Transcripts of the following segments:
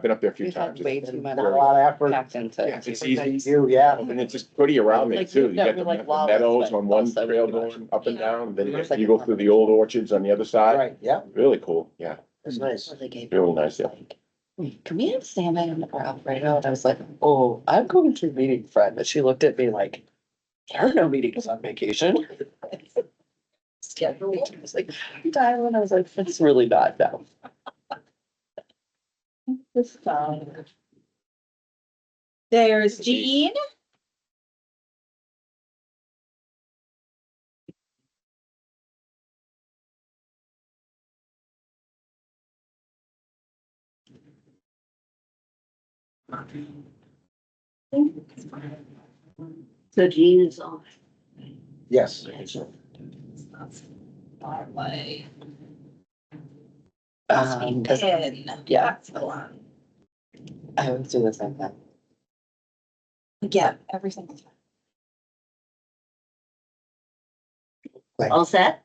I've been up there a few We've had times. way too much Not a lot of effort. packed into Yeah, it. it's easy. You, yeah. And it's just pretty around there Like, too. You no, got we the like lawless, meadows but on one also trail pretty much. going up and down, then There's like you a go through the old orchards on the other side. Right, yeah, Really cool, yeah, that's nice. They gave really nice, yeah. like, can we have salmon in the broth right now? And I was like, oh, I'm going to a meeting, friend. But she looked at me like, there are no meetings on vacation. Scheduled. I was like, Tyler, I was like, it's really not now. It's fine. There's Jean. So Jean is off. Yes. Far away. Cause Pin. yeah. That's the one. I always do the same thing. Yeah, everything. All set?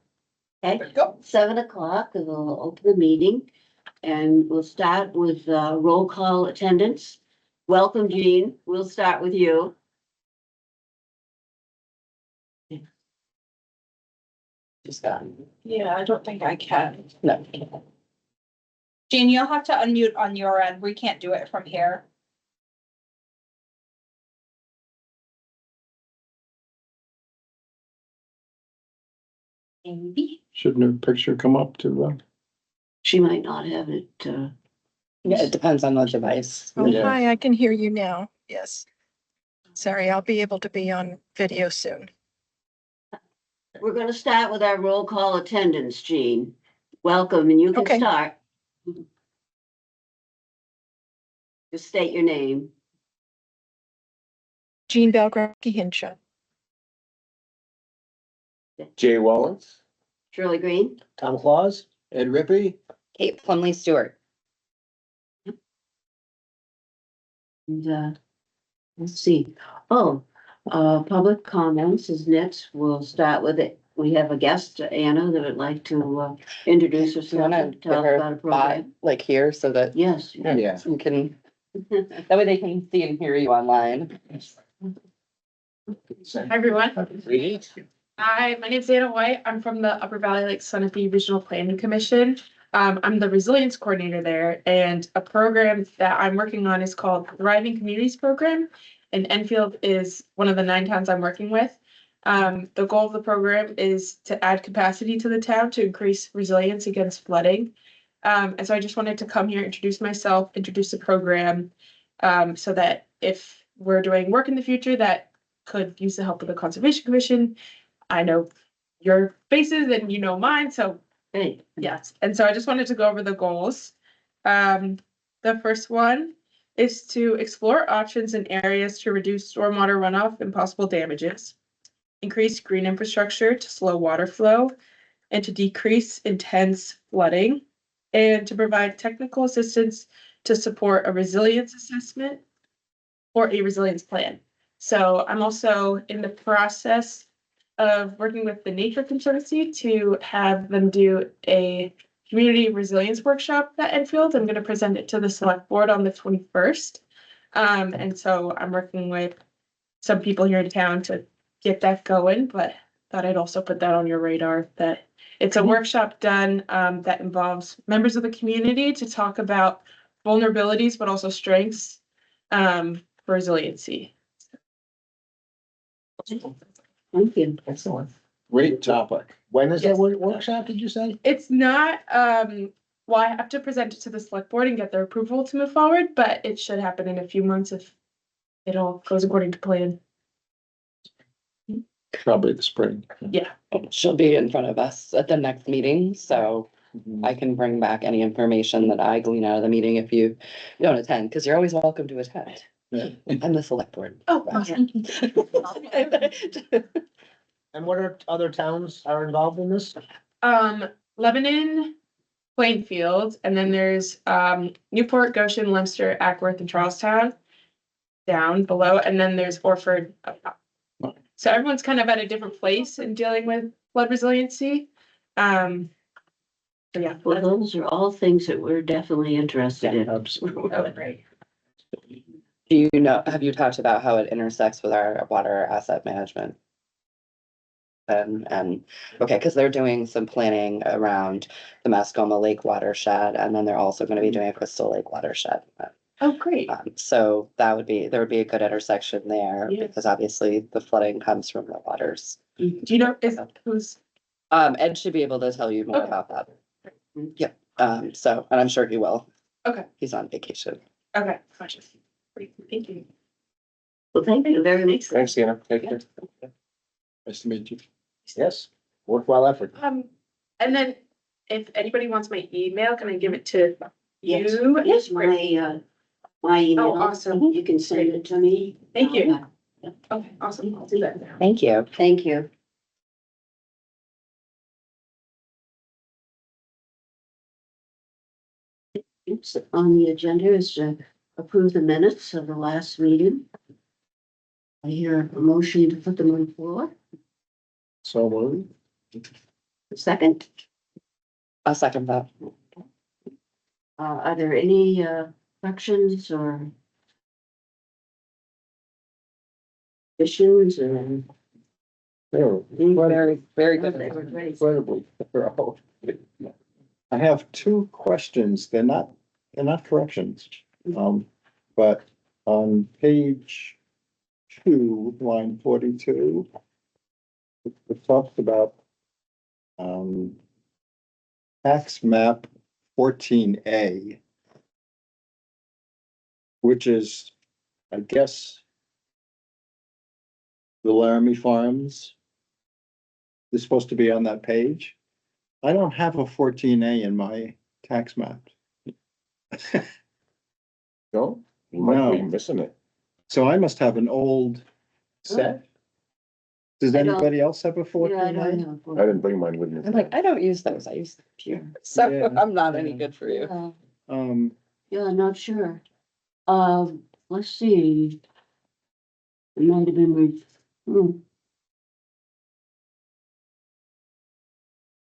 Okay, Go. 7:00, and we'll open the meeting. And we'll start with roll call attendance. Welcome, Jean. We'll start with you. Just got, Yeah, I don't think I can. no. Jean, you'll have to unmute on your end. We can't do it from here. Maybe. Shouldn't her picture come up to, She might not have it. Yeah, it depends on the device. Oh, Yeah. hi, I can hear you now. Yes. Sorry, I'll be able to be on video soon. We're gonna start with our roll call attendance, Jean. Welcome, and you can Okay. start. Just state your name. Jean Belgrafke Hinshaw. Jay Wellens? Shirley Green? Tom Claus, Ed Rippey, Kate Plumley Stewart. And let's see. Oh, public comments is next. We'll start with it. We have a guest, Anna, that would like to introduce Do you herself wanna and get tell us about a her by, program. like here, so that Yes. yeah. you can, that way they can see and hear you online. Hi, everyone. Greetings. Hi, my name's Anna White. I'm from the Upper Valley Lake Sunapee Regional Planning Commission. I'm the resilience coordinator there, and a program that I'm working on is called Thriving Communities Program. And Enfield is one of the 9 towns I'm working with. The goal of the program is to add capacity to the town to increase resilience against flooding. And so I just wanted to come here, introduce myself, introduce the program, so that if we're doing work in the future that could use the help of the Conservation Commission, I know your faces and you know mine, so Hey. yes. And so I just wanted to go over the goals. The first one is to explore options in areas to reduce stormwater runoff and possible damages, increase green infrastructure to slow water flow, and to decrease intense flooding, and to provide technical assistance to support a resilience assessment or a resilience plan. So I'm also in the process of working with the Nature Conservancy to have them do a community resilience workshop at Enfield. I'm going to present it to the select board on the 21st. And so I'm working with some people here in town to get that going, but thought I'd also put that on your radar, that it's a workshop done that involves members of the community to talk about vulnerabilities, but also strengths for resiliency. Thank you. Excellent. Great topic. When is that Yes. workshop, did you say? It's not, well, I have to present it to the select board and get their approval to move forward, but it should happen in a few months if it all goes according to plan. probably the spring? She'll be in front of us at the next meeting, so I can bring back any information that I glean out of the meeting if you don't attend, because you're always welcome to attend. Yeah. I'm the select board. Oh, awesome. And what other towns are involved in this? Lebanon, Plainfield, and then there's, Newport, Goshen, Leominster, Ackworth, and Charlestown down below, and then there's Orford up top. So everyone's kind of at a different place in dealing with flood resiliency. And Yeah. Well, those are all things that we're definitely interested in. Absolutely. That would great. Do you know, have you talked about how it intersects with our water asset management? Okay, because they're doing some planning around the Mascoma Lake watershed, and then they're also gonna be doing a Crystal Lake watershed. Oh, great. So there would be a good intersection there, Yes. because obviously the flooding comes from the waters. Do you know, who's, Ed should be able to tell you more Okay. about that. Yep, so, and I'm sure he will. Okay. He's on vacation. okay, gotcha. Great, thank you. Well, thank you very much. Thanks, Anna. Take care. Nice to meet you. Yes, worthwhile effort. And then if anybody wants my email, can I give it to Yes. you? Here's my email. Oh, awesome. You can send it to me. Thank you. Okay, awesome. I'll do that now. Thank you. Thank you. Oops, on the agenda is to approve the minutes of the last meeting. I hear a motion to put them on the floor. So moved. Second, I'll second that. are there any corrections or additions or? Very, very They good. were great. Incredibly thorough. I have two questions. They're not corrections. But on page 2, line 42, it talks about tax map 14A, which is, I guess, the Laramie Farms is supposed to be on that page. I don't have a 14A in my tax map. No, you might be No. missing it. So I must have an old set. Does I don't- anybody else have a Yeah, I 14A? don't know. I didn't bring mine with me. I'm like, I don't use those. I use the computer. So Yeah, I'm not any yeah. good for you. Yeah, yeah, not sure. Let's see. It might have been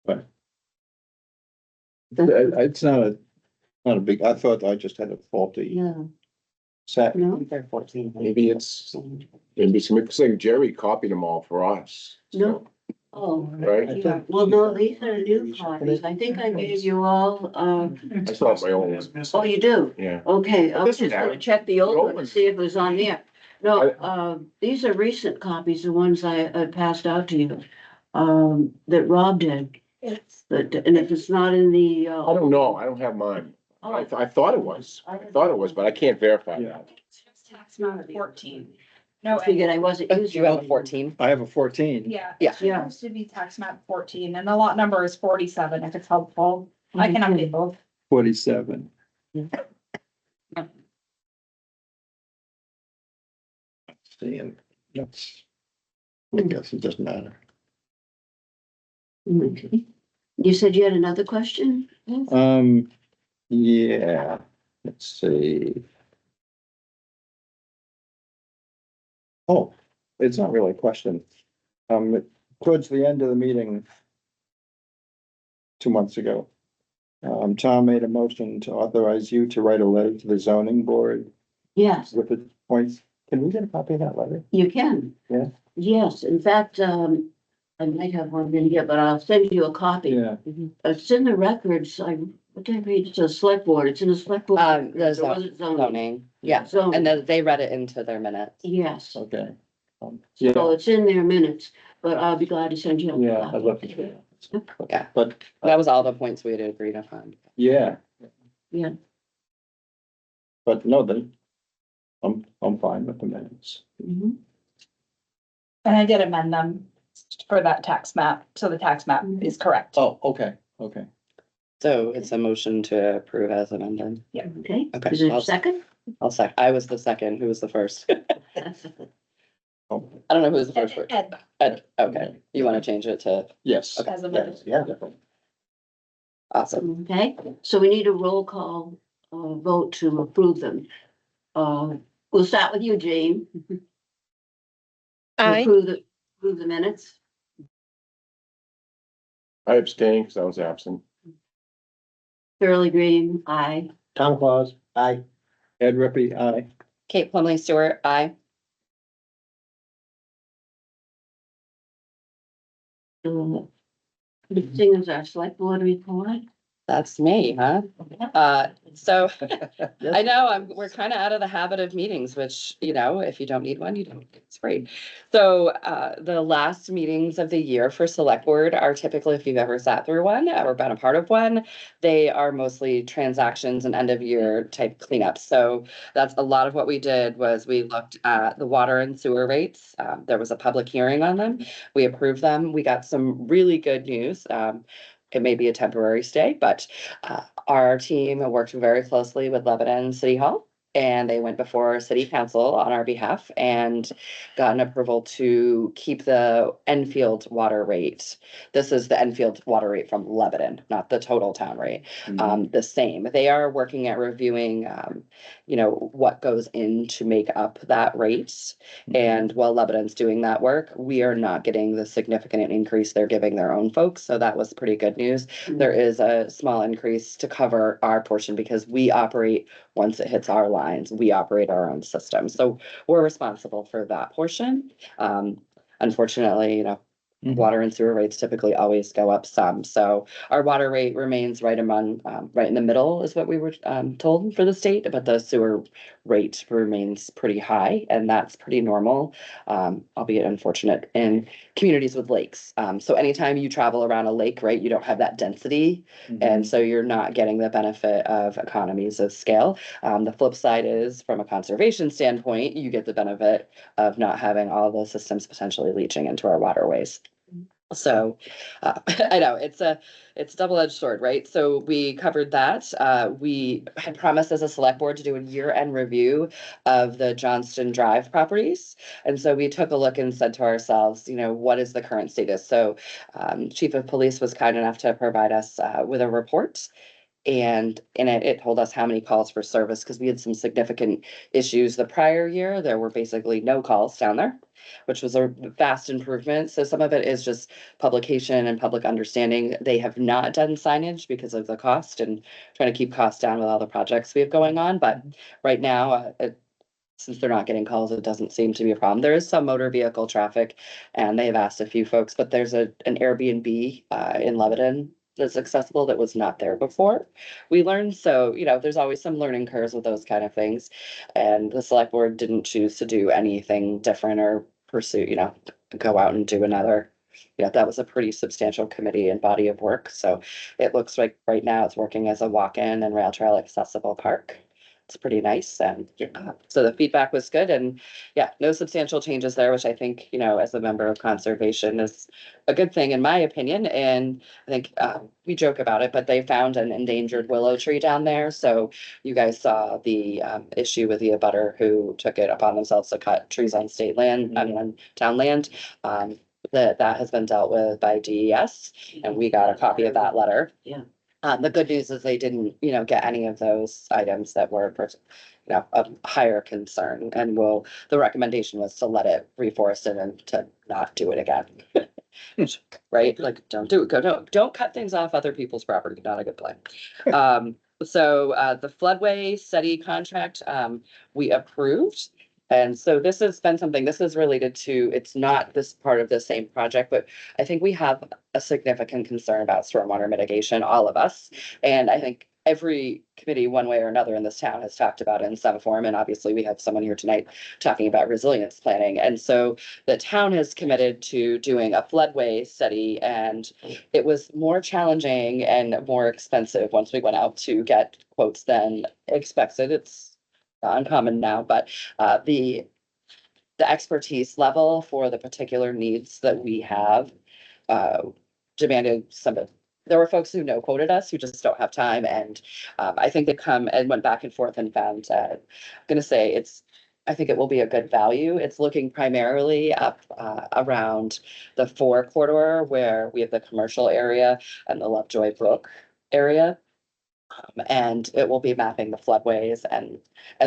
But- the- It's not a big, I thought I just had a faulty Yeah, set. no, They're 14. Maybe it's, maybe some, saying Jerry copied them all for us. no, oh. Right? Yeah. Well, no, these are new copies. I think I gave you all, I saw my own one. oh, you do? Yeah. Okay, I was Doesn't just gonna matter. check the The old old one to ones- see if it was on there. No, these are recent copies, the ones I passed out to you, that Rob did. But, and if it's not in the, I don't know. I don't have mine. I oh, thought it was. I thought it was, but I can't verify Yeah. that. Tax map 14. No, I figured I wasn't Do using. you have a it. 14? I have a 14. yeah. Yeah. It's supposed to be tax map 14 and the lot number is 47 if it's helpful. I can update both. 47. See, and that's, I guess it doesn't matter. Okay. You said you had another question? Yeah, let's see. Oh, it's not really a question. Towards the end of the meeting 2 months ago, Tom made a motion to authorize you to write a letter to the zoning board Yes, with the points. Can we get a copy of that letter? you can. Yeah. Yes, in fact, I might have one in here, but I'll send you a copy. Yeah, It's in the records. What did I read? It's a select board. It's in the select board. The records, or was it zoning? zoning, yeah. Zoning. And then they read it into their minutes. Yes, okay. so Yeah, it's in their minutes, but I'll be glad to send you. a yeah, copy. I'd love to do that. Yeah. But, That was all the points we had agreed upon. yeah. Yeah. But no, then, I'm fine with the minutes. Mhm. And I did amend them for that tax map. So the tax map is correct. Oh, okay, okay. So it's a motion to approve as amended. Okay, Okay, is there a I'll- second? I was the second. Who was the first? Oh, I don't know who was the first. Ed, Ed, okay. You want to change it to, yes. Okay. as amended. Yeah, definitely. awesome. Okay, so we need a roll call, vote to approve them. We'll start with you, Jane. I, Approve the minutes. I abstained because I was absent. Shirley Green, aye. Tom Claus, aye. Ed Rippey, aye. Kate Plumley Stewart, aye. Thing is our select board report. That's me, huh? So I know we're kind of out of the habit of meetings, which, you know, if you don't need one, you don't, it's free. So, the last meetings of the year for select board are typically, if you've ever sat through one or been a part of one, they are mostly transactions and end of year type cleanups. So that's a lot of what we did was we looked at the water and sewer rates. There was a public hearing on them. We approved them. We got some really good news. It may be a temporary stay, but our team worked very closely with Lebanon City Hall. And they went before city council on our behalf and got an approval to keep the Enfield water rate. This is the Enfield water rate from Lebanon, not the total town rate. The same. They are working at reviewing, you know, what goes in to make up that rate. And while Lebanon's doing that work, we are not getting the significant increase they're giving their own folks. So that was pretty good news. There is a small increase to cover our portion because we operate, once it hits our lines, we operate our own system. So we're responsible for that portion. Unfortunately, you know, water and sewer rates typically always go up some. So our water rate remains right among, right in the middle is what we were told for the state, but the sewer rate remains pretty high, and that's pretty normal, albeit unfortunate in communities with lakes. So anytime you travel around a lake, right, you don't have that density, and so you're not getting the benefit of economies of scale. The flip side is, from a conservation standpoint, you get the benefit of not having all those systems potentially leaching into our waterways. So, I know it's a double-edged sword, right? So we covered that. We had promised as a select board to do a year-end review of the Johnston Drive properties. And so we took a look and said to ourselves, you know, what is the current status? So, Chief of Police was kind enough to provide us, with a report. And in it, it told us how many calls for service, because we had some significant issues the prior year. There were basically no calls down there, which was a vast improvement. So some of it is just publication and public understanding. They have not done signage because of the cost and trying to keep costs down with all the projects we have going on. But right now, since they're not getting calls, it doesn't seem to be a problem. There is some motor vehicle traffic, and they have asked a few folks, but there's an Airbnb in Lebanon that's accessible that was not there before. We learned, so, you know, there's always some learning curves with those kind of things. And the select board didn't choose to do anything different or pursue, you know, go out and do another. You know, that was a pretty substantial committee and body of work. So it looks like right now it's working as a walk-in and rail trail accessible park. It's pretty nice. And so the feedback was good, and yeah, no substantial changes there, which I think, you know, as a member of conservation is a good thing in my opinion. And I think we joke about it, but they found an endangered willow tree down there. So you guys saw the issue with the abutter who took it upon themselves to cut trees on state land, I mean, on town land. That has been dealt with by DES, and we got a copy of that letter. Yeah. The good news is they didn't, you know, get any of those items that were, you know, of higher concern. And the recommendation was to let it reforested and to not do it again. Right? Like, don't do it. Don't cut things off other people's property. Not a good plan. So the floodway study contract, we approved. And so this has been something, this is related to, it's not this part of the same project, but I think we have a significant concern about stormwater mitigation, all of us. And I think every committee, one way or another in this town, has talked about it in some form. And obviously we have someone here tonight talking about resilience planning. And so the town has committed to doing a floodway study, and it was more challenging and more expensive once we went out to get quotes than expected. It's uncommon now, but the expertise level for the particular needs that we have demanded some of. There were folks who no quoted us who just don't have time, and I think they come and went back and forth and found. I'm gonna say I think it will be a good value. It's looking primarily up around the 4 corridor where we have the commercial area and the Lovejoy Brook area. And it will be mapping the floodways and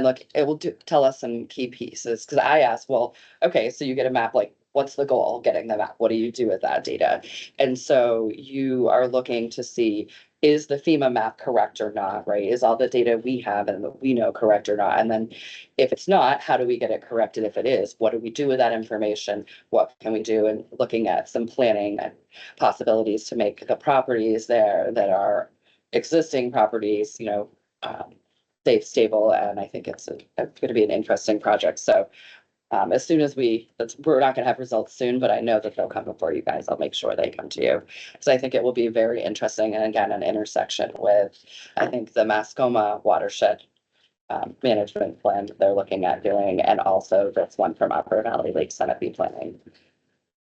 look, it will tell us some key pieces. Cause I asked, well, okay, so you get a map, like, what's the goal getting the map? What do you do with that data? And so you are looking to see, is the FEMA map correct or not, right? Is all the data we have and that we know correct or not? And then if it's not, how do we get it corrected if it is? What do we do with that information? What can we do? And looking at some planning and possibilities to make the properties there that are existing properties, safe, stable, and I think it's gonna be an interesting project. So as soon as we're not gonna have results soon, but I know that they'll come before you guys. I'll make sure they come to you. So I think it will be very interesting, and again, an intersection with, I think, the Mascoma watershed management plan that they're looking at doing, and also this one from Upper Valley Lake Sunapee planning.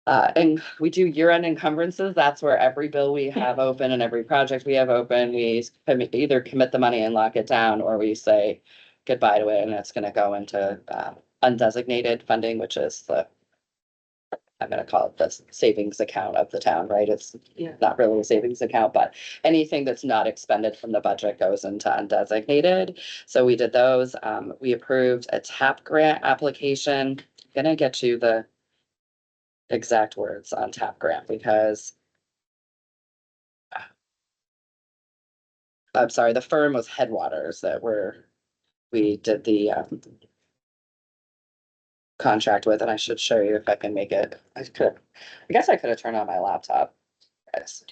And we do year-end encumbrances. That's where every bill we have open and every project we have open, we either commit the money and lock it down, or we say goodbye to it, and it's gonna go into undesignated funding, which is I'm gonna call it the savings account of the town, right? It's Yeah. not really a savings account, but anything that's not expended from the budget goes into undesignated. So we did those. We approved a TAP grant application. Gonna get you the exact words on TAP grant because I'm sorry, the firm was Headwaters we did the contract with, and I should show you if I can make it. I guess I could have turned on my laptop. Yes.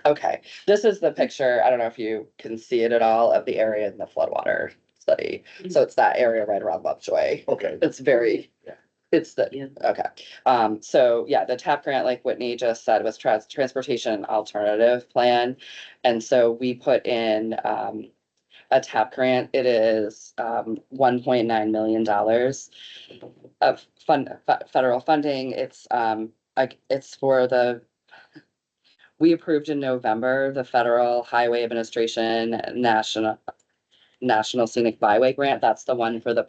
Okay, this is the picture. I don't know if you can see it at all of the area in the floodwater study. So it's that area right around Lovejoy. Okay. It's very, it's the, Yeah. okay. So yeah, the TAP grant, like Whitney just said, was transportation alternative plan. And so we put in, a TAP grant. It is, $1.9 million of federal funding. It's, it's for we approved in November, the Federal Highway Administration National Scenic Byway Grant. That's the one for the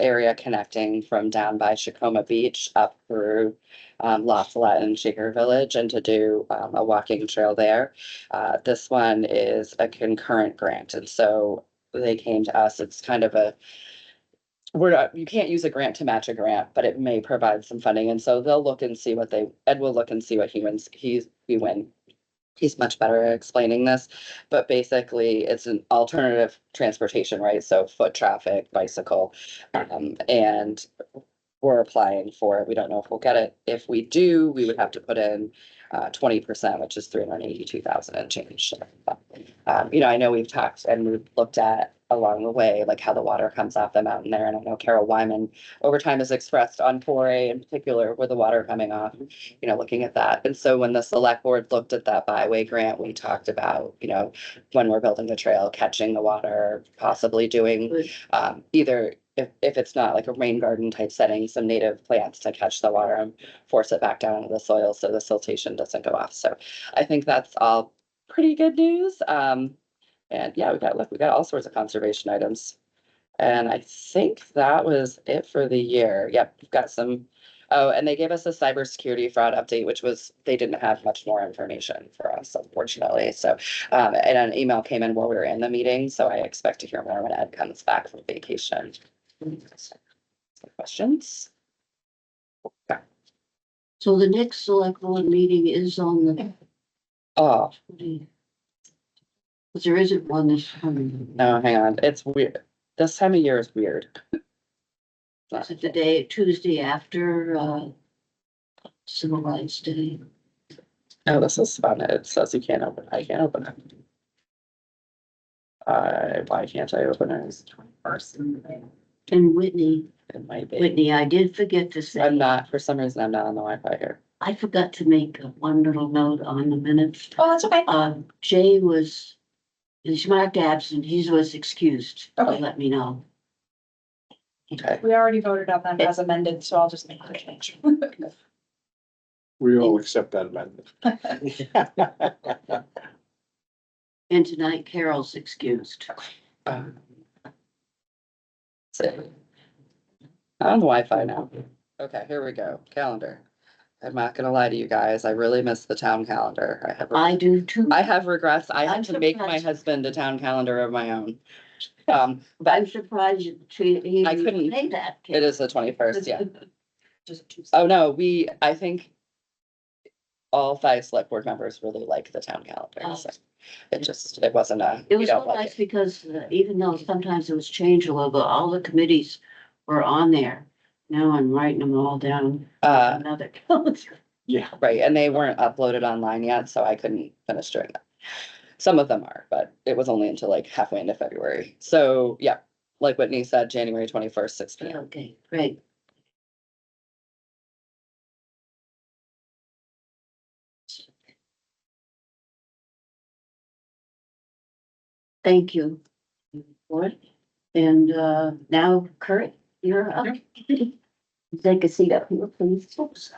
area connecting from down by Shakoma Beach up through La Follette and Shaker Village, and to do a walking trail there. This one is a concurrent grant, and so they came to us. It's kind of you can't use a grant to match a grant, but it may provide some funding, and so they'll look and see Ed will look and see what we win. He's much better at explaining this, but basically it's an alternative transportation, right? So foot traffic, bicycle, and we're applying for it. We don't know if we'll get it. If we do, we would have to put in 20%, which is 382,000 and change. I know we've talked and we've looked at along the way, like how the water comes off the mountain there. And I know Carol Wyman over time has expressed on 4A in particular with the water coming off, looking at that. And so when the select board looked at that byway grant, we talked about, when we're building the trail, catching the water, possibly doing either if it's not like a rain garden type setting, some native plants to catch the water and force it back down into the soil so the siltation doesn't go off. So I think that's all pretty good news. And yeah, we got all sorts of conservation items. And I think that was it for the year. Yep, we've got some. Oh, and they gave us a cybersecurity fraud update, which was, they didn't have much more information for us, unfortunately. So, and an email came in while we were in the meeting. So I expect to hear more when Ed comes back from vacation. Questions? Okay. So the next select board meeting is on the, Oh, but there isn't one this coming. no, hang on. It's weird. This time of year is weird. Is it the day, Tuesday after, Civil Rights Day? Oh, this is fun. It says you can't open. I can't open it. Why can't I open it? And Whitney, It might be. I did forget to say. For some reason, I'm not on the Wi-Fi here. I forgot to make one little note on the minutes. Oh, that's okay. Jay he's marked absent, he was excused, Okay. let me know. Okay. We already voted on them as amended, so I'll just make the change. We all accept that amendment. And tonight Carol's excused. So, I'm on the Wi-Fi now. Okay, here we go. Calendar. I'm not gonna lie to you guys. I really miss the town calendar. I do too. I have regrets. I I'm had to make my surprised. husband a town calendar of my own. But I'm surprised he I couldn't- made that. it is the 21st, yeah. Just Tuesday. Oh, no, I think all 5 select board members really like the town calendar, so it wasn't a. It we was don't so like nice because even though sometimes it was changed a little bit, all the committees were on there. Now I'm writing them all down. Another calendar. Yeah. Right, and they weren't uploaded online yet, so I couldn't finish doing that. Some of them are, but it was only until like halfway into February. So, yeah, like Whitney said, January 21st, 6 p.m. Okay, great. Thank you. Board. And now Kurt, you're up. Take a seat up here, please. Oops.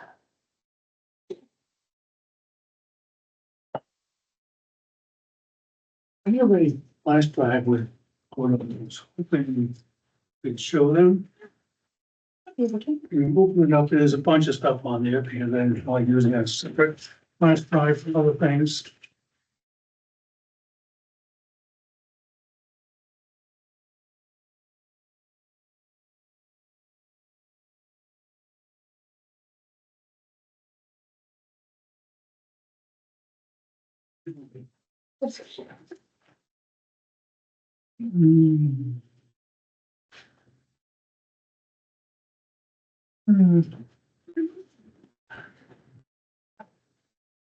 I have a flash drive with one of those, hoping we could show them. You open it up, there's a bunch of stuff on there, and then like using a separate flash drive for other things. Hmm.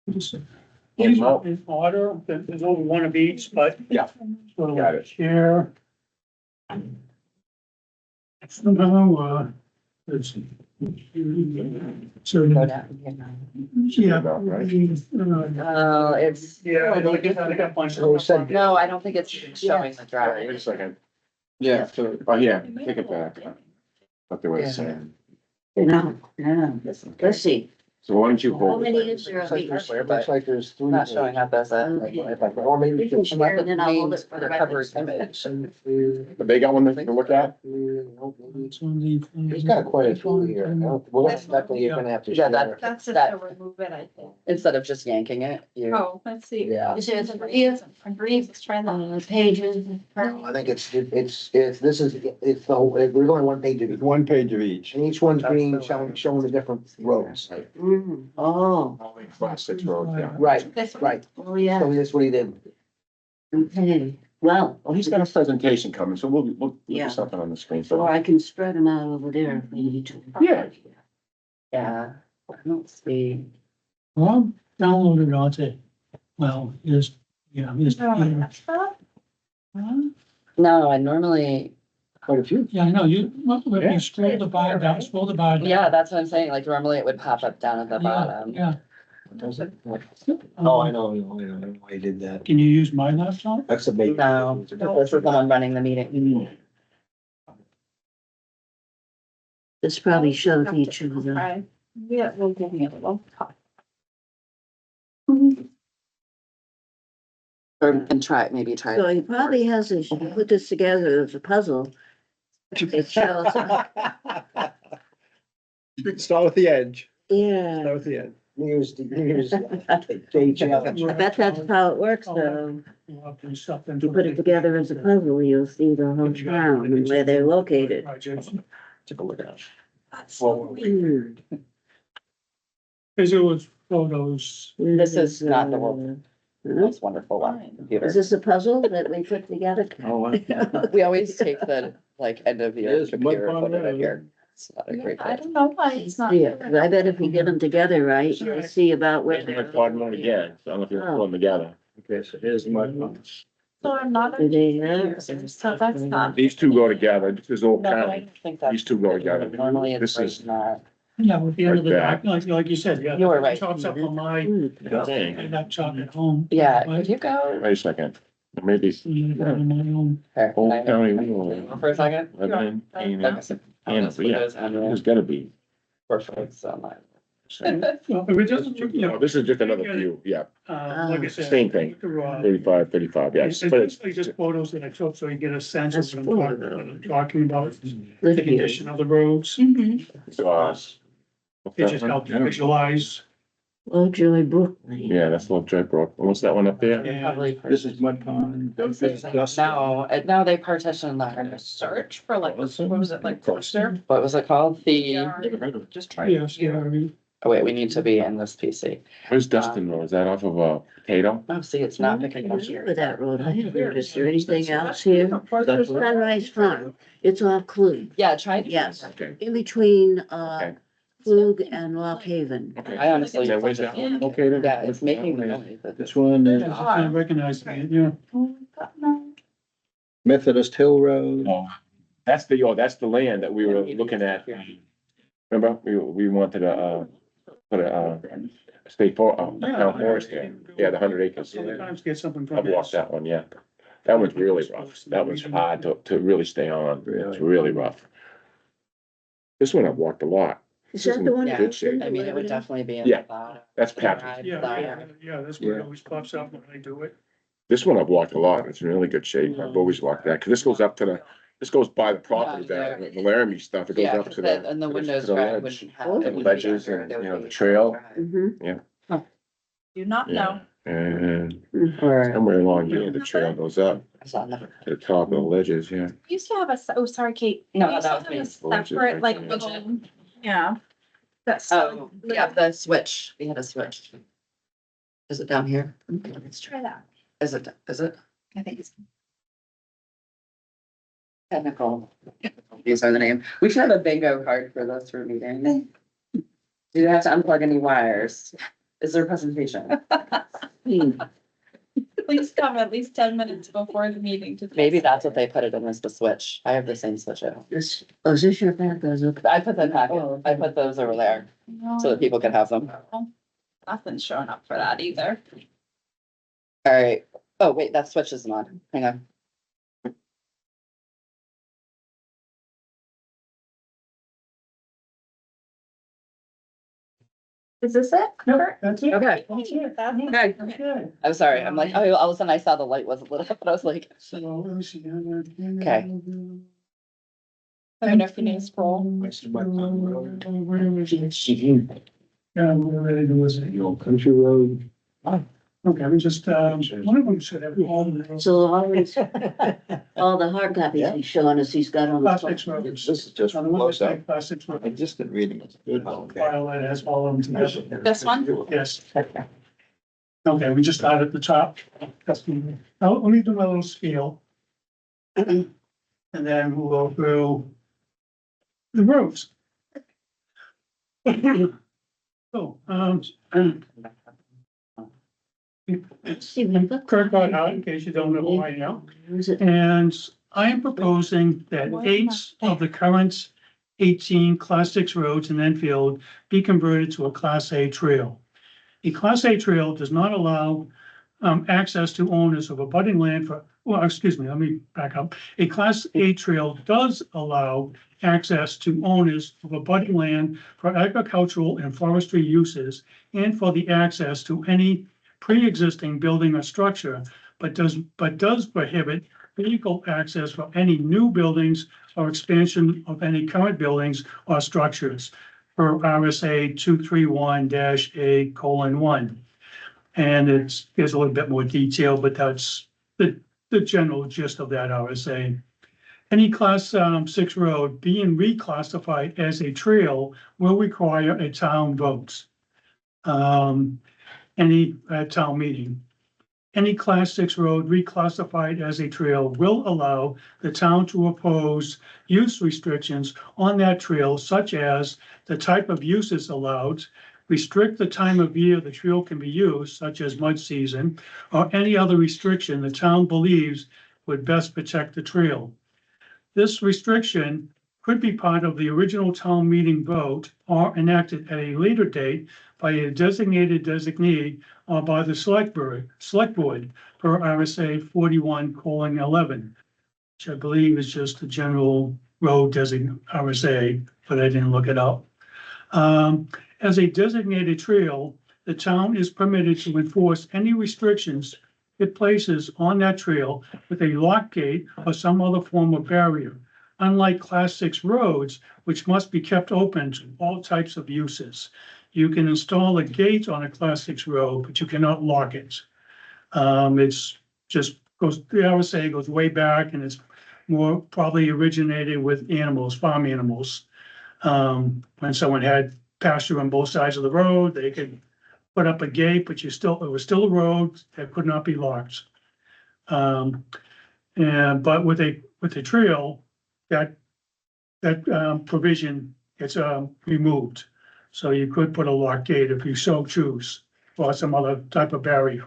These are in order, there's only one of each, but. Yeah. Sort of Got like it. share. Somehow, it's. So. Go down here now. Yeah. Right. Oh, it's, Yeah, I got a bunch of. no, I don't think it's showing the Wait drive. a second. Yeah, so, oh, yeah, take it back. What they were Yeah. saying. No, yeah, let's see. So why don't you How hold many it? is there of each? Looks like there's three. Not showing up as a. We can share and then I'll hold it for the Cover record. image. But they got one to look at? He's got quite a few here. Well, definitely you're gonna have to. Yeah, share. That's just That- to remove it, I think. Instead of just yanking it, you. Oh, let's see. Yeah. Is there three Try that. pages? I think it's, this is, it's the whole, we're going one page of each. One page of each. And each one's green, showing the different roads. Oh, Class 6 roads, yeah. Right, This one. right. oh, yeah, So that's what he did. okay, well, Well, he's got a presentation coming, so we'll Yeah. do something on the screen. or So I can spread them out over there if we need to. Yeah. Yeah, I don't see. Well, downloaded onto, well, here's, yeah, here's. No, I normally, Quite a few. Yeah, I know, you, well, if Yeah. you scroll the bar down, scroll the bar down. yeah, that's what I'm saying. Like normally it would pop up down at the bottom. Yeah, Does it? yeah. Oh, I know why he did that. Can you use my laptop? That's a big. No, this is the one running the meeting. This probably shows each of the. Okay. Yeah, we'll give you a little. Or, and try, maybe try. So he probably has to put this together as a puzzle. It shows, Start with the edge. yeah, Start with the edge. Here's the. I bet that's how it works though. We'll have to do something. If you put it together as a puzzle, you'll see the whole town and where they're located. Projects. take a look at it. That's Well, weird. Visual photos. This is not the one. Huh? Most wonderful one, Is computer. this a puzzle that we put together? We always take the like end of year Yes, computer, mud put it in pond, here. It's not a great. I place. don't know why it's not. Yeah, 'cause I bet if you get them together right, you'll see about where Here's my they're. quad mode again, so I don't know if you're putting them together. Okay, so here's my. So I'm not. Do they a have- user, so that's not. These two go together, this is all No, I county. don't think that's. These two go together. Normally it's This right is- not. Yeah, with the end of the, Like doc, like you said, yeah. You were right. Chops up on my, Hmm. I got chopped at home. Yeah, Right? could you go? Wait a second, maybe. And I got on my own. Here, Old can I- County can I Rule. go For a second? Lebanon, Canaan, Okay. Hanover, yeah, Windows and there's gotta be. Perfect, so my. Well, if it doesn't, you No, know, this is just another view, yeah, like I said. Same thing. Raw. 35, yes, It's but it's. basically just photos that I took, so you get a sense That's of cool. what I'm talking about, Good the view. condition of the roads. It just helps you visualize. Oh, Julie Brook. Yeah, that's Lovejoy Brook. And what's that one up there? Probably. This is Mud Pond. This is Dusty. No, they partitioned the, Search for like, what was it, like Forster? what was it called? The, Yeah. Never heard of it. Just try. Yes, yeah, I mean, Oh, wait, we need to be in this PC. Where's Dustin Road? Is that off of Potato? Oh, see, it's not picking up Here here. with that road, I haven't, is there anything else here? Sunrise Farm, it's off Klug, Yeah, try. yes, Okay, in between, okay, Klug and Lock Haven. okay. I honestly. And then where's that one located? Yeah, it's making noise. This one is I recognize it, yeah. Methodist Hill Road. Oh, that's the land that we were looking at. Remember, we wanted to, put a state town forest there. Yeah, the 100 acres. Sometimes get something from I've walked that one, yeah. That one's really rough. That one's hard to really stay on. It's really rough. This one I've walked a lot. Is that the one? Yeah, Good shape. I mean, it would definitely be in. Yeah, the that's cloud. Patrick. Yeah, that's where it always pops up when I do it. This one I've walked a lot. It's in really good shape. I've always walked that, cause this goes up to this goes by the property, Yeah, the Laramie stuff. It goes Yeah, up 'cause to the- the. and the to windows the drive ledge. wouldn't have. And it wouldn't be ledges under, and, there you would know, the be- trail. Mm-hmm. Do not Yeah. know. And Or, somewhere along here, the trail goes up it's on the- to the top of the ledges, yeah. We used to have oh, sorry, Kate. No, We used to that was have me. a separate, like, Widget. little, yeah. That's. Oh, yeah, the switch. We had a switch. Is it down here? Let's try that. Is it? I think it's. Technical. These are the name. We should have a bingo card for this for meeting. Do you have to unplug any wires? Is there a presentation? Please come at least 10 minutes before the meeting to. Maybe that's what they put it in as the switch. I have the same switch. This, oh, is this your pack? I put that back. I put those over there so that people can have them. Nothing's showing up for that either. All right. Oh, wait, that switch isn't on. Hang on. Is this it? Yep, that's it. Okay. That's it. Okay. Okay. I'm sorry. I'm like, oh, all of a sudden I saw the light wasn't lit up, but I was like, So let me see. Okay. Let me know if you need to scroll. Where is it? Yeah, we're ready to listen. The old country road. Okay, we just, one of them should have all the. So all the hard copies he's showing us, he's got on the. Plastics roads. This is just On the one close up. side, plastics road. I just didn't read it. Good. Okay. File that has all of them together. This one? Yes. Okay, we just start at the top. Now, let me do my little scale. And then we'll go through the roofs. So, Stephen, look. Kurt got out, in case you don't know who I am. Is it? And I am proposing that 8 of the current 18 Class 6 roads in Enfield be converted to a Class A trail. A Class A trail does not allow access to owners of abutting land for, well, excuse me, let me back up. A Class A trail does allow access to owners of abutting land for agricultural and forestry uses and for the access to any pre-existing building or structure, but does prohibit vehicle access for any new buildings or expansion of any current buildings or structures per RSA 231-A:1. And there's a little bit more detail, but that's the general gist of that RSA. Any Class 6 road being reclassified as a trail will require a town vote. Any town meeting. Any Class 6 road reclassified as a trail will allow the town to oppose use restrictions on that trail, such as the type of uses allowed, restrict the time of year the trail can be used, such as mud season, or any other restriction the town believes would best protect the trail. This restriction could be part of the original town meeting vote or enacted at a later date by a designated designee or by the select board per RSA 41:11, which I believe is just the general road RSA, but I didn't look it up. As a designated trail, the town is permitted to enforce any restrictions it places on that trail with a lock gate or some other form of barrier, unlike Class 6 roads, which must be kept open to all types of uses. You can install a gate on a Class 6 road, but you cannot lock it. It's just goes, the RSA goes way back, and it's more probably originated with animals, farm animals. When someone had pasture on both sides of the road. They could put up a gate, but it was still a road that could not be locked. But with a trail, that provision gets removed. So you could put a lock gate if you so choose, or some other type of barrier.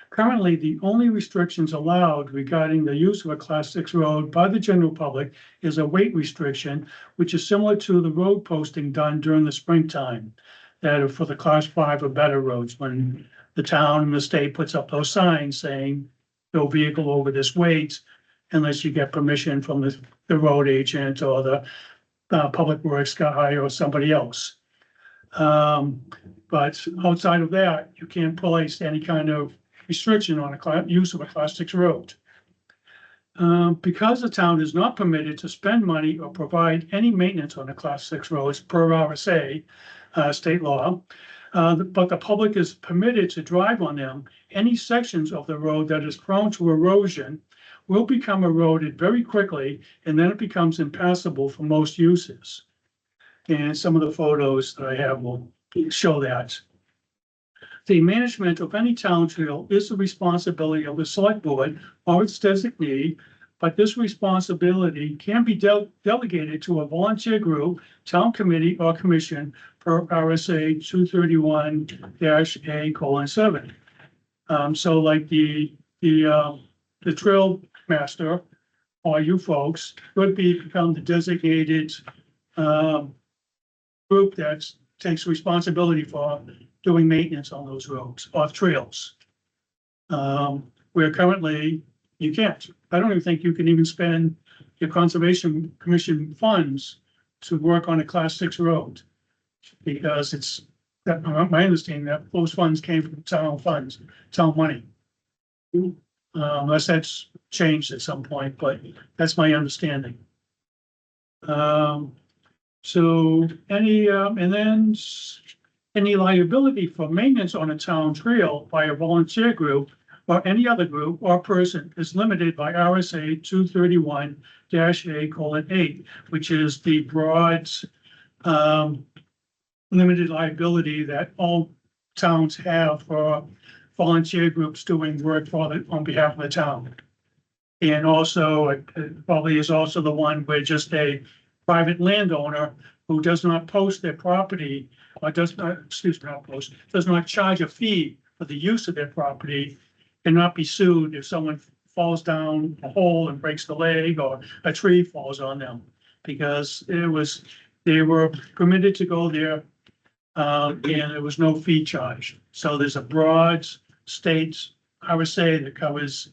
Currently, the only restrictions allowed regarding the use of a Class 6 road by the general public is a weight restriction, which is similar to the road posting done during the springtime, that are for the Class 5 or better roads, when the town and the state puts up those signs saying no vehicle over this weight unless you get permission from the road agent or the public works guy or somebody else. But outside of that, you can't place any kind of restriction on use of a Class 6 road. Because the town is not permitted to spend money or provide any maintenance on the Class 6 roads per RSA, state law, but the public is permitted to drive on them, any sections of the road that is prone to erosion will become eroded very quickly, and then it becomes impassable for most uses. And some of the photos that I have will show that. The management of any town trail is the responsibility of the select board or its designee, but this responsibility can be delegated to a volunteer group, town committee, or commission per RSA 231-A:7. So like the trail master or you folks would become the designated group that takes responsibility for doing maintenance on those roads or trails. Where currently you can't. I don't even think you can even spend your Conservation Commission funds to work on a Class 6 road. Because it's, that my understanding that those funds came from town funds, town money. Unless that's changed at some point, but that's my understanding. So any, and then any liability for maintenance on a town trail by a volunteer group or any other group or person is limited by RSA 231-A:8, which is the broad limited liability that all towns have for volunteer groups doing work on behalf of the town. And also, it probably is also the one where just a private landowner who does not post their property or does not charge a fee for the use of their property cannot be sued if someone falls down a hole and breaks the leg or a tree falls on them. Because they were permitted to go there and there was no fee charge. So there's a broad state RSA that covers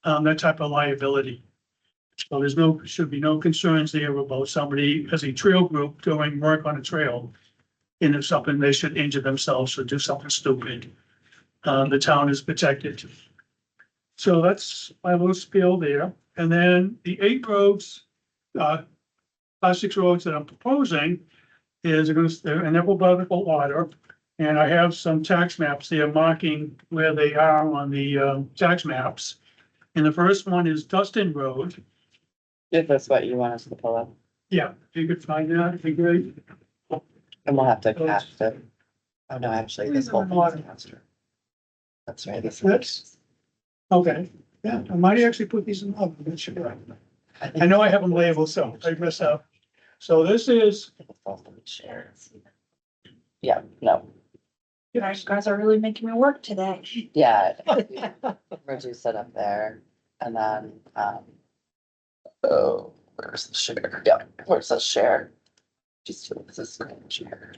that type of liability. So should be no concerns there about somebody as a trail group doing work on a trail. And if something, they should injure themselves or do something stupid. The town is protected. So that's my little spiel there. And then the 8 roads, Class 6 roads that I'm proposing is in alphabetical order. And I have some tax maps there marking where they are on the tax maps. And the first one is Dustin Road. If that's what you want us to pull up, Yeah, if you could find that, it'd be great. and we'll have to cast it. Oh, no, actually, this whole thing is faster. That's right. That's, okay, yeah, I might actually put these in love, that should be right. I know I have them labeled, so I mess up. So this is, Share. Yeah, no, You guys are really making me work today. yeah. Reduce it up there, and then, oh, where's the share? Yeah, where's the share? Just, this is screen share.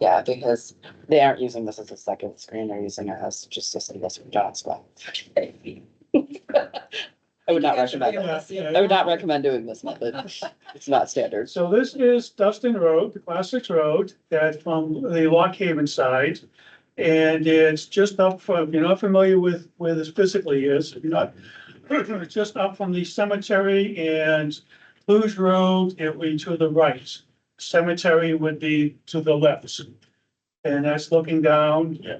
Yeah, because they aren't using this as a second screen, they're using it as just to see this from John's well. I would not recommend it. I would not recommend doing this method. It's not standard. so this is Dustin Road, the Class 6 road, that's from the Lock Haven side. And it's just up from, if you're not familiar with where this physically is, if you're not, it's just up from the cemetery and Luge Road, it would be to the right. Cemetery would be to the left. And that's looking down. Yeah.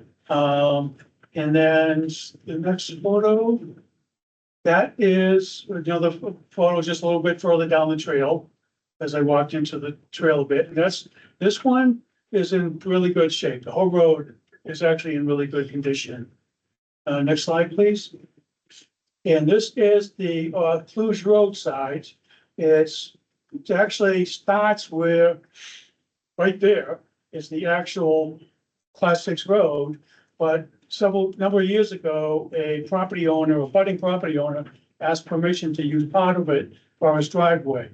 And then the next photo, that is, the photo is just a little bit further down the trail. as I walked into the trail a bit. And this one is in really good shape. The whole road is actually in really good condition. Next slide, please. And this is the Cluj Road side. It actually starts where, right there is the actual Class 6 road. But number of years ago, a budding property owner asked permission to use part of it for his driveway.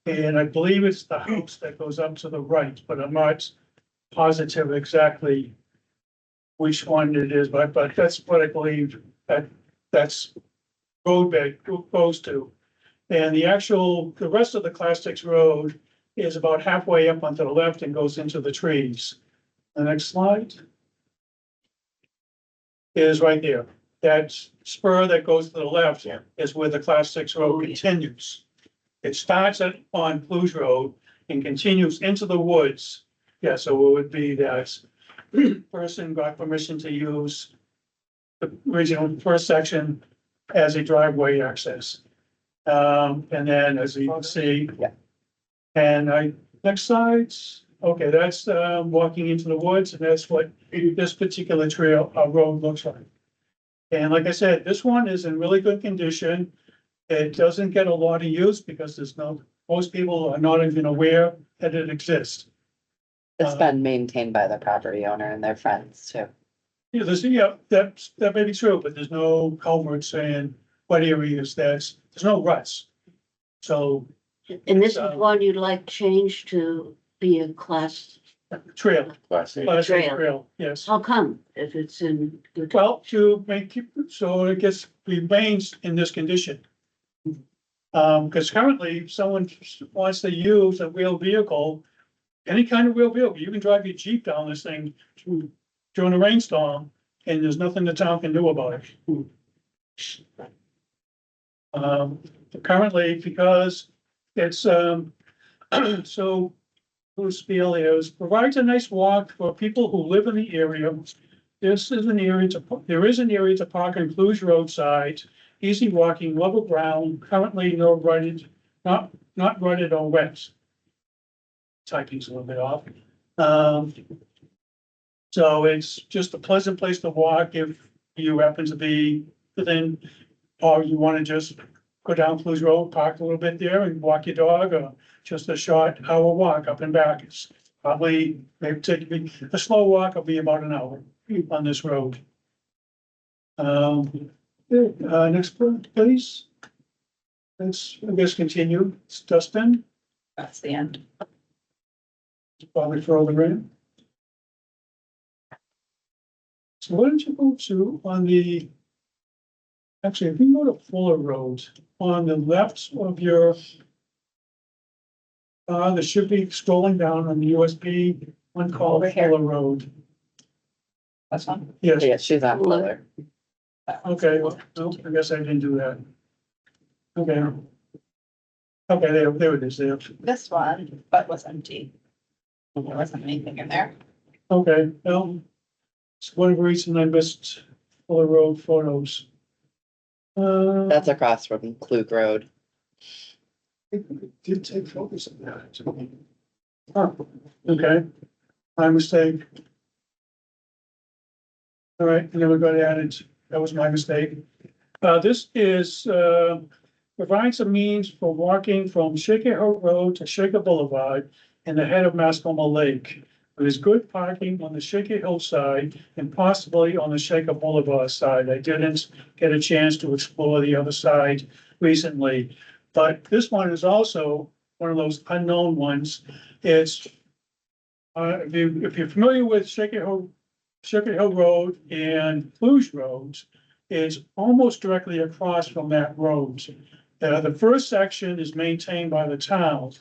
And I believe it's the house that goes up to the right, but I'm not positive exactly which one it is, but that's what I believe that's roadbed goes to. And the rest of the Class 6 road is about halfway up onto the left and goes into the trees. The next slide is right there. That spur that goes to the left is where the Class 6 road continues. It starts on Cluj Road and continues into the woods. Yeah, so it would be that person got permission to use the original first section as a driveway access. And then, as you can see, and next slide. Okay, that's walking into the woods, and that's what this particular trail road looks like. And like I said, this one is in really good condition. It doesn't get a lot of use because most people are not even aware that it exists. It's been maintained by the property owner and their friends too. That may be true, but there's no culverts saying what areas there's no ruts. So And this is one you'd like changed to be a class, trail, Class 8. Class A Trail. trail, yes. how come, if it's in good? Well, to make it, so it remains in this condition. Because currently, if someone wants to use a wheeled vehicle, any kind of wheeled vehicle, you can drive your Jeep down this thing during a rainstorm, and there's nothing the town can do about it. Currently, because it's, so, Bruce Spielios provides a nice walk for people who live in the area. This is there is an area to park on Cluj roadside, easy walking, level ground, currently no rutted, not rutted or wet. Typing's a little bit off. So it's just a pleasant place to walk if you happen to be within, or you want to just go down Cluj Road, park a little bit there and walk your dog, or just a short hour walk up and back. It's probably, maybe take me, a slow walk will be about an hour on this road. Next one, please. Let's, I guess, continue. It's Dustin, That's the end. probably further in. So why don't you go to on the, actually, if you go to Fuller Road, on the left of your, there should be scrolling down on the USB, one called Over here. Fuller Road. That's one. Yes, Yeah, she's on Fuller. okay, well, no, I guess I didn't do that. Okay. Okay, there it is, there. This one, but was empty. There wasn't anything in there. Okay, well, for whatever reason I missed Fuller Road photos. That's across from Klug Road. I did take photos of that. Oh, okay, my mistake. All right, I never got added, that was my mistake. This is, provides a means for walking from Shaker Hill Road to Shaker Boulevard in the head of Mascoma Lake. There's good parking on the Shaker Hill side and possibly on the Shaker Boulevard side. I didn't get a chance to explore the other side recently. But this one is also one of those unknown ones. It's, if you're familiar with Shaker Hill Road and Cluj Road, it's almost directly across from that road. The first section is maintained by the town.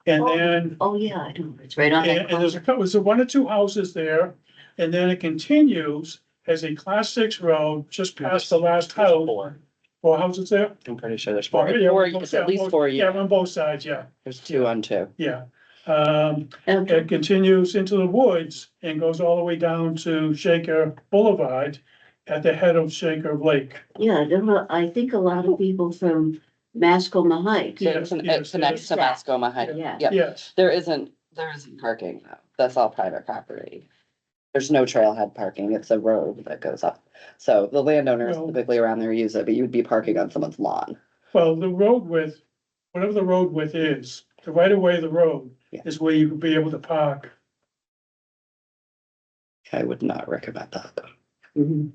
And then, Oh, yeah, I know, it's right on that. and there's one or two houses there, and then it continues as a Class 6 road just past the last house. Four houses there? I'm pretty sure there's Four, four. yeah, Four, on both- it's at least yeah, 4 Yeah, years. on both sides, yeah, There's 2 on 2. yeah. Okay. It continues into the woods and goes all the way down to Shaker Boulevard at the head of Shaker Lake. Yeah, I think a lot of people from Mascoma Heights. Yes, It's next to yes. Mascoma Heights. Yeah. Yep. Yes, There isn't parking though. That's all private property. There's no trailhead parking. It's a road that goes up. So the landowners Well- typically around there use it, but you'd be parking on someone's lawn. well, the road width, whatever the road width is, the right of way of the road Yeah. is where you could be able to park. I would not recommend that. Mhm.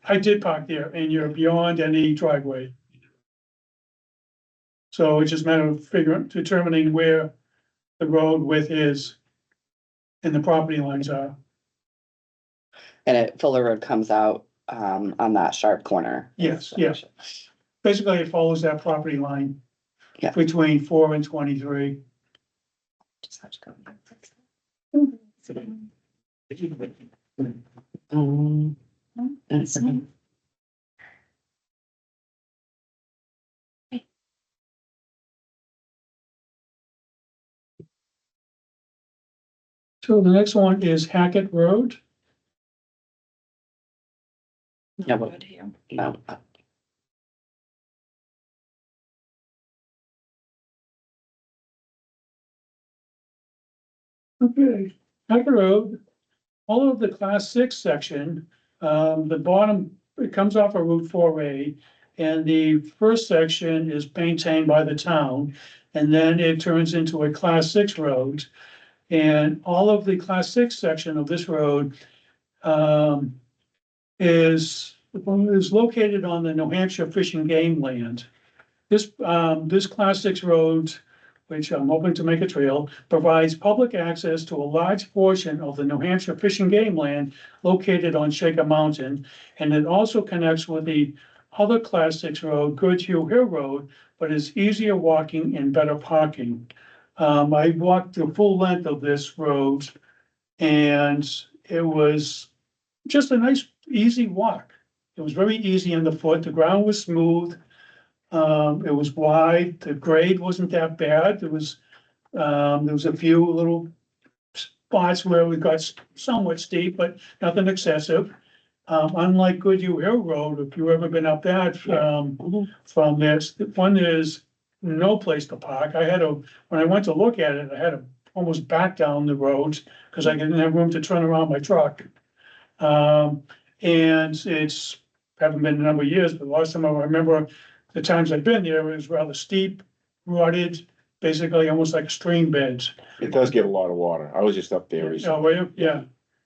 I did park there and you're beyond any driveway. So it's just a matter of determining where the road width is and the property lines are. And Fuller Road comes out, on that sharp corner. Yes, yes. Basically, it follows that property line. Yeah. Between 4 and 23. That's So the next one is Hackett Road. Yeah, but, Good here. no, Okay, Hackett Road, all of the class 6 section, the bottom, it comes off of Route 4A. And the first section is maintained by the town, and then it turns into a class 6 road. And all of the class 6 section of this road, is located on the New Hampshire Fish and Game land. This class 6 road, which I'm hoping to make a trail, provides public access to a large portion of the New Hampshire Fish and Game land located on Shaker Mountain. And it also connects with the other class 6 road, Goodhue Hill Road, but is easier walking and better parking. I walked the full length of this road and it was just a nice, easy walk. It was very easy underfoot. The ground was smooth. It was wide. The grade wasn't that bad. There was a few little spots where we got somewhat steep, but nothing excessive. Unlike Goodhue Hill Road, if you've ever been up that, from this, one is no place to park. When I went to look at it, I had to almost back down the road because I didn't have room to turn around my truck. And haven't been a number of years, but last time I remember the times I've been there, it was rather steep, rutted, basically almost like stream beds. It does get a lot of water. I was just up there recently. Oh, were you? Yeah,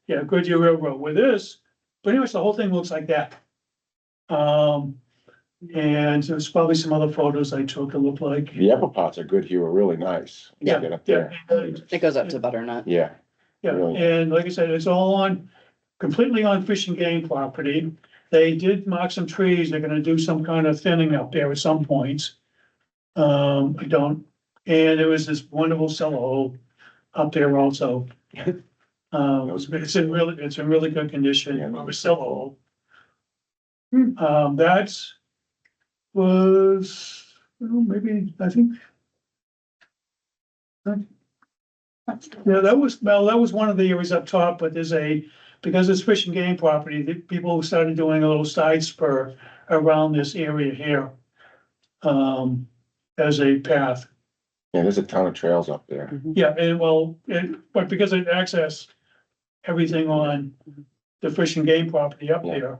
yeah, Goodyear Railroad. With this, pretty much the whole thing looks like that. And there's probably some other photos I took that look like. The upper parts are good here, are really nice. Yeah. Get up Yeah, there. it goes up to Butternut. Yeah, yeah, Really? and like I said, it's all completely on Fish and Game property. They did mark some trees. They're gonna do some kind of thinning up there at some point. And there was this wonderful cellar hole up there also. It's in really good condition, Yeah. a cellar hole. That was, maybe, I think. Yeah, that was one of the areas up top, but because it's Fish and Game property, the people started doing a little side spur around this area here. As a path. yeah, there's a ton of trails up there. Yeah, but because it access everything on the Fish and Game property up Yeah. there.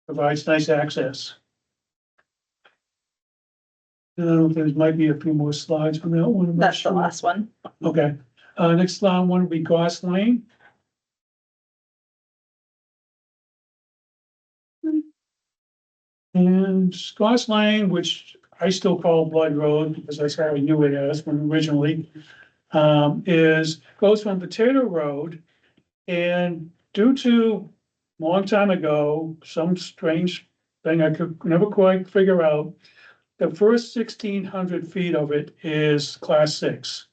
Provides nice access. I don't know if there might be a few more slides from that one. I'm not That's the sure. last one. Okay, next one would be Goss Lane. And Goss Lane, which I still call Blood Road, because that's how I knew it as when originally, goes from Potato Road. And due to, long time ago, some strange thing I could never quite figure out, the first 1,600 feet of it is class 6.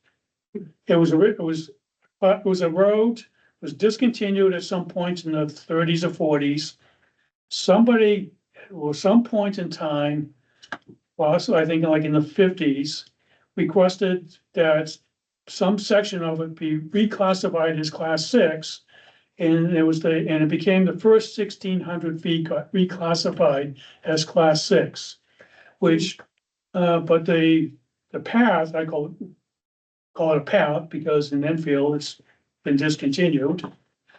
It was a road, was discontinued at some point in the 30s or 40s. Somebody, or some point in time, also I think like in the 50s, requested that some section of it be reclassified as class 6. And it became the first 1,600 feet got reclassified as class 6. which, but the path, I call it a path because in Enfield it's been discontinued.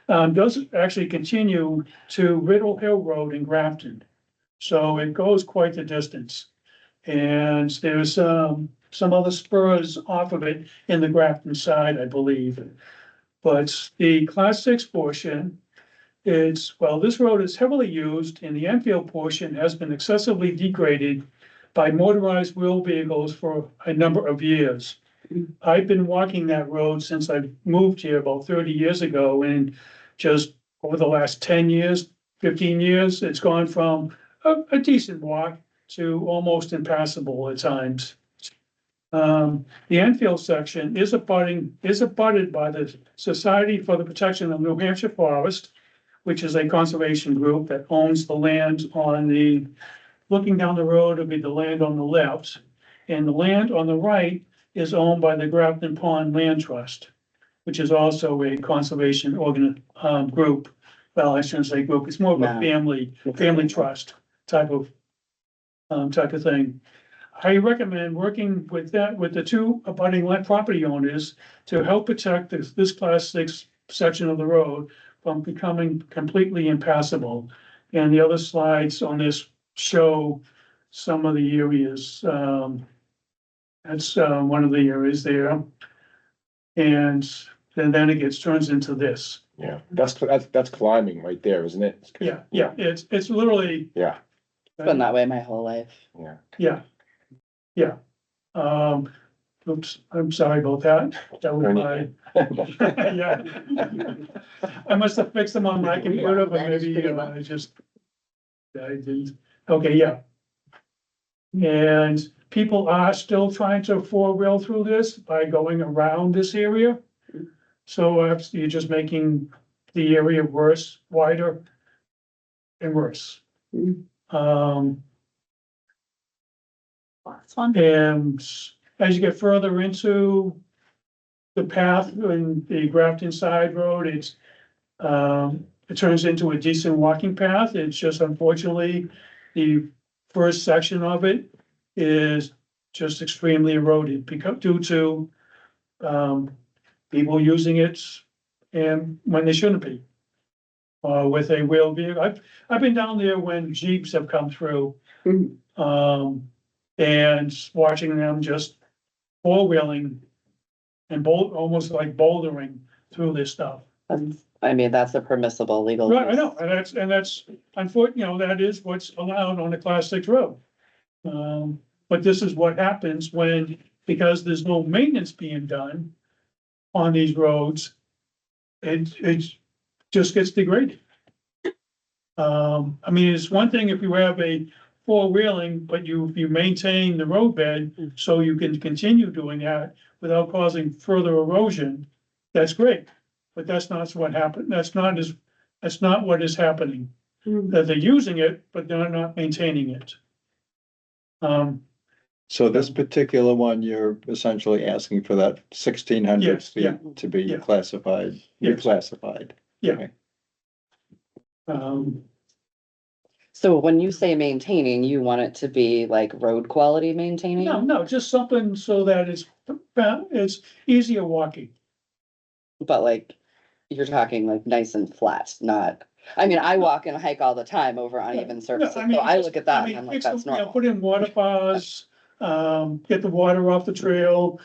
Does actually continue to Riddle Hill Road in Grafton. So it goes quite the distance. And there's, some other spurs off of it in the Grafton side, I believe. But the class 6 portion, this road is heavily used and the Enfield portion has been excessively degraded by motorized wheel vehicles for a number of years. I've been walking that road since I moved here about 30 years ago, and just over the last 10 years, 15 years, it's gone from a decent walk to almost impassable at times. The Enfield section is abutted by the Society for the Protection of New Hampshire Forest, which is a conservation group that owns the land looking down the road would be the land on the left, and the land on the right is owned by the Grafton Pond Land Trust, which is also a conservation group. Well, I shouldn't say group, it's more of a family trust type of thing. I recommend working with the two abutting property owners to help protect this class 6 section of the road from becoming completely impassable. And the other slides on this show some of the areas. That's one of the areas there. And then it turns into this. Yeah, that's climbing right there, isn't it? Yeah, it's literally. Yeah. It's been that way my whole life. Yeah. Yeah. Oops, I'm sorry about that. That was my, yeah. I must have fixed them on my computer, but That is maybe pretty much. I didn't. Okay, yeah. And people are still trying to four-wheel through this by going around this area. So you're just making the area worse, wider and worse. Last one. And as you get further into the path in the Grafton Side Road, it turns into a decent walking path. It's just unfortunately, the first section of it is just extremely eroded due to people using it and when they shouldn't be. With a wheel vehicle. I've been down there when Jeeps have come through. And watching them just four-wheeling and almost like bouldering through this stuff. I mean, that's a permissible legal. Right, I use. know, and that's unfortunate, that is what's allowed on a class 6 road. But this is what happens because there's no maintenance being done on these roads, it just gets degraded. I mean, it's one thing if you have a four-wheeling, but you maintain the roadbed so you can continue doing that without causing further erosion, that's great. But that's not what happened. That's not what is happening. That they're using it, but they're not maintaining it. So this particular one, you're essentially asking for that 1,600 Yes, yeah, feet to be yeah. classified, Yes. reclassified. Yeah. Okay. So when you say maintaining, you want it to be like road quality maintaining? No, just something so that it's easier walking. But like, you're talking like nice and flat, not, I mean, I walk and hike all the time over uneven surfaces, so I look at that and I'm like, that's normal. Put in water bars, get the water off the trail,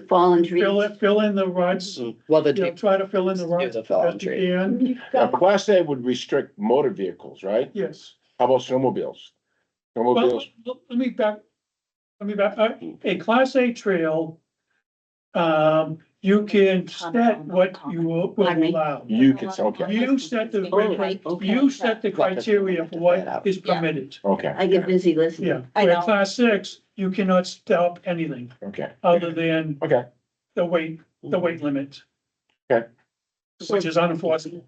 Fallen trees. fill in the ruts. Well, the, Try to fill in the ruts the as fallen best you tree. can. Now, Class A would restrict motor vehicles, right? Yes. How about snowmobiles? Well, Snowmobiles, let me back, a class A trail, you can set what you will Pardon me? allow. you could, okay, You set the, Okay. you set the criteria for what is permitted. okay, I get busy listening. Yeah, I where know. class 6, you cannot stop anything okay, other than okay. the weight limit. Okay. Which is unenforceable.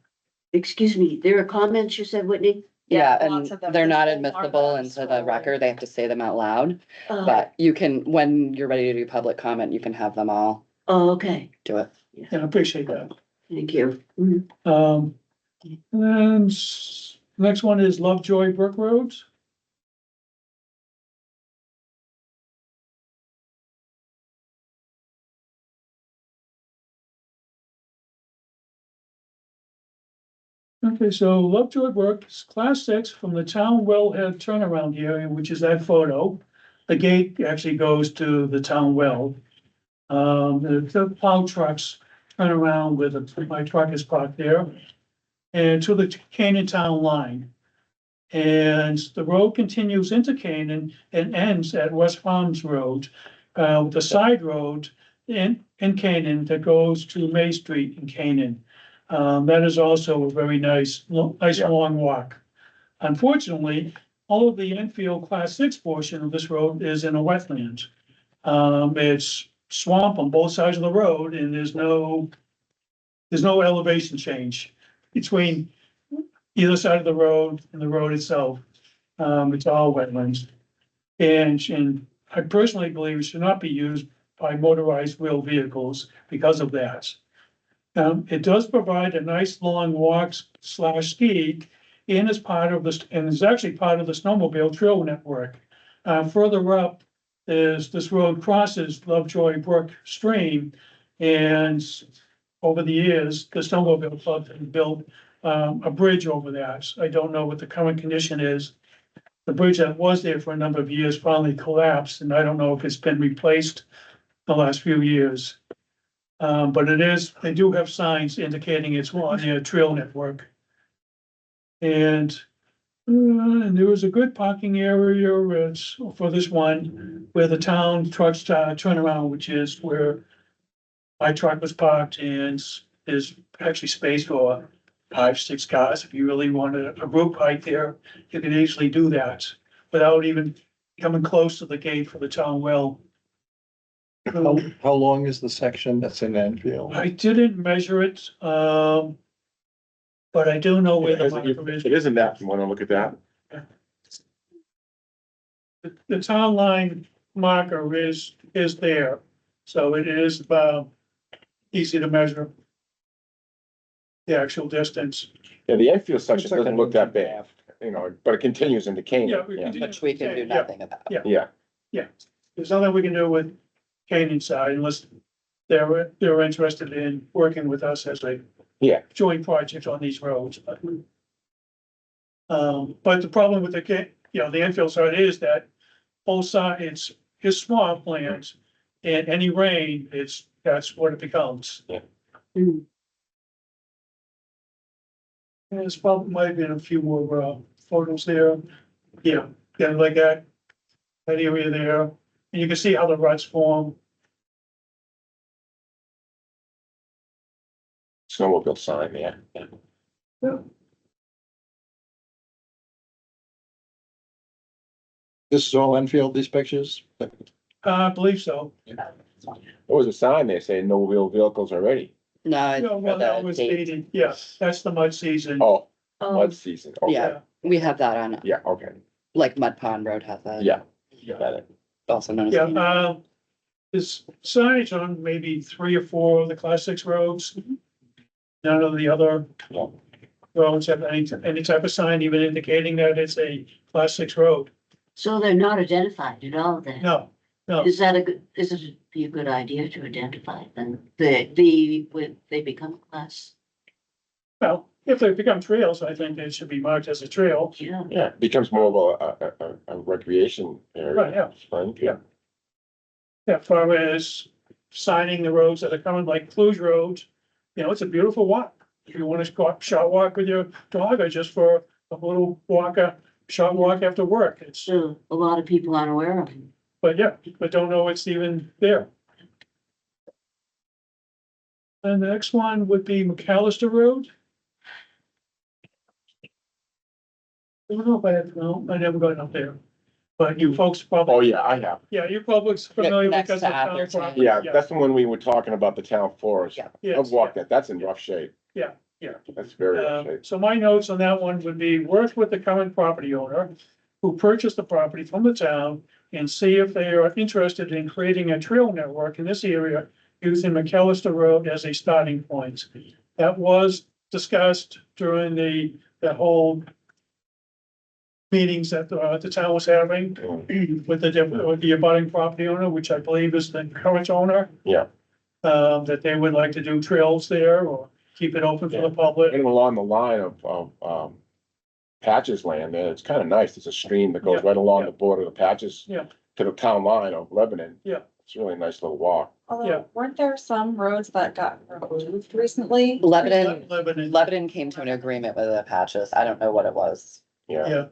Excuse me, there are comments you said, Whitney? Yeah, lots of and them. they're not Are admissible those into the for- record, they have to say them out loud, Uh, but you can, when you're ready to do public comment, you can have them all Oh, okay, do it. Yeah, I appreciate that. thank you. And then next one is Lovejoy Brook Roads. Okay, so Lovejoy Brook, class 6 from the town wellhead turnaround area, which is that photo. The gate actually goes to the town well. The plow trucks turn around with my truck is parked there. And to the Canaan Town line. And the road continues into Canaan and ends at West Farms Road. With the side road in Canaan that goes to May Street in Canaan. That is also a very nice Yeah. long walk. Unfortunately, all of the Enfield Class 6 portion of this road is in a wetland. It's swamp on both sides of the road and there's no elevation change between either side of the road and the road itself. It's all wetlands. And I personally believe it should not be used by motorized wheel vehicles because of that. It does provide a nice long walk/ski and is part of this, and is actually part of the snowmobile trail network. Further up, this road crosses Lovejoy Brook Stream. And over the years, the snowmobile club has built a bridge over that. I don't know what the current condition is. The bridge that was there for a number of years finally collapsed, and I don't know if it's been replaced the last few years. But they do have signs indicating it's on their trail network. And there was a good parking area for this one, where the town trucks turn around, which is where my truck was parked, and there's actually space for 5, 6 cars. If you really wanted a group right there, you can easily do that without even coming close to the gate for the town well. How long is the section that's in Enfield? I didn't measure it, but I do know where the marker is. It isn't that, you wanna look at that? The town line marker is there, so it is easy to measure the actual distance. Yeah, the Enfield section Looks like doesn't an look that empty big, path. you know, but it continues into Yeah, Canaan, we yeah, can Which we can do Yeah. nothing about. yeah. There's nothing we can do with Canaan side unless they're interested in working with us as a Yeah. joint project on these roads. But the problem with the Enfield side is that both sides is swamplands, and any rain, that's what it becomes. Yeah. And there's probably might have been a few more photos there. Yeah, like that area there, and you can see how the ruts form. Snowmobile sign, yeah. This is all Enfield, these pictures? I believe so. There was a sign there saying no wheel vehicles already. No, it's Yeah, well, for that the was date. dated, yeah, that's the mud season. Oh, Um, mud season, okay, Yeah, we have that on, yeah, okay, like Mud Pond Road has that. yeah. Got it. Also known as. Yeah, there's signage on maybe 3 or 4 of the class 6 roads. None of the other Yeah. roads have any type of sign even indicating that it's a class 6 road. So they're not identified at all then? No, no, Is it be a good idea to identify them, when they become a class? well, if they become trails, I think they should be marked as a trail. Yeah. Yeah, it becomes more of a recreation area. Right, yeah. Right? Yeah. As far as signing the roads that are coming, like Cluj Road, it's a beautiful walk. If you want to go up, short walk with your dog, or just for a little short walk after work, So a lot of people aren't aware of them. but don't know it's even there. And the next one would be McAllister Road. I don't know if I never got up there, but you folks probably. Oh, yeah, I have. Yeah, you public's familiar Next because to of town Atherton. property. Yeah, that's the one we were talking about, the town forest. Yeah. Yes, I've walked that, that's in rough shape. Yeah, yeah. That's very rough shape. So my notes on that one would be work with the current property owner who purchased the property from the town and see if they are interested in creating a trail network in this area using McAllister Road as a starting point. That was discussed during the whole meetings that the town was having with the abutting property owner, which I believe is the current owner. Yeah. That they would like to do trails there or keep it open for the public. And along the line of Patches land there, it's kind of nice. There's a stream that goes Yeah, right along yeah. the border of the Patches. Yeah. To the town line of Lebanon. Yeah. It's really a nice little walk. Yeah. Although, weren't there some roads that got removed recently? Lebanon, Lebanon came to an agreement with the Patches. I don't know what it was. Yeah.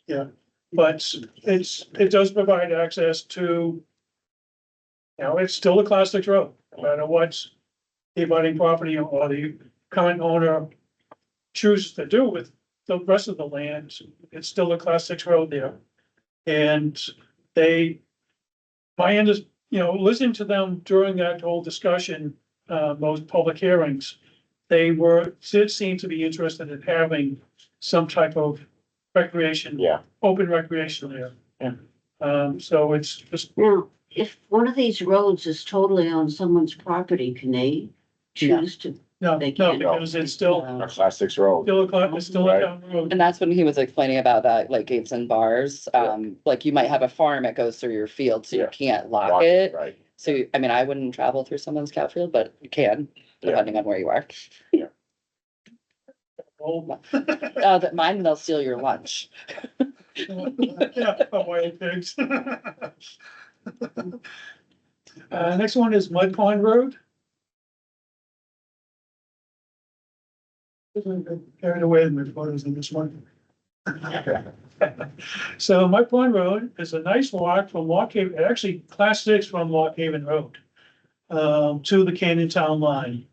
yeah, but it does provide access to, it's still a class 6 road, no matter what the abutting property or the current owner chooses to do with the rest of the land, it's still a class 6 road there. And my end is, listening to them during that whole discussion, those public hearings, did seem to be interested in having some type of recreation, Yeah. open recreation there. Yeah. So it's just, Now, if one of these roads is totally on someone's property, can they choose to? no, They no, can't. because it's still, A class 6 road. it's still a town road. And that's when he was explaining about that, like gates and bars. Like you might have a farm, it goes through your field, so you Yeah. can't lock it. Right. So, I mean, I wouldn't travel through someone's cow field, but you can, Yeah. depending on where you are. Oh, Mine, they'll steal your lunch. yeah, wild pigs. Next one is Mud Pond Road. Carried away with my photos in this one. So Mud Pond Road is a nice walk from Lock Haven, actually class 6 from Lock Haven Road, to the Canyon Town line.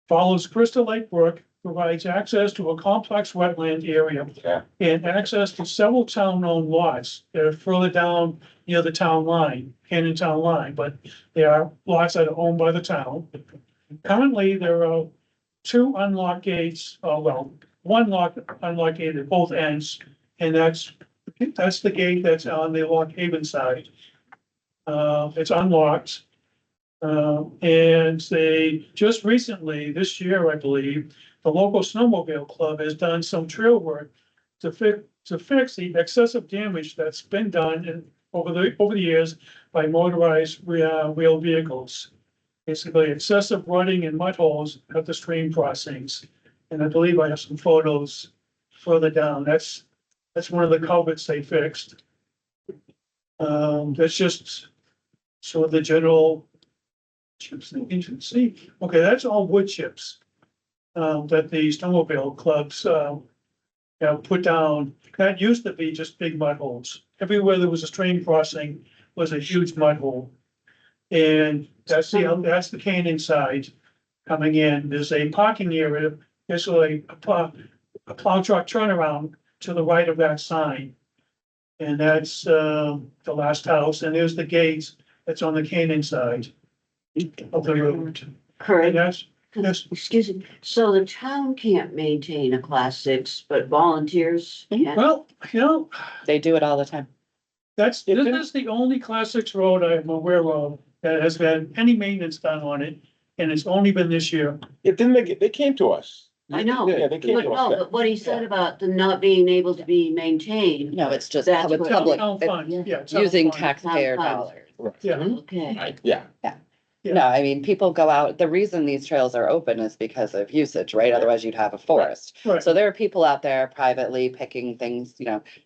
Follows Crystal Lake Brook, provides access to a complex wetland area Yeah. and access to several town-owned lots that are further down near the town line, Canyon Town line, but there are lots that are owned by the town. Currently, there are 2 unlocked gates, one unlocked gate at both ends, and that's the gate that's on the Lock Haven side. It's unlocked. And they just recently, this year, I believe, the local snowmobile club has done some trail work to fix the excessive damage that's been done over the years by motorized wheel vehicles. Basically excessive rutting and mud holes at the stream crossings. And I believe I have some photos further down. That's one of the culverts they fixed. That's just sort of the general chips that you can see. Okay, that's all wood chips that the snowmobile clubs put down. That used to be just big mud holes. Everywhere there was a stream crossing was a huge mud hole. And that's the Canyon side coming in. There's a parking area, there's a plow truck turnaround to the right of that sign. And that's the last house, and there's the gates that's on the Canyon side of the road. And Correct. that's, Excuse me, so the town can't maintain a class 6, but volunteers can? well, They do it all the time. this is the only class 6 road I'm aware of that has had any maintenance done on it, and it's only been this year. They came to us. I know, Yeah, they came but to no, us. but what he said about the not being able to be maintained, No, it's just That's with what- public, Town fund, yeah. town using fund. taxpayer Town fund. dollars. Yeah, okay. Yeah. Yeah. No, I mean, people go out, the reason these trails are open is because of usage, right? Otherwise you'd have a forest. right. So there are people out there privately picking things,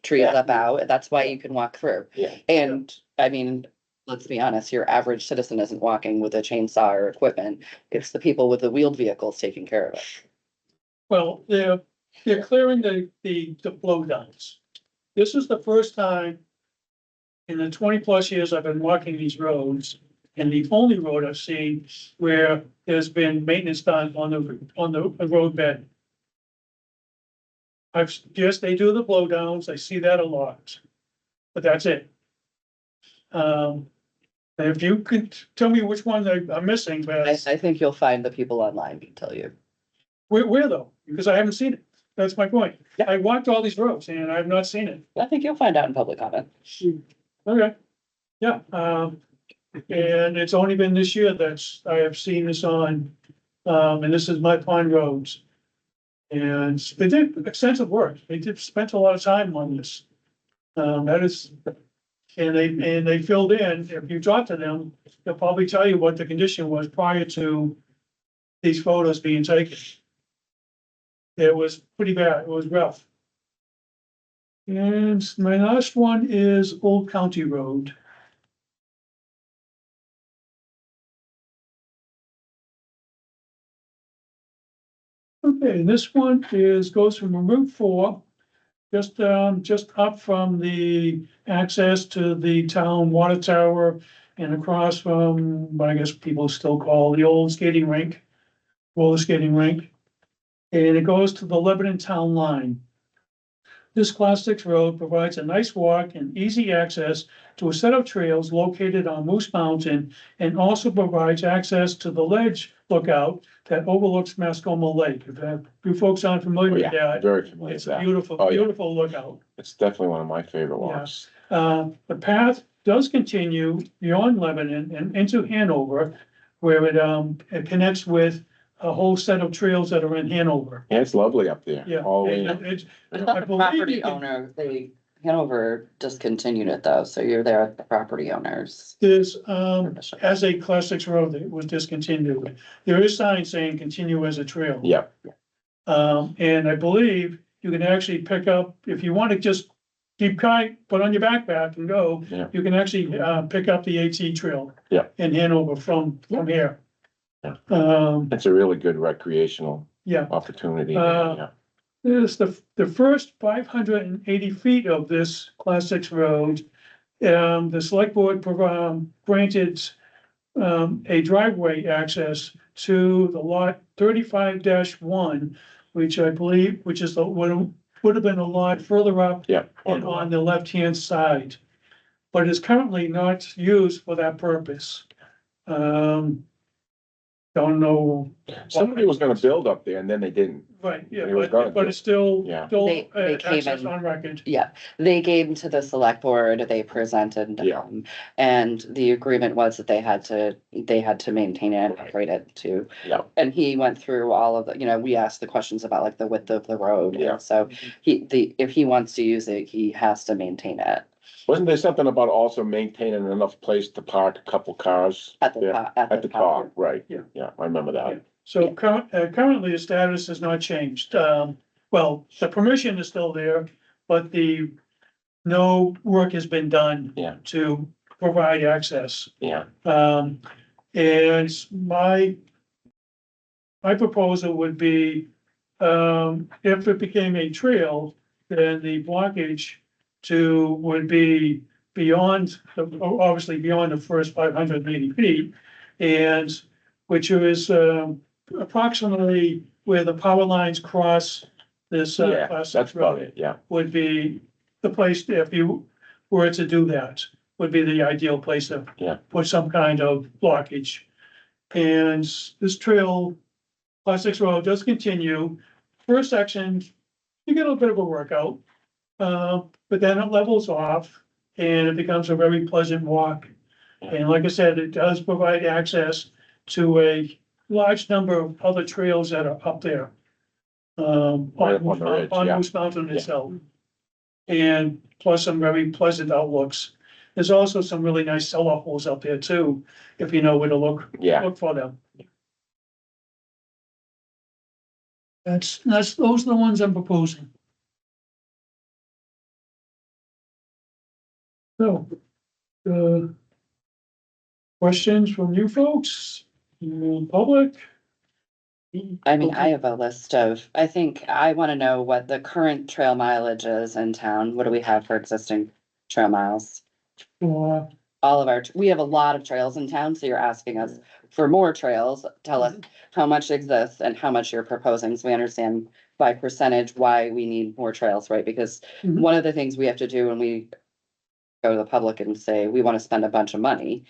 trees Yeah. up out. That's why you can walk through. Yeah. And I mean, let's be honest, your average citizen isn't walking with a chainsaw or equipment. It's the people with the wheeled vehicles taking care of it. Well, they're clearing the blow downs. This is the first time in the 20+ years I've been walking these roads, and the only road I've seen where there's been maintenance done on the road bed. Yes, they do the blow downs, I see that a lot, but that's it. If you could tell me which one I'm missing, but I think you'll find the people online can tell you. where though? Because I haven't seen it. That's my point. I walked all these roads and I've not seen it. I think you'll find out in public comment. Okay. Yeah, and it's only been this year I have seen this on, and this is Mud Pond Roads. And they did extensive work. They spent a lot of time on this. That is, and they filled in, if you talk to them, they'll probably tell you what the condition was prior to these photos being taken. It was pretty bad. It was rough. And my last one is Old County Road. Okay, this one goes from Route 4, just up from the access to the town water tower and across from, what I guess people still call the old skating rink, roller skating rink. And it goes to the Lebanon Town line. This Class 6 road provides a nice walk and easy access to a set of trails located on Moose Mountain and also provides access to the ledge lookout that overlooks Mascoma Lake. If you folks aren't familiar Oh, with yeah, that, very familiar with it's a that. beautiful, Oh, yeah. beautiful lookout. It's definitely one of my favorite walks. The path does continue beyond Lebanon and into Hanover, where it connects with a whole set of trails that are in Hanover. Yeah, it's lovely up there. Yeah. All the way and up. it's- I I thought the believe property you can- owner, Hanover discontinued it though, so you're there at the property owners. There's, permission. as a Class 6 road that was discontinued, there is signs saying continue as a trail. Yeah, And I believe you can actually pick up, if you want to just keep kite, put on your backpack and go, Yeah. you can actually, pick up the AT trail. Yeah. In Hanover from here. Yeah. It's it's a really good recreational yeah. opportunity. Uh, Yeah. This, the first 580 feet of this Class 6 road, the select board granted a driveway access to the lot 35-1, which I believe, which is would have been a lot further up Yeah. and on the left-hand side, but is currently not used for that purpose. Don't know. Somebody was gonna build up there and then they didn't. Right, yeah, They were gonna but do it's still, Yeah. They came access in. on record. Yeah, they gave to the select board, they presented. Yeah. And the agreement was that they had to maintain it and operate it too. Yeah. And he went through all of the, we asked the questions about like the width of the road. Yeah. And so if he wants to use it, he has to maintain it Wasn't there something about also maintaining enough place to park a couple cars? at the there? top. At the top, right. Yeah. Yeah, I remember that. So currently the status has not changed. Well, the permission is still there, but no work has been done. Yeah. To provide access. Yeah, And my proposal would be, if it became a trail, then the blockage would be obviously beyond the first 580 feet. And which is, approximately where the power lines cross this, yeah, Class 6 that's about road it, yeah. would be the place, if you were to do that, would be the ideal place to Yeah. put some kind of blockage. And this trail, Class 6 road does continue. First section, you get a bit of a workout, but then it levels off and it becomes a very pleasant walk. And like I said, it does provide access to a large number of other trails that are up there. Right up on the ridge, on yeah. Moose Mountain Yeah. itself. And plus some very pleasant outlooks. There's also some really nice cellar holes up there too, if you know where to look Yeah, for them. Those are the ones I'm proposing. So, questions from you folks, public? I mean, I have a list I think I wanna know what the current trail mileage is in town. What do we have for existing trail miles? Uh, We have a lot of trails in town, so you're asking us for more trails. Tell us how much exists and how much you're proposing, so we understand by percentage why we need more trails, right? Because Mhm. one of the things we have to do when we go to the public and say, we wanna spend a bunch of money,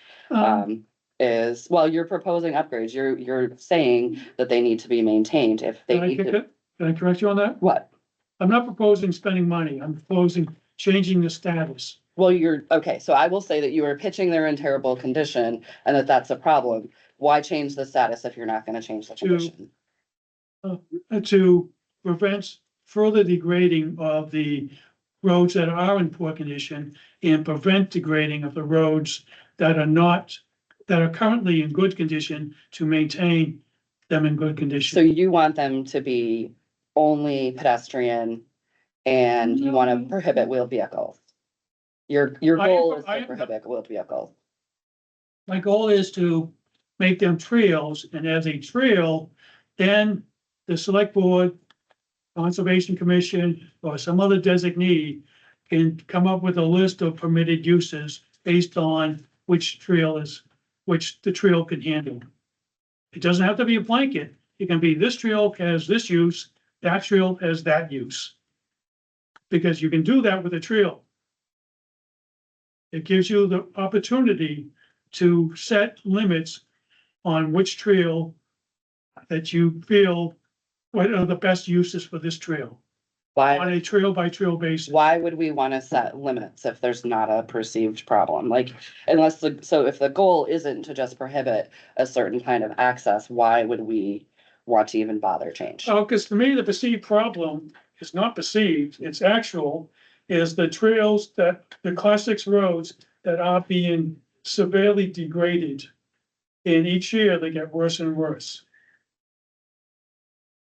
is, well, you're proposing upgrades. You're saying that they need to be maintained if they Can I need to. can I correct you on that? What? I'm not proposing spending money, I'm proposing changing the status. Well, okay, so I will say that you are pitching they're in terrible condition and that that's a problem. Why change the status if you're not gonna change the condition? To prevent further degrading of the roads that are in poor condition and prevent degrading of the roads that are currently in good condition to maintain them in good So condition. you want them to be only pedestrian and you wanna prohibit wheeled vehicles. Your goal is to prohibit wheeled vehicles. My goal is to make them trails, and as a trail, then the select board, conservation commission, or some other designee can come up with a list of permitted uses based on which the trail can handle. It doesn't have to be a blanket. It can be this trail has this use, that trail has that use. Because you can do that with a trail. It gives you the opportunity to set limits on which trail that you feel, what are the best uses for this trail, on Why, a trail by trail basis. why would we wanna set limits if there's not a perceived problem? Like, so if the goal isn't to just prohibit a certain kind of access, why would we want to even bother change? Oh, because to me, the perceived problem is not perceived, it's actual, is the trails that, the class 6 roads that are being severely degraded. And each year they get worse and worse.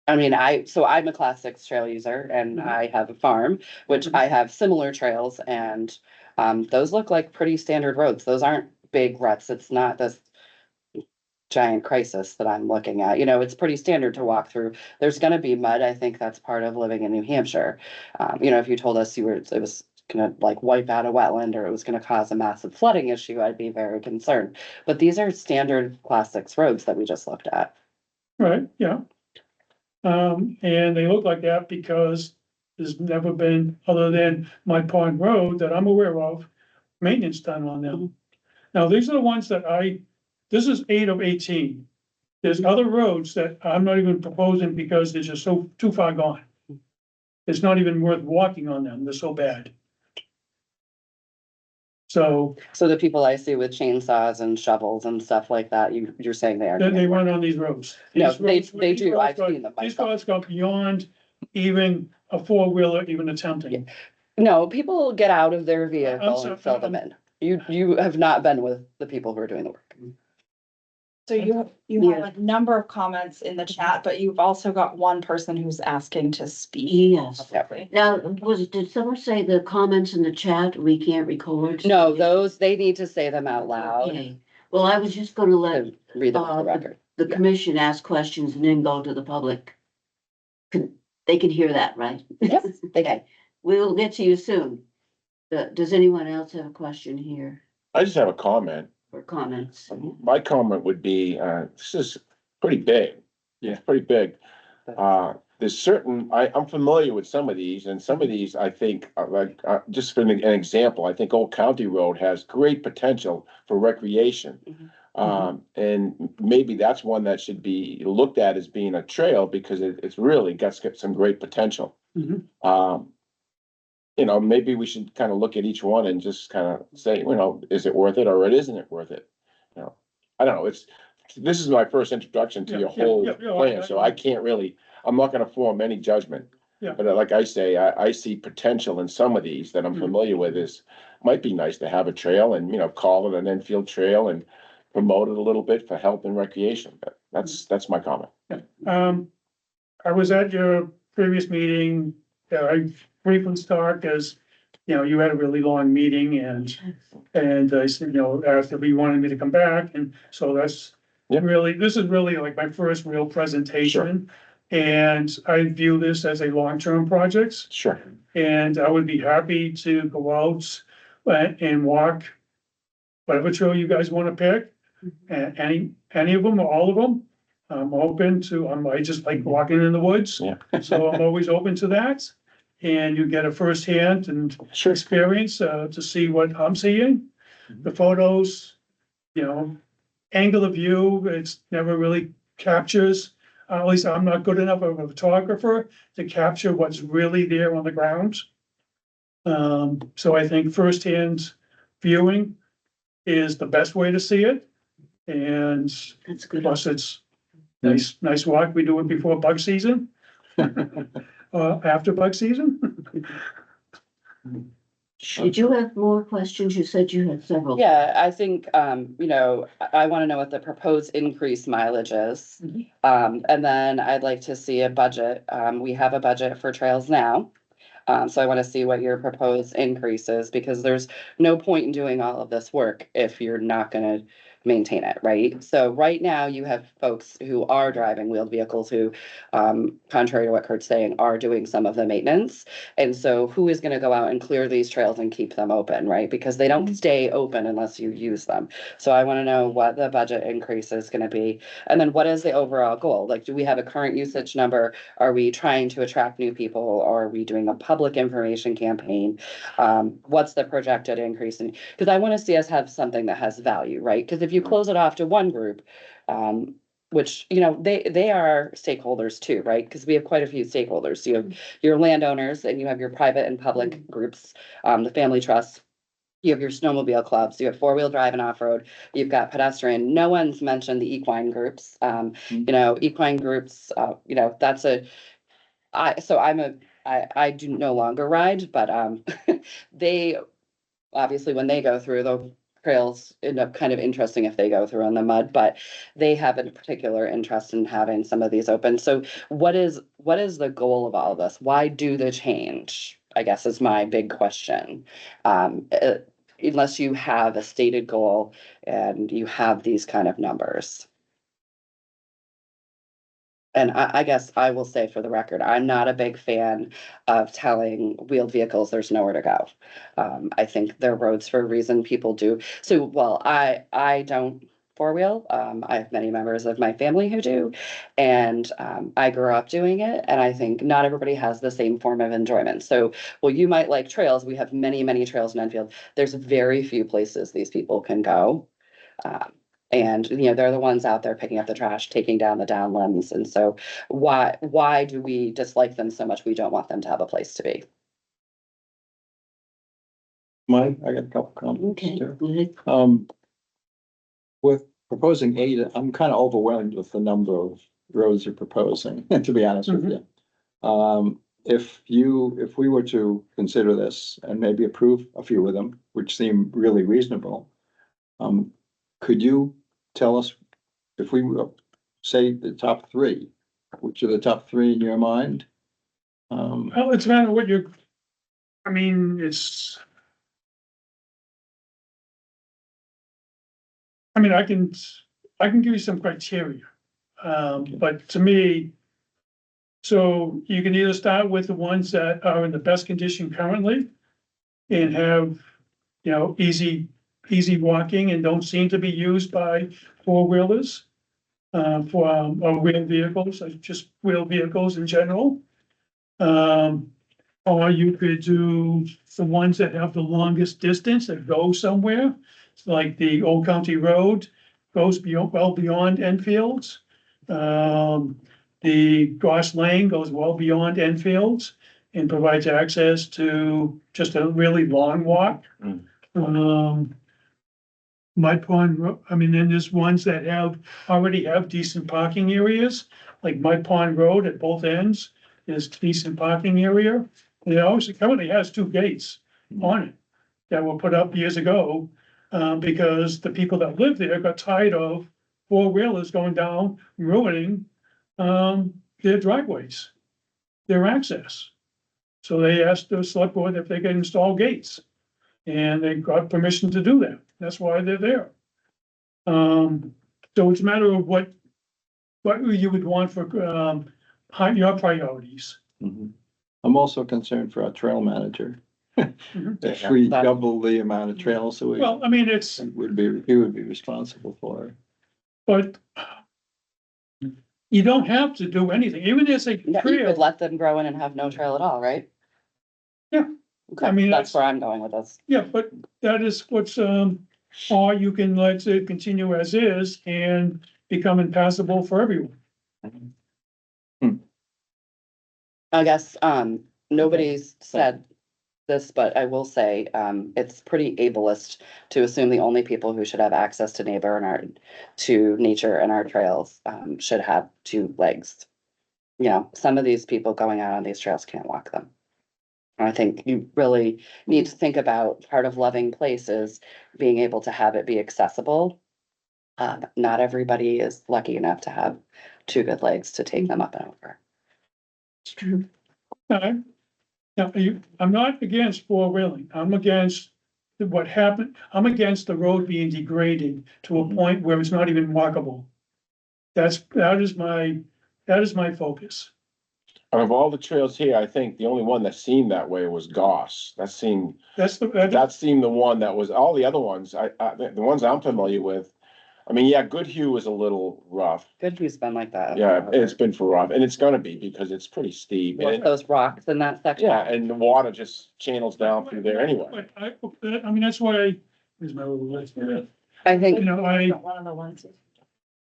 I mean, I'm a class 6 trail user and Mhm. I have a farm, which I have similar trails and those look like pretty standard roads. Those aren't big ruts. It's not this giant crisis that I'm looking at. You know, it's pretty standard to walk through. There's gonna be mud. I think that's part of living in New Hampshire. You know, if you told us it was gonna like wipe out a wetland or it was gonna cause a massive flooding issue, I'd be very concerned. But these are standard class 6 roads that we just looked at. Right, yeah. And they look like that because there's never been, other than my pond road that I'm aware of, maintenance done on them. Now, these are the ones that this is 8 of 18. There's other roads that I'm not even proposing because they're just so too far gone. It's not even worth walking on them, they're so bad. So, So the people I see with chainsaws and shovels and stuff like that, you're saying they are. then they run on these roads. No, These they roads- do. these roads I've got- seen them These myself. roads go beyond even a four-wheeler even attempting. No, people get out of their vehicle sorry, and fill them in. You have not been with the people who are doing the work. So you have a number of comments in the chat, but you've also got one person who's asking to speak. Yes. publicly. Now, did someone say the comments in the chat, we can't record? No, they need to say them out loud Okay. Well, I was just gonna let to read them on the record. the commission ask questions and then go to the public. They can hear that, right? Yep, they can. Okay, we'll get to you soon. Does anyone else have a question here I just have a comment. or comments? My comment would be, this is pretty big. Yeah. It's pretty big. There's certain, I'm familiar with some of these, and some of these, I think, are like, just for an example, I think Old County Road has great potential for recreation. And maybe that's one that should be looked at as being a trail, because it's really got some great potential. Mhm. You know, maybe we should kind of look at each one and just kind of say, you know, is it worth it or isn't it worth it? You know, I don't know, this is my first introduction to Yeah, your yeah, whole yeah, yeah, plan, so I can't really, I'm not gonna form any judgment. Yeah. But like I say, I see potential in some of these that I'm Mhm. familiar with might be nice to have a trail and, you know, call it an Enfield trail and promote it a little bit for health and recreation, but that's my comment. I was at your previous meeting, I briefly start because, you know, you had a really long meeting and I said, you know, asked if you wanted me to come back, and so that's Yeah. this is really like my first real presentation. And I view this as a long-term project, Sure. and I would be happy to go out and walk whatever trail you guys want to pick. And any of them or all of them, I'm open to, I just like walking in the woods. Yeah. So I'm always open to that. And you get a firsthand and Sure. experience, to see what I'm seeing. The photos, you know, angle of view, it's never really captures, at least I'm not good enough of a photographer to capture what's really there on the ground. So I think firsthand viewing is the best way to see it. And That's good. plus it's nice walk. We do it before bug season. After bug season. Did you have more questions? You said you had several. Yeah, I think, I want to know what the proposed increase mileage is. And then I'd like to see a budget. We have a budget for trails now. So I want to see what your proposed increase is, because there's no point in doing all of this work if you're not gonna maintain it, right? So right now you have folks who are driving wheeled vehicles who, contrary to what Kurt's saying, are doing some of the maintenance. And so who is gonna go out and clear these trails and keep them open, right? Because they don't stay open unless you use them. So I want to know what the budget increase is gonna be. And then what is the overall goal? Like, do we have a current usage number? Are we trying to attract new people, or are we doing a public information campaign? What's the projected increase in, because I want to see us have something that has value, right? Because if you close it off to one group, which, they are stakeholders too, right? Because we have quite a few stakeholders. You have your landowners and you have your private and public groups, the family trusts. You have your snowmobile clubs, you have four-wheel drive and off-road, you've got pedestrian. No one's mentioned the equine groups. Equine groups, that's I do no longer ride, but, they, obviously, when they go through, the trails end up kind of interesting if they go through in the mud, but they have a particular interest in having some of these open. So what is the goal of all of this? Why do the change? I guess is my big question. Unless you have a stated goal and you have these kind of numbers. And I guess I will say for the record, I'm not a big fan of telling wheeled vehicles there's nowhere to go. I think they're roads for a reason, people do. So, well, I don't four-wheel. I have many members of my family who do, and I grew up doing it, and I think not everybody has the same form of enjoyment. So, well, you might like trails. We have many, many trails in Enfield. There's very few places these people can go. And, they're the ones out there picking up the trash, taking down the down limbs. And so why do we dislike them so much? We don't want them to have a place to be. Mike, I got a couple comments Okay, too. go ahead. With proposing 8, I'm kind of overwhelmed with the number of roads you're proposing, to be honest with you. If we were to consider this and maybe approve a few of them, which seem really reasonable, could you tell us if we say the top 3, which are the top 3 in your mind? Well, it's a matter of what you're, I mean, I can give you some criteria. But to me, so you can either start with the ones that are in the best condition currently and have, easy walking and don't seem to be used by four-wheelers, or wheeled vehicles, just wheeled vehicles in general. Or you could do the ones that have the longest distance that go somewhere, like the Old County Road goes well beyond Enfield's. The Goss Lane goes well beyond Enfield's and provides access to just a really long walk. Mud Pond, then there's ones that already have decent parking areas, like Mud Pond Road at both ends is decent parking area. And it currently has 2 gates on it that were put up years ago, because the people that live there got tired of four-wheelers going down, ruining, their driveways, their access. So they asked the select board if they could install gates, and they got permission to do that. That's why they're there. So it's a matter of what you would want for, your priorities. I'm also concerned for our trail manager. If we double the amount of trails that Well, he would be responsible for. but you don't have to do anything, even as a You could trail. let them grow in and have no trail at all, right? Yeah. Okay, that's where I'm going with this. Yeah, but that is what's, or you can let it continue as is and become impassable for everyone. I guess, nobody's said this, but I will say, it's pretty ableist to assume the only people who should have access to nature and our trails, should have 2 legs. Some of these people going out on these trails can't walk them. I think you really need to think about part of loving places, being able to have it be accessible. Not everybody is lucky enough to have two good legs to take them up and over. It's true. Now, I'm not against four-wheeling. I'm against what happened. I'm against the road being degraded to a point where it's not even walkable. That is my focus. Out of all the trails here, I think the only one that seemed that way was Goss. That seemed the one that was, all the other ones, the ones I'm familiar with. I mean, yeah, Goodhue was a little rough. Goodhue's been like that. Yeah, it's been for rough, and it's gonna be because it's pretty steep. And Those rocks in that section. yeah, and the water just channels down through there anyway. But I mean, that's why, here's my little list here. I think, You know, One of the ones.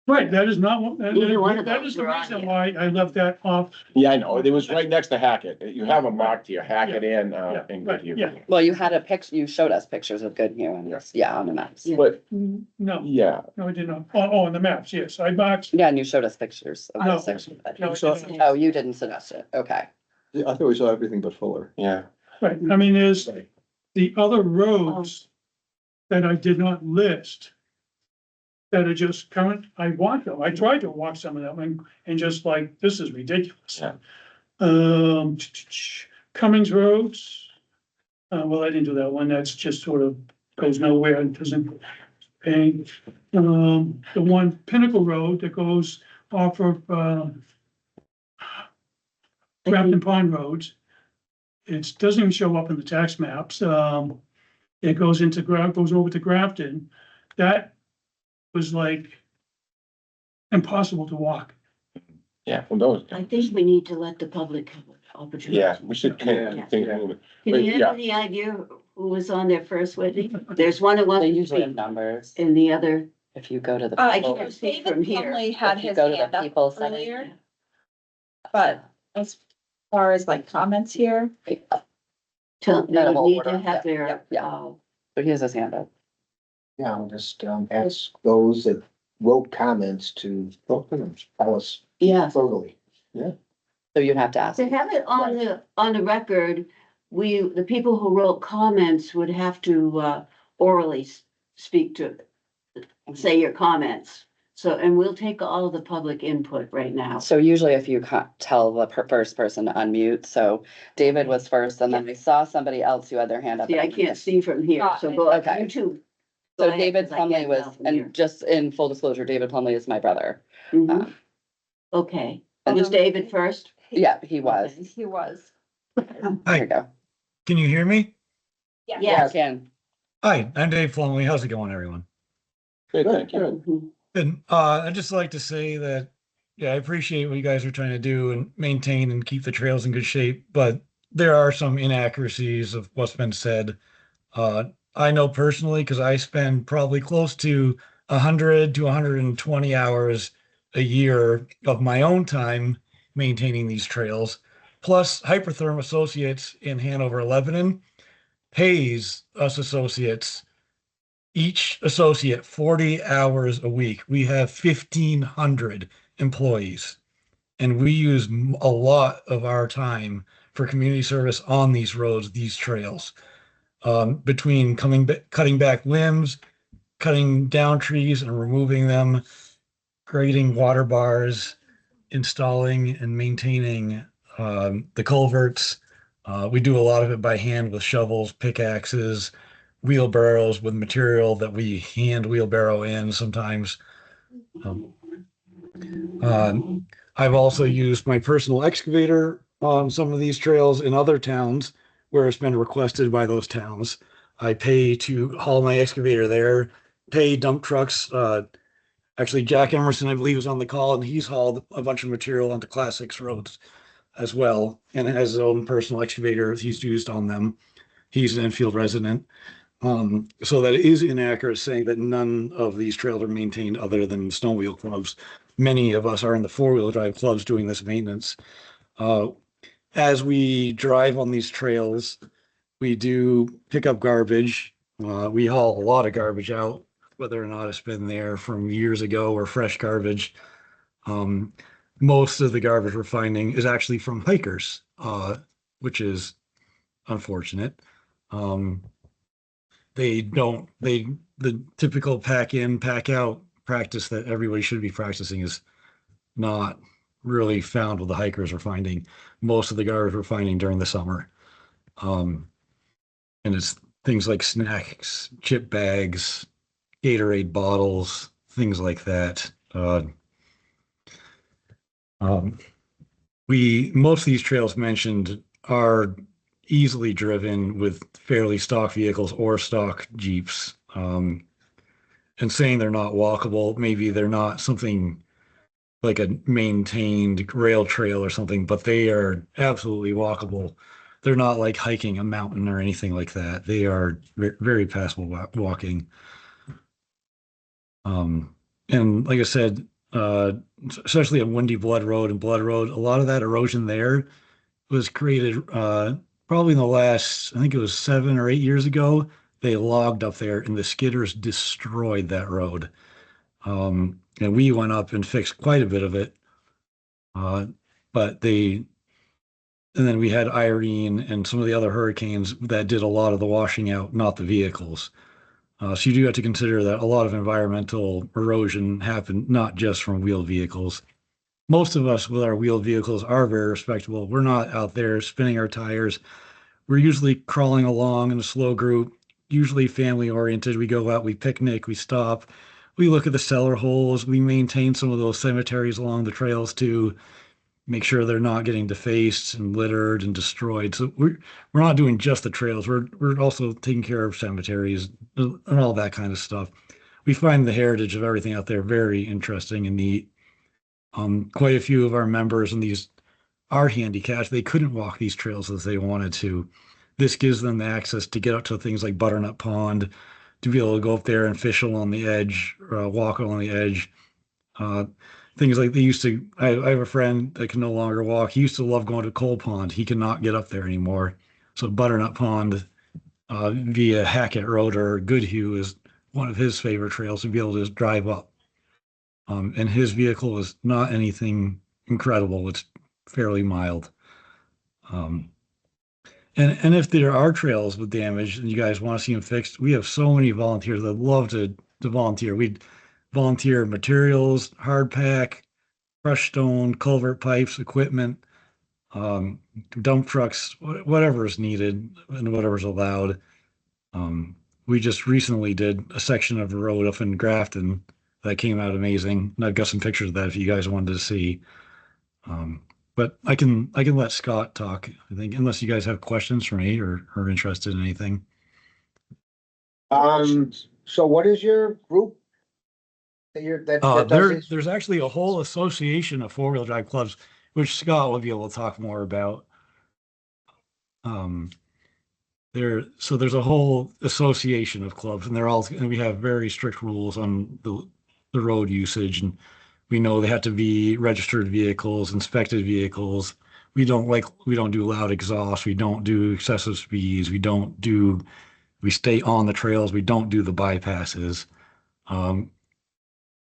right, that is not, what- Neither one of that those is the are on reason here. why I left that off. Yeah, I know. It was right next to Hackett. You have them marked here, Hackett and Yeah, right, Goodhue. yeah. well, you had a picture, you showed us pictures of Goodhue and yeah, on the maps. Yeah. But, No, yeah, no, I did not. Oh, on the maps, yes, I marked. Yeah, and you showed us pictures of No. the section. No, I So- did not. Oh, you didn't suggest it. Okay. Yeah, I thought we saw everything but Fuller. yeah. Right, I mean, there's the other roads that I did not list. That are just current, I walked them, I tried to walk some of them and just like, this is ridiculous. Yeah. Cummings Roads. Well, I didn't do that one, that's just sort of goes nowhere and doesn't pay. The one Pinnacle Road that goes off of, Grafton Pond Roads. It doesn't even show up in the tax maps. It goes goes over to Grafton. That was like impossible to walk. Yeah, well, those, I think we need to let the public have an opportunity. yeah, we should kind Yeah. of think. a little bit. Can you Yeah. have any idea who was on there first, Whitney? There's one that They wants to usually have speak, numbers. and the other, If you go to the. I people- can't see David from here. Plumley had If you his go to the hand up people setting- earlier, but as far as like comments here, tell, they Got a would whole need order. to have Yeah, their, yeah. So he has his hand up. Yeah, I'll just, ask those that wrote comments to tell us yeah. thoroughly. So you'd have to ask. To have it on the record, the people who wrote comments would have to, orally speak to, say your comments. So, and we'll take all of the public input right now. So usually if you tell the first person to unmute, so David was first and then we saw somebody else who had their hand up. See, I can't see from here, so go, Okay. you two. So go ahead, David 'cause I Plumley can't was, tell from here. and just in full disclosure, David Plumley is my brother. Mhm. Okay, and was David first? Yeah, he was. Okay. he was. There you go. Can you hear me? Yeah, Yes. Ken. Hi, I'm Dave Plumley. How's it going, everyone? Good, thank you. Mhm. And I'd just like to say that, yeah, I appreciate what you guys are trying to do and maintain and keep the trails in good shape, but there are some inaccuracies of what's been said. I know personally, because I spend probably close to 100 to 120 hours a year of my own time maintaining these trails, plus Hypertherm Associates in Hanover, Lebanon pays us associates, each associate 40 hours a week. We have 1,500 employees, and we use a lot of our time for community service on these roads, these trails. Between cutting back limbs, cutting down trees and removing them, grading water bars, installing and maintaining the culverts. We do a lot of it by hand with shovels, pickaxes, wheelbarrows with material that we hand wheelbarrow in sometimes. I've also used my personal excavator on some of these trails in other towns where it's been requested by those towns. I pay to haul my excavator there, pay dump trucks. Actually, Jack Emerson, I believe, is on the call, and he's hauled a bunch of material onto Class 6 roads as well, and has his own personal excavator he's used on them. He's an Enfield resident. So that is inaccurate saying that none of these trails are maintained other than snowmobile clubs. Many of us are in the four-wheel drive clubs doing this maintenance. As we drive on these trails, we do pick up garbage. We haul a lot of garbage out, whether or not it's been there from years ago or fresh garbage. Most of the garbage we're finding is actually from hikers, which is unfortunate. The typical pack in, pack out practice that everybody should be practicing is not really found what the hikers are finding. Most of the guards were finding during the summer. And it's things like snacks, chip bags, Gatorade bottles, things like that. Most of these trails mentioned are easily driven with fairly stock vehicles or stock Jeeps. And saying they're not walkable, maybe they're not something like a maintained rail trail or something, but they are absolutely walkable. They're not like hiking a mountain or anything like that. They are very passable walking. And like I said, especially at Windy Blood Road and Blood Road, a lot of that erosion there was created probably in the last, I think it was 7 or 8 years ago. They logged up there and the skidders destroyed that road. And we went up and fixed quite a bit of it. And then we had Irene and some of the other hurricanes that did a lot of the washing out, not the vehicles. So you do have to consider that a lot of environmental erosion happened not just from wheeled vehicles. Most of us with our wheeled vehicles are very respectable. We're not out there spinning our tires. We're usually crawling along in a slow group, usually family oriented. We go out, we picnic, we stop, we look at the cellar holes. We maintain some of those cemeteries along the trails to make sure they're not getting defaced and littered and destroyed. So we're not doing just the trails. We're also taking care of cemeteries and all that kind of stuff. We find the heritage of everything out there very interesting and neat. Quite a few of our members in these are handicapped. They couldn't walk these trails as they wanted to. This gives them the access to get up to things like Butternut Pond, to be able to go up there and fish along the edge, walk along the edge. Things like they used to, I have a friend that can no longer walk. He used to love going to Coal Pond. He cannot get up there anymore. So Butternut Pond via Hackett Road or Goodhue is one of his favorite trails to be able to just drive up. And his vehicle is not anything incredible. It's fairly mild. And if there are trails with damage and you guys want to see them fixed, we have so many volunteers that love to volunteer. We'd volunteer materials, hard pack, crushed stone, culvert pipes, equipment, dump trucks, whatever is needed and whatever's allowed. We just recently did a section of the road up in Grafton that came out amazing. And I've got some pictures of that if you guys wanted to see. But I can let Scott talk, I think, unless you guys have questions for me or are interested in anything. So what is your group? That does this? There's actually a whole association of four-wheel drive clubs, which Scott will be able to talk more about. So there's a whole association of clubs, and we have very strict rules on the road usage, and we know they have to be registered vehicles, inspected vehicles. We don't do loud exhaust. We don't do excessive speeds. We stay on the trails. We don't do the bypasses.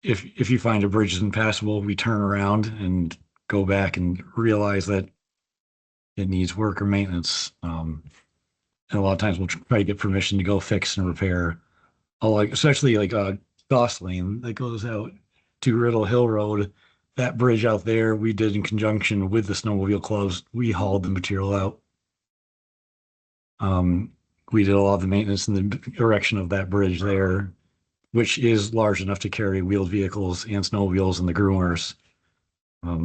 If you find a bridge is impassable, we turn around and go back and realize that it needs work or maintenance. And a lot of times we'll try to get permission to go fix and repair. Especially like Goss Lane that goes out to Riddle Hill Road. That bridge out there we did in conjunction with the snowmobile clubs. We hauled the material out. We did a lot of the maintenance and the erection of that bridge there, which is large enough to carry wheeled vehicles and snowmobiles and the groomers. I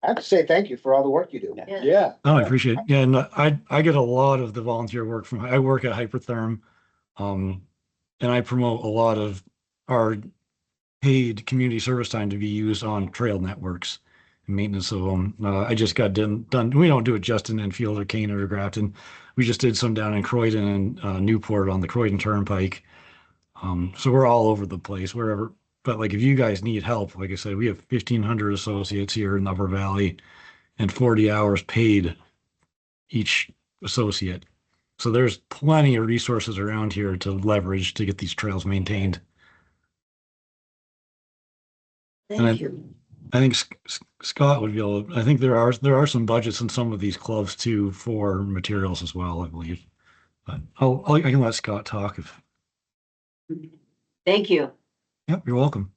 have to say thank you for all the work you do. Yeah. Oh, I appreciate it. Yeah, and I get a lot of the volunteer work I work at Hypertherm, and I promote a lot of our paid community service time to be used on trail networks and maintenance of them. I just got done. We don't do it just in Enfield or Kane or Grafton. We just did some down in Croydon and Newport on the Croydon Turnpike. So we're all over the place, wherever. But like, if you guys need help, like I said, we have 1,500 associates here in Upper Valley and 40 hours paid each associate. So there's plenty of resources around here to leverage to get these trails maintained. Thank you. I think Scott would be able, I think there are some budgets in some of these clubs too for materials as well, I believe. But I can let Scott talk if, Thank you. yep, you're welcome.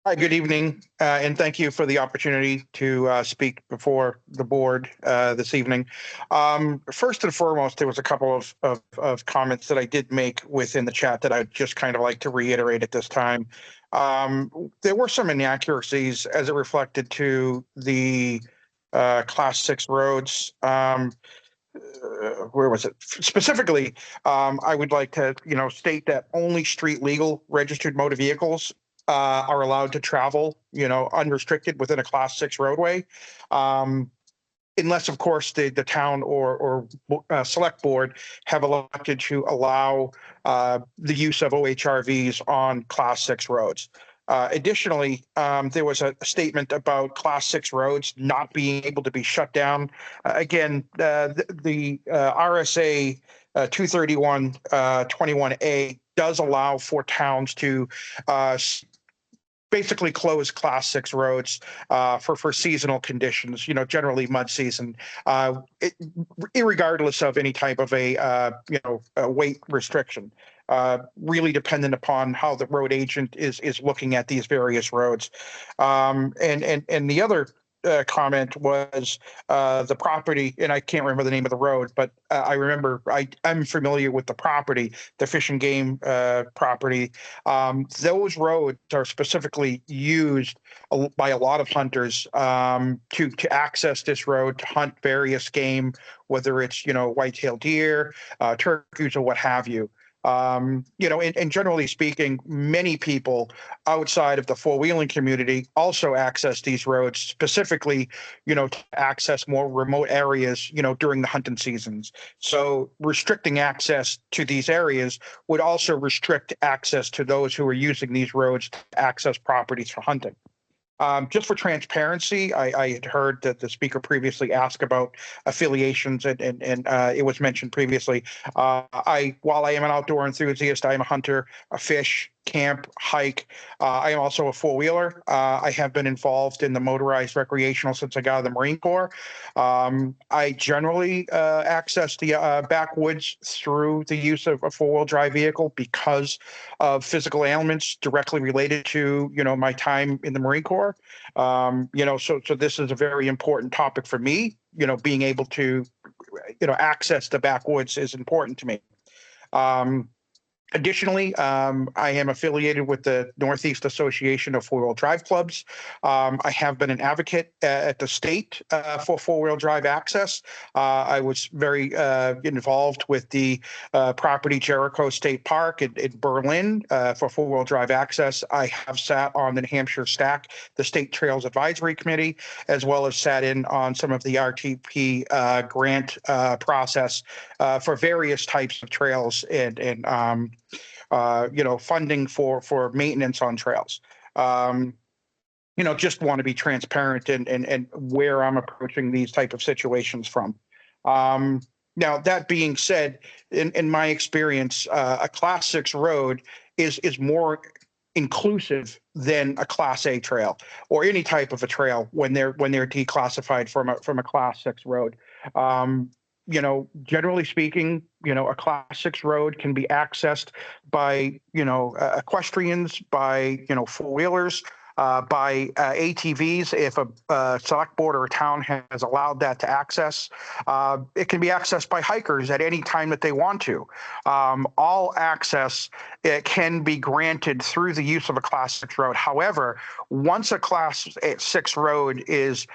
Hi, good evening, and thank you for the opportunity to speak before the board this evening. First and foremost, there was a couple of comments that I did make within the chat that I'd just kind of like to reiterate at this time. There were some inaccuracies as it reflected to the Class 6 roads. Where was it? Specifically, I would like to, state that only street legal registered motor vehicles are allowed to travel, unrestricted within a Class 6 roadway. Unless, of course, the town or select board have elected to allow the use of OHRVs on Class 6 roads. Additionally, there was a statement about Class 6 roads not being able to be shut down. Again, the RSA 231-21A does allow for towns to basically close Class 6 roads for seasonal conditions, generally mud season, irregardless of any type of a weight restriction. Really dependent upon how the road agent is looking at these various roads. And the other comment was the property, and I can't remember the name of the road, but I remember I'm familiar with the property, the Fish and Game property. Those roads are specifically used by a lot of hunters to access this road to hunt various game, whether it's white-tailed deer, turkeys, or what have you. And generally speaking, many people outside of the four-wheeling community also access these roads specifically, to access more remote areas, during the hunting seasons. So restricting access to these areas would also restrict access to those who are using these roads to access properties for hunting. Just for transparency, I had heard that the speaker previously asked about affiliations, and it was mentioned previously. While I am an outdoor enthusiast, I am a hunter, a fish, camp, hike. I am also a four-wheeler. I have been involved in the motorized recreational since I got out of the Marine Corps. I generally access the backwoods through the use of a four-wheel drive vehicle because of physical ailments directly related to, my time in the Marine Corps. So this is a very important topic for me. Being able to, access the backwoods is important to me. Additionally, I am affiliated with the Northeast Association of Four-Wheel Drive Clubs. I have been an advocate at the state for four-wheel drive access. I was very involved with the property Jericho State Park in Berlin for four-wheel drive access. I have sat on the New Hampshire STAC, the State Trails Advisory Committee, as well as sat in on some of the RTP grant process for various types of trails and funding for maintenance on trails. Just want to be transparent and where I'm approaching these type of situations from. Now, that being said, in my experience, a Class 6 road is more inclusive than a Class A trail or any type of a trail when they're declassified from a Class 6 road. Generally speaking, a Class 6 road can be accessed by, equestrians, by, four-wheelers, by ATVs if a select board or a town has allowed that to access. It can be accessed by hikers at any time that they want to. All access can be granted through the use of a Class 6 road. However, once a Class 6 road is,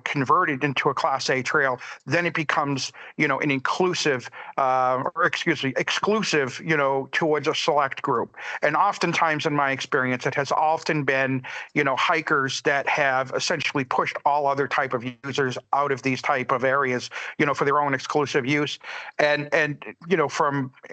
converted into a Class A trail, then it becomes, an exclusive, towards a select group. And oftentimes, in my experience, it has often been, hikers that have essentially pushed all other type of users out of these type of areas, for their own exclusive use. And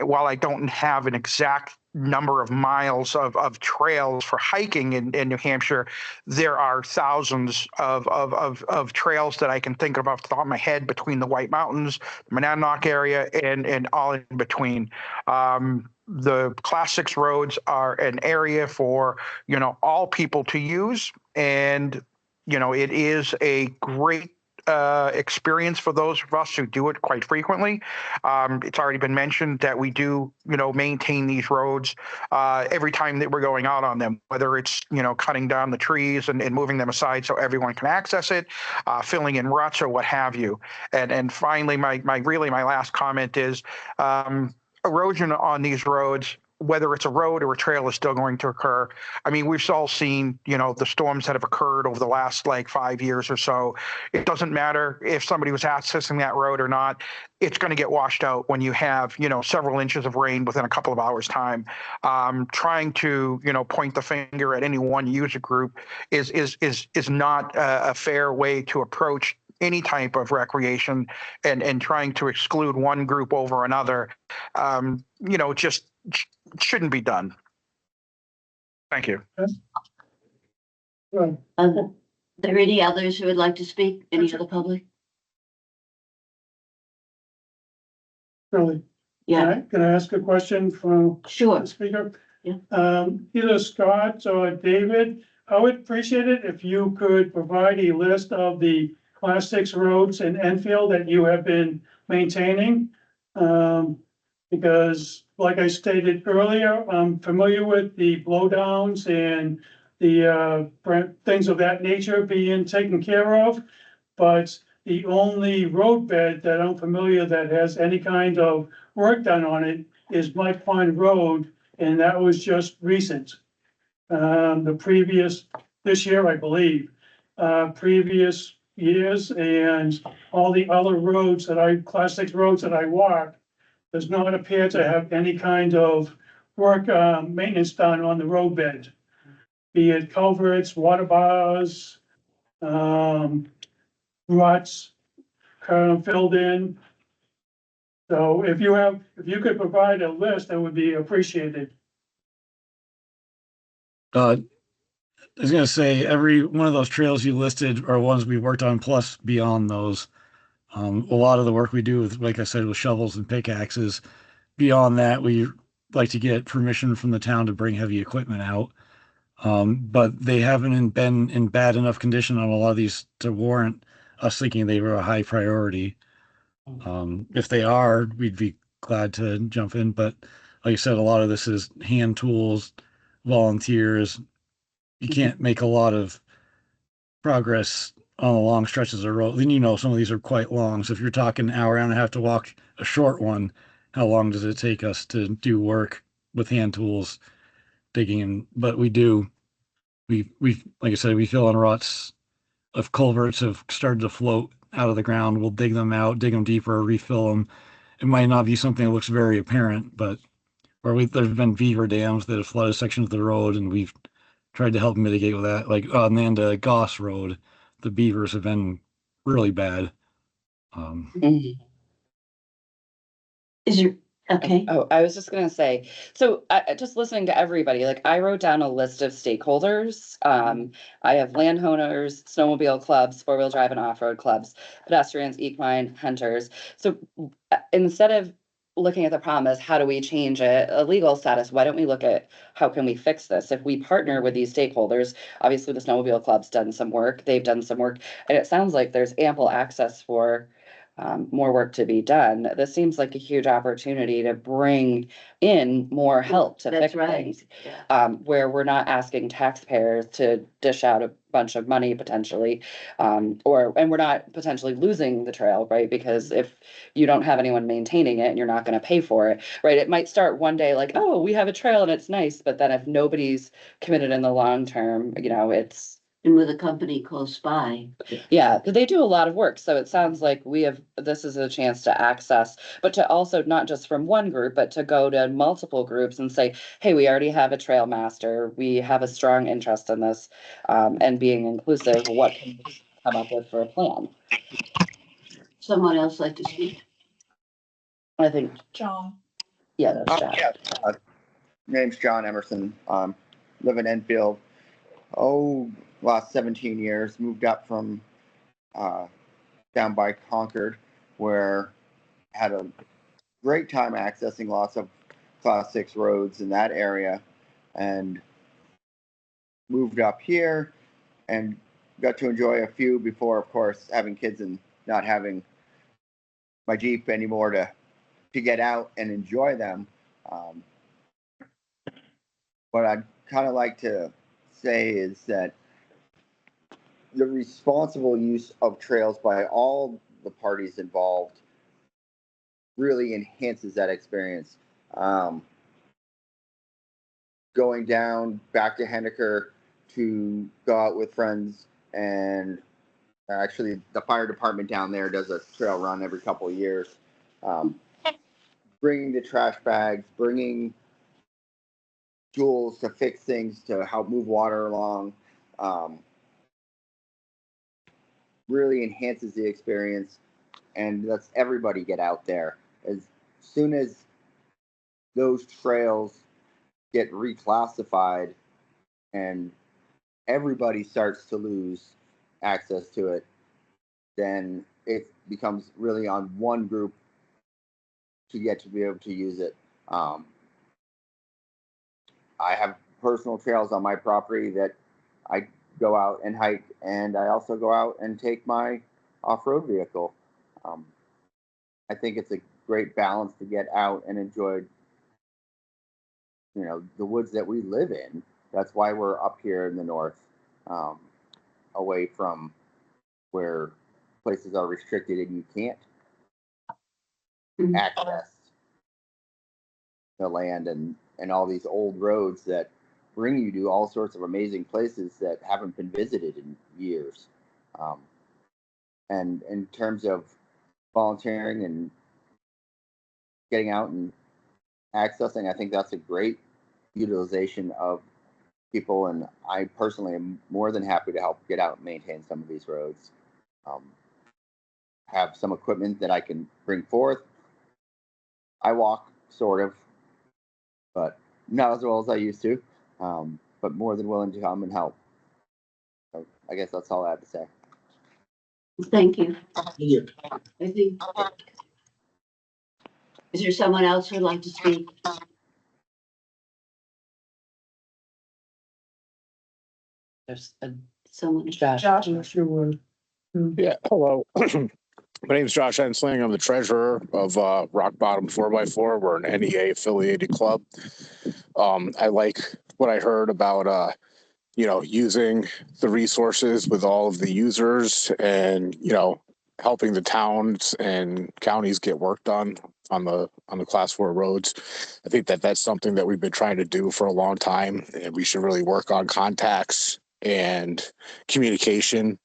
while I don't have an exact number of miles of trails for hiking in New Hampshire, there are thousands of trails that I can think of off the top of my head between the White Mountains, the Monadnock area, and all in between. The Class 6 roads are an area for, all people to use. And, it is a great experience for those of us who do it quite frequently. It's already been mentioned that we do, maintain these roads every time that we're going out on them, whether it's, cutting down the trees and moving them aside so everyone can access it, filling in ruts or what have you. And finally, my last comment is erosion on these roads, whether it's a road or a trail, is still going to occur. I mean, we've all seen, the storms that have occurred over the last 5 years or so. It doesn't matter if somebody was accessing that road or not. It's going to get washed out when you have, several inches of rain within a couple of hours time. Trying to, point the finger at any one user group is not a fair way to approach any type of recreation, and trying to exclude one group over another, just shouldn't be done. Thank you. Are there any others who would like to speak? Any of the public? Really? Yeah, Can I ask a question from sure. the speaker? Yeah. Either Scott or David, I would appreciate it if you could provide a list of the Class 6 roads in Enfield that you have been maintaining. Because like I stated earlier, I'm familiar with the blowdowns and the things of that nature being taken care of. But the only roadbed that I'm familiar that has any kind of work done on it is Mike Pond Road, and that was just recent. This year, I believe, previous years, and all the other roads Class 6 roads that I walk, does not appear to have any kind of work, maintenance done on the roadbed. Be it culverts, water bars, ruts, filled in. So if you could provide a list, that would be appreciated. I was gonna say, every one of those trails you listed are ones we worked on, plus beyond those. A lot of the work we do with, like I said, with shovels and pickaxes. Beyond that, we like to get permission from the town to bring heavy equipment out. But they haven't been in bad enough condition on a lot of these to warrant us thinking they were a high priority. If they are, we'd be glad to jump in. But like I said, a lot of this is hand tools, volunteers. You can't make a lot of progress on the long stretches of road. Then some of these are quite long. So if you're talking an hour and a half to walk a short one, how long does it take us to do work with hand tools, digging in? But we like I said, we fill in ruts. If culverts have started to float out of the ground, we'll dig them out, dig them deeper, refill them. It might not be something that looks very apparent, but there's been beaver dams that have flooded sections of the road, and we've tried to help mitigate with that. Like on the end of Goss Road, the beavers have been really bad. Is there, okay, Oh, I was just gonna say, so just listening to everybody, like I wrote down a list of stakeholders. I have landowners, snowmobile clubs, four-wheel drive and off-road clubs, pedestrians, equine, hunters. So instead of looking at the problem as how do we change a legal status, why don't we look at how can we fix this? If we partner with these stakeholders, obviously the snowmobile club's done some work, they've done some work, and it sounds like there's ample access for more work to be done. This seems like a huge opportunity to bring in more help to That's fix right. things. Where we're not asking taxpayers to dish out a bunch of money potentially, and we're not potentially losing the trail, right? Because if you don't have anyone maintaining it and you're not going to pay for it, right? It might start one day like, oh, we have a trail and it's nice, but then if nobody's committed in the long term, it's and with a company close by. yeah, they do a lot of work. So it sounds like this is a chance to access, but to also not just from one group, but to go to multiple groups and say, hey, we already have a trail master. We have a strong interest in this, and being inclusive. What can we come up with for a plan? Someone else like to speak? I think, John. yeah, that's Jack. name's John Emerson. Live in Enfield. Last 17 years. Moved up from down by Concord, where had a great time accessing lots of Class 6 roads in that area, and moved up here and got to enjoy a few before, of course, having kids and not having my Jeep anymore to get out and enjoy them. What I'd kind of like to say is that the responsible use of trails by all the parties involved really enhances that experience. Going down back to Henniker to go out with friends, and actually the fire department down there does a trail run every couple of years. Bringing the trash bags, bringing tools to fix things, to help move water along, really enhances the experience and lets everybody get out there. As soon as those trails get reclassified and everybody starts to lose access to it, then it becomes really on one group to get to be able to use it. I have personal trails on my property that I go out and hike, and I also go out and take my off-road vehicle. I think it's a great balance to get out and enjoy, the woods that we live in. That's why we're up here in the north, away from where places are restricted and you can't access the land and all these old roads that bring you to all sorts of amazing places that haven't been visited in years. And in terms of volunteering and getting out and accessing, I think that's a great utilization of people, and I personally am more than happy to help get out and maintain some of these roads. Have some equipment that I can bring forth. I walk, sort of, but not as well as I used to, but more than willing to come and help. So I guess that's all I have to say. Thank you. Yeah. I think, is there someone else who'd like to speak? There's a Someone? Josh. Yeah, hello. My name is Josh Ensling. I'm the treasurer of Rock Bottom 4x4. We're an NEA affiliated club. I like what I heard about, using the resources with all of the users and, helping the towns and counties get work done on the Class 4 roads. I think that that's something that we've been trying to do for a long time, and we should really work on contacts and communication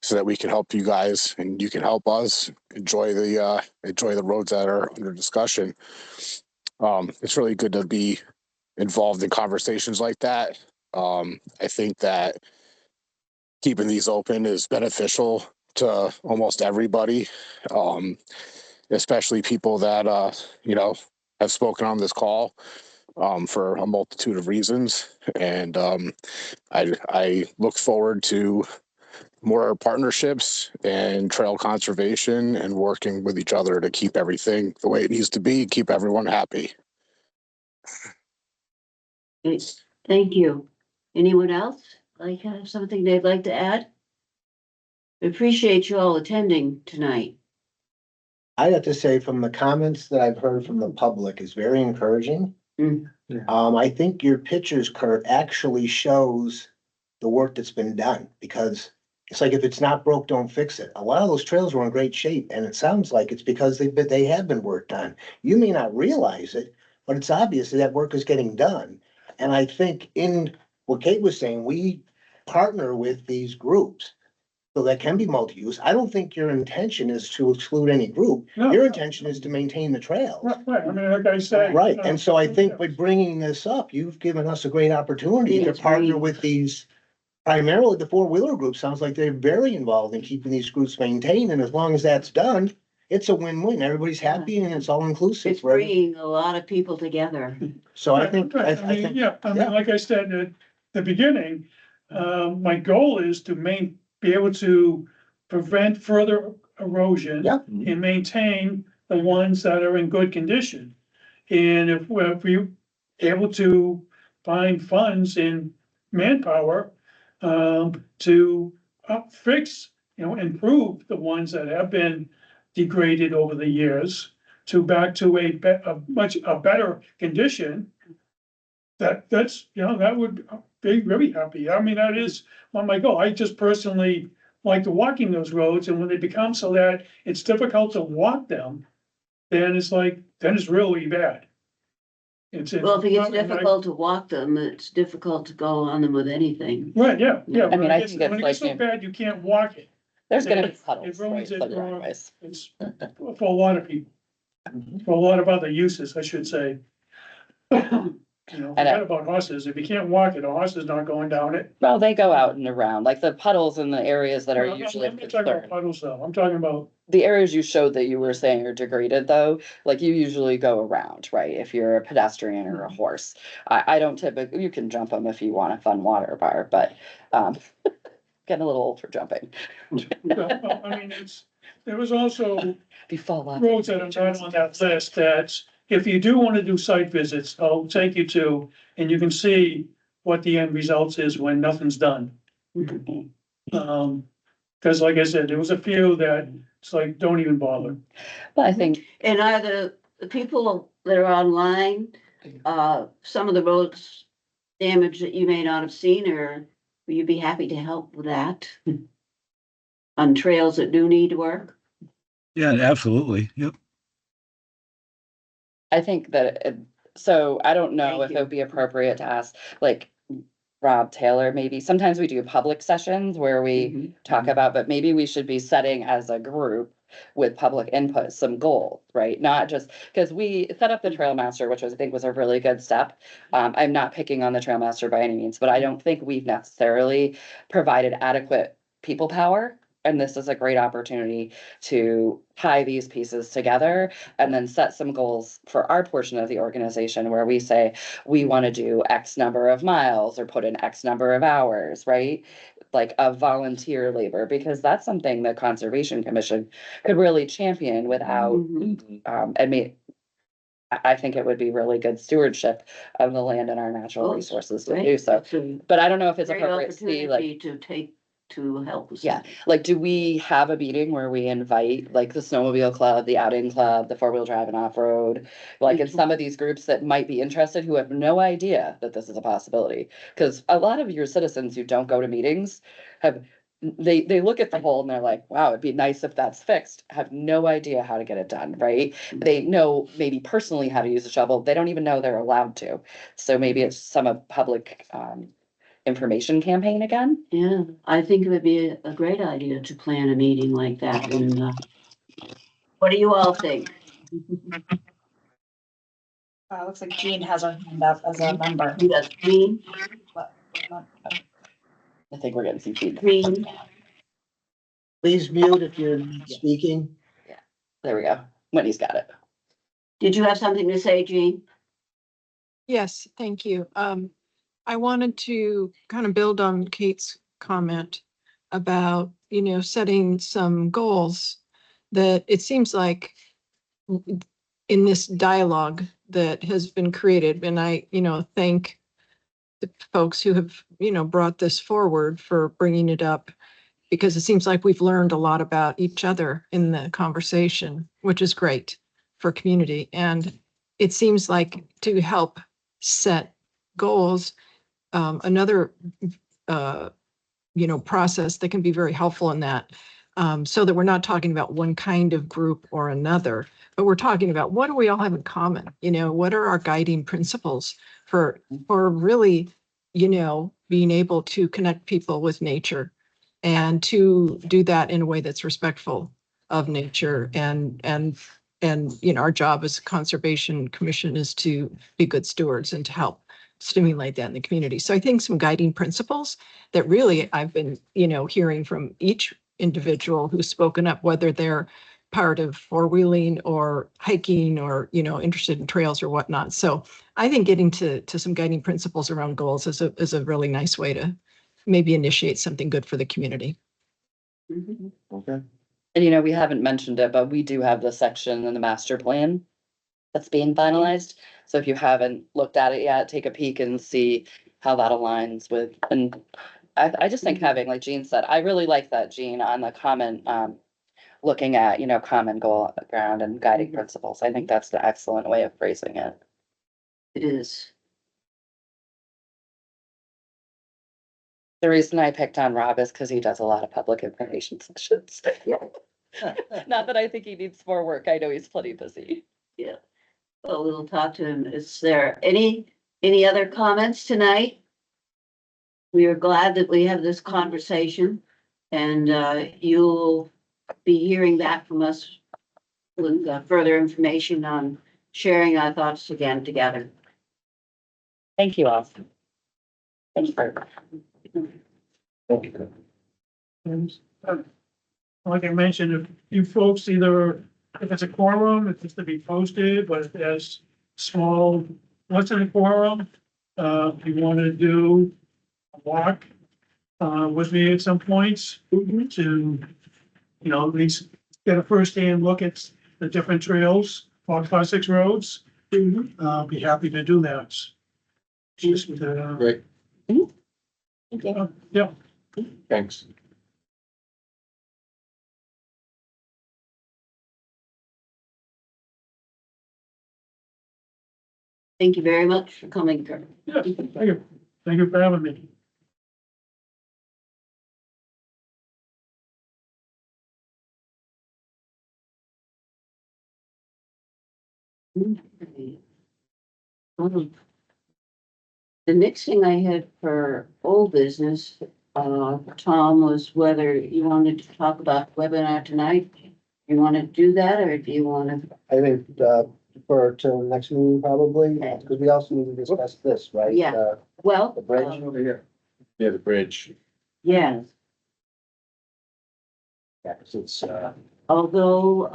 so that we can help you guys and you can help us enjoy the roads that are under discussion. It's really good to be involved in conversations like that. I think that keeping these open is beneficial to almost everybody, especially people that have spoken on this call for a multitude of reasons. And I look forward to more partnerships and trail conservation and working with each other to keep everything the way it needs to be, keep everyone happy. Thank you. Anyone else have something they'd like to add? We appreciate you all attending tonight. I have to say, from the comments that I've heard from the public, is very encouraging. I think your pictures, Kurt, actually shows the work that's been done, because it's like, if it's not broke, don't fix it. A lot of those trails were in great shape, and it sounds like it's because they have been worked on. You may not realize it, but it's obvious that work is getting done. And I think in what Kate was saying, we partner with these groups so that can be multi-use. I don't think your intention is to exclude any group. No. Your intention is to maintain the trails. Right, I mean, like I say. Right, and so I think by bringing this up, you've given us a great opportunity to Yes, partner right. with these. Primarily, the four-wheeler group sounds like they're very involved in keeping these groups maintained, and as long as that's done, it's a win-win. Everybody's happy and it's all inclusive. It's bringing a lot of people together. So I think, I Right, think, yeah, I mean, yeah. like I said at the beginning, my goal is to be able to prevent further erosion. Yeah. And maintain the ones that are in good condition. And if we're able to find funds in manpower, to fix, improve the ones that have been degraded over the years to back to a much better condition. That's, that would be very happy. I mean, that is my goal. I just personally like to walking those roads, and when they become so that it's difficult to walk them, then it's really bad. Well, if it gets difficult to walk them, it's difficult to go on them with anything. Right, yeah, yeah. I mean, When I it gets- think it's when it gets so like- bad, you can't walk it. There's gonna be It puddles, right? ruins it Like for, driveways. it's for a lot of people, for a lot of other uses, I should say. Forget about horses. If you can't walk it, a horse is not going down it. Well, they go out and around, like the puddles in the areas that are I'm usually of not talking about concern. puddles though. I'm talking about, The areas you showed that you were saying are degraded though, like you usually go around, right? If you're a pedestrian or a horse. I don't typically, you can jump them if you want a fun water bar, but, getting a little old for jumping. I mean, there was also If you fall off. roads that are not on that list that if you do want to do site visits, I'll take you to, and you can see what the end results is when nothing's done. Cause like I said, there was a few that it's like, don't even bother. But I think, And are the people that are online, some of the roads damage that you may not have seen, or will you be happy to help with that? On trails that do need work? Yeah, absolutely. Yep. I think that, so I don't know Thank if you. it would be appropriate to ask, like, Rob Taylor, maybe. Sometimes we do public sessions where we talk about, but maybe we should be setting as a group with public input, some goals, right? Not just, because we set up the Trail Master, which I think was a really good step. I'm not picking on the Trail Master by any means, but I don't think we've necessarily provided adequate people power. And this is a great opportunity to tie these pieces together and then set some goals for our portion of the organization where we say, we want to do X number of miles or put in X number of hours, right? Like of volunteer labor, because that's something the Conservation Commission could really champion without, I think it would be really good stewardship of the land and our natural Oh, resources to Right? do so. It's a But I don't know if it's great appropriate to see like, opportunity to help us. yeah, like, do we have a meeting where we invite like the snowmobile club, the outing club, the four-wheel drive and off-road? Like in some of these groups that might be interested who have no idea that this is a possibility. Cause a lot of your citizens who don't go to meetings they look at the hole and they're like, wow, it'd be nice if that's fixed. Have no idea how to get it done, right? They know maybe personally how to use a shovel. They don't even know they're allowed to. So maybe it's some of public, information campaign again. Yeah, I think it would be a great idea to plan a meeting like that, and, what do you all think? Looks like Jean has her hand up as a member. You got Green, I think we're getting some feedback. Green, please mute if you're speaking. There we go. Whitney's got it. did you have something to say, Jean? Yes, thank you. I wanted to kind of build on Kate's comment about, setting some goals that it seems like in this dialogue that has been created, and I, thank the folks who have, brought this forward for bringing it up, because it seems like we've learned a lot about each other in the conversation, which is great for community. And it seems like to help set goals, another, process that can be very helpful in that, so that we're not talking about one kind of group or another, but we're talking about what do we all have in common? What are our guiding principles for really, being able to connect people with nature and to do that in a way that's respectful of nature and our job as a Conservation Commission is to be good stewards and to help stimulate that in the community. So I think some guiding principles that really I've been, hearing from each individual who's spoken up, whether they're part of four-wheeling or hiking or, interested in trails or whatnot. So I think getting to some guiding principles around goals is a really nice way to maybe initiate something good for the community. Mhm. Okay. And we haven't mentioned it, but we do have the section in the master plan that's being finalized. So if you haven't looked at it yet, take a peek and see how that aligns with, and I just think having, like Jean said, I really like that, Jean, on the comment, looking at, common goal ground and guiding principles. I think that's the excellent way of phrasing it. It is. The reason I picked on Rob is because he does a lot of public information sessions. Not that I think he needs more work. I know he's plenty busy. Yeah. Well, we'll talk to him. Is there any other comments tonight? We are glad that we have this conversation and you'll be hearing back from us with further information on sharing our thoughts again together. Thank you all. Thank you for. Thank you. And, like I mentioned, if you folks either, if it's a quorum, if it's to be posted, but if there's small, what's in a quorum? If you want to do a walk, with me at some points to, at least get a first-hand look at the different trails, or class 6 roads, be happy to do that. Just, Great. yeah. Thanks. Thank you very much for coming, Kurt. Yeah, thank you. Thank you for having me. The next thing I had for old business, Tom, was whether you wanted to talk about the webinar tonight. You want to do that, or do you want to? I think, for till next meeting probably, because we also need to discuss this, right? Yeah. Well, The bridge. Over here. Yeah, the bridge. yes, Yeah, 'cause it's, although,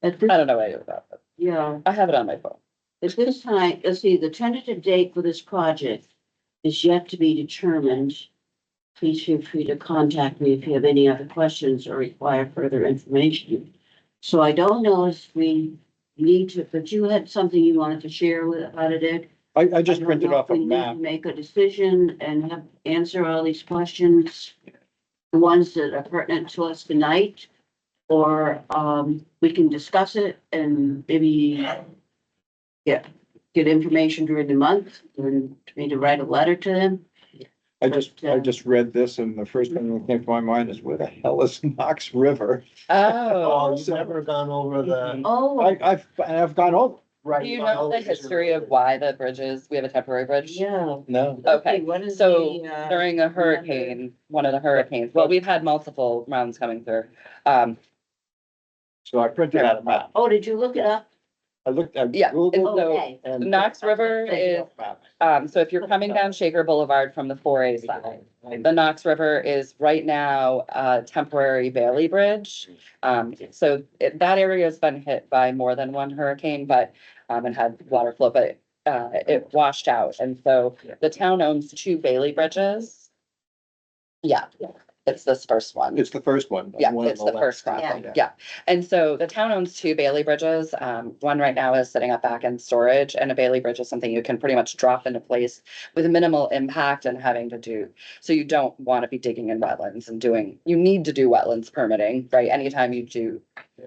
at this, I don't know anything about that. yeah, I have it on my phone. at this time, let's see, the tentative date for this project is yet to be determined. Please feel free to contact me if you have any other questions or require further information. So I don't know if we need to, but you had something you wanted to share with, about it, Ed? I just I don't printed know off if a we need to map. Make a decision and have, answer all these questions. The ones that are pertinent to us tonight, or, we can discuss it and maybe get information during the month and for me to write a letter to them. I just read this and the first thing that came to my mind is where the hell is Knox River? Oh, Oh, you've never gone over the. Oh, I've gone over. Right. do you know the history of why the bridges, we have a temporary bridge? yeah. No. Okay, What is so the, during a hurricane, one of the hurricanes, well, we've had multiple rounds coming through. Um, So I printed out a map. Oh, did you look it up? I looked at Yeah, Google so Okay. and. Knox River is, so if you're coming down Shaker Boulevard from the 4A side, the Knox River is right now a temporary Bailey Bridge. So that area has been hit by more than one hurricane, but, and had water flow, but, it washed out. And so the town owns 2 Bailey bridges. Yeah, it's this first one. It's the first one. Yeah, one on it's the left. first crossing, yeah. And so the town owns 2 Bailey bridges. One right now is sitting up back in storage, and a Bailey bridge is something you can pretty much drop into place with minimal impact and having to do. So you don't want to be digging in wetlands and you need to do wetlands permitting, right? Anytime you do.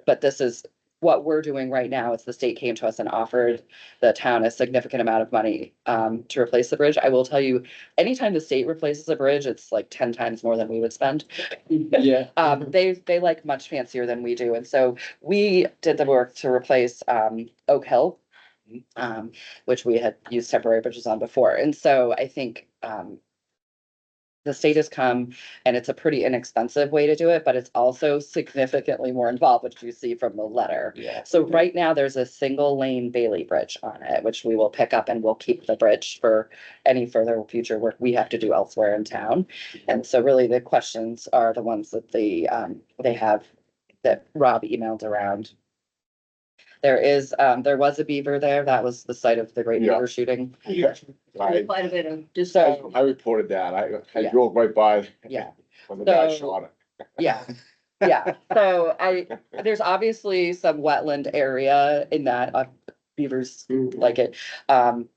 But this is what we're doing right now. Is the state came to us and offered the town a significant amount of money to replace the bridge. I will tell you, anytime the state replaces a bridge, it's like 10 times more than we would spend. Yeah. They like much fancier than we do. And so we did the work to replace Oak Hill, which we had used temporary bridges on before. And so I think the state has come and it's a pretty inexpensive way to do it, but it's also significantly more involved, which you see from the letter. Yeah. So right now there's a single lane Bailey Bridge on it, which we will pick up and we'll keep the bridge for any further future work we have to do elsewhere in town. And so really the questions are the ones that they have that Rob emailed around. There was a beaver there. That was the site of the great Yeah. beaver shooting. Yeah. I, Quite a bit of just. So, I reported that. I Yeah. drove right by. yeah. When the guy So- shot it. Yeah, yeah, so there's obviously some wetland area in that, beavers like it. I'm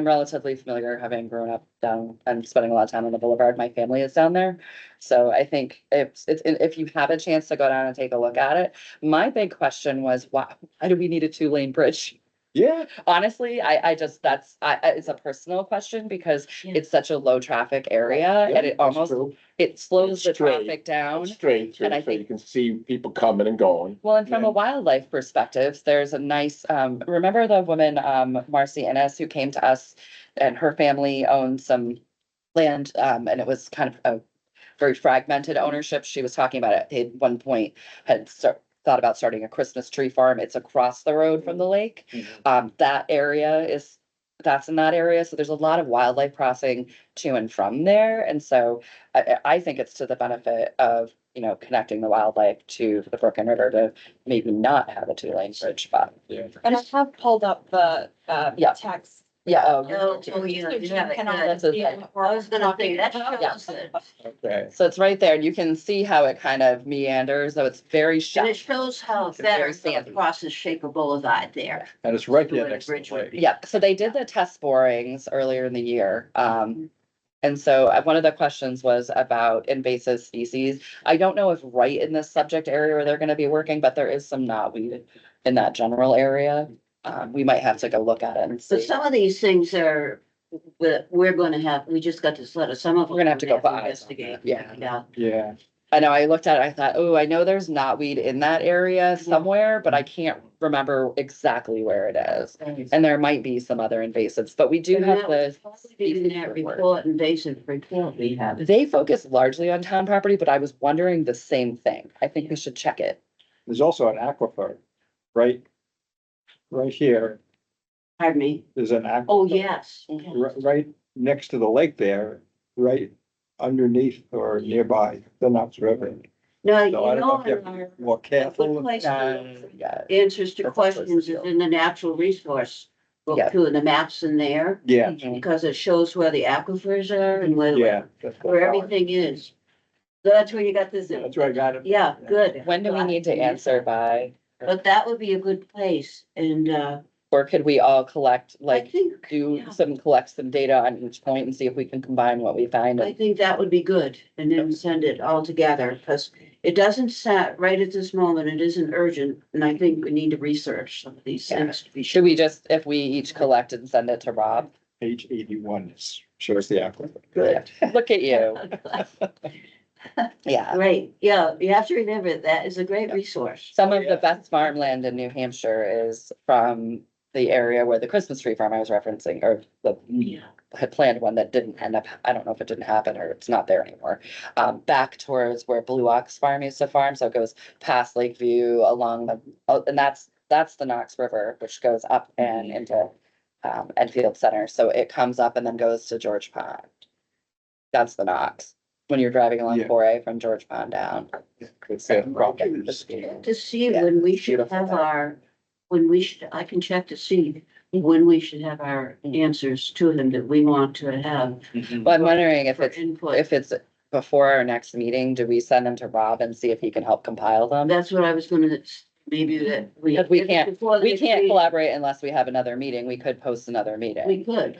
relatively familiar, having grown up down and spending a lot of time on the boulevard. My family is down there. So I think if you have a chance to go down and take a look at it, my big question was, why do we need a 2-lane bridge? Yeah. Honestly, it's a personal question because Yeah. it's such a low traffic area and it almost, it slows the Straight. traffic down. Straight And I through, so you think- can see people coming and going. Well, and from a wildlife perspective, there's a nice, remember the woman, Marcy Ennis, who came to us and her family owned some land, and it was kind of a very fragmented ownership. She was talking about it. They at one point had thought about starting a Christmas tree farm. It's across the road from the lake. That's in that area. So there's a lot of wildlife crossing to and from there. And so I think it's to the benefit of, connecting the wildlife to the brook and river to maybe not have a 2-lane bridge, but. And I have pulled up the, Yeah. text. Yeah. Oh, yeah, So you Jim have it, can good. all see what we're I was gonna say, talking that about. shows it. Okay. So it's right there and you can see how it kind of meanders, though it's very And shallow. it shows how It's very better sandy. crosses Shaker Boulevard there. And it's right there Where the next to bridge the would lake. be. Yeah, so they did the test borings earlier in the year. And so one of the questions was about invasive species. I don't know if right in this subject area where they're gonna be working, but there is some knotweed in that general area. We might have to go look at it and But see. some of these things are, we're gonna have, we just got this letter, some of them. We're gonna have to go buy. Investigate. Yeah. Yeah. Yeah, I know, I looked at it, I thought, oh, I know there's knotweed in that area somewhere, but I can't remember exactly where it is. And there might be some other invasives, but we do And have that would the. probably be in that report. report, invasive report we have. They focus largely on town property, but I was wondering the same thing. I think we should check it. there's also an aquifer, right here, Pardon me? there's an aquifer. Oh, yes. Right next to the lake there, right underneath or nearby the Knox River. No, you So I don't know know, if you have in to be our, more a good careful. place to Yeah. answers to That's questions is also- in the natural resource book Yeah. too, and the maps in there. Yeah, Because it shows where the aquifers are and yeah. where everything is. So that's where you got this, That's where I got it. yeah, good. When do we need to answer by? But that would be a good place and, Or could we all collect, I like, think, collect some data on each point and see if we can combine what we find? I think that would be good and then send it all together because it doesn't set right at this moment. It isn't urgent. And I think we need to research some of these Yeah. things to be Should sure. we just, if we each collect and send it to Rob? Page 81 shows the aquifer. Good. Look at you. Yeah. Great. Yeah, you have to remember that is a great resource. Some of the best farmland in New Hampshire is from the area where the Christmas tree farm I was referencing, or had planned one that didn't end up, I don't know if it didn't happen or it's not there anymore. Back towards where Blue Ox Farm used to farm, so it goes past Lakeview along and that's the Knox River, which goes up and into Enfield Center, so it comes up and then goes to George Pond. That's the Knox, when you're driving along Yeah. 4A from George Pond down. To see Yeah, when we should beautiful have there. our, I can check to see when we should have our answers to them that we want to have Well, I'm wondering if for it's, input. if it's before our next meeting, do we send them to Rob and see if he can help compile them? That's what I was gonna, maybe that we. Because we if it's can't- before the We next can't meeting, collaborate unless we have another meeting. We could post another meeting. We could,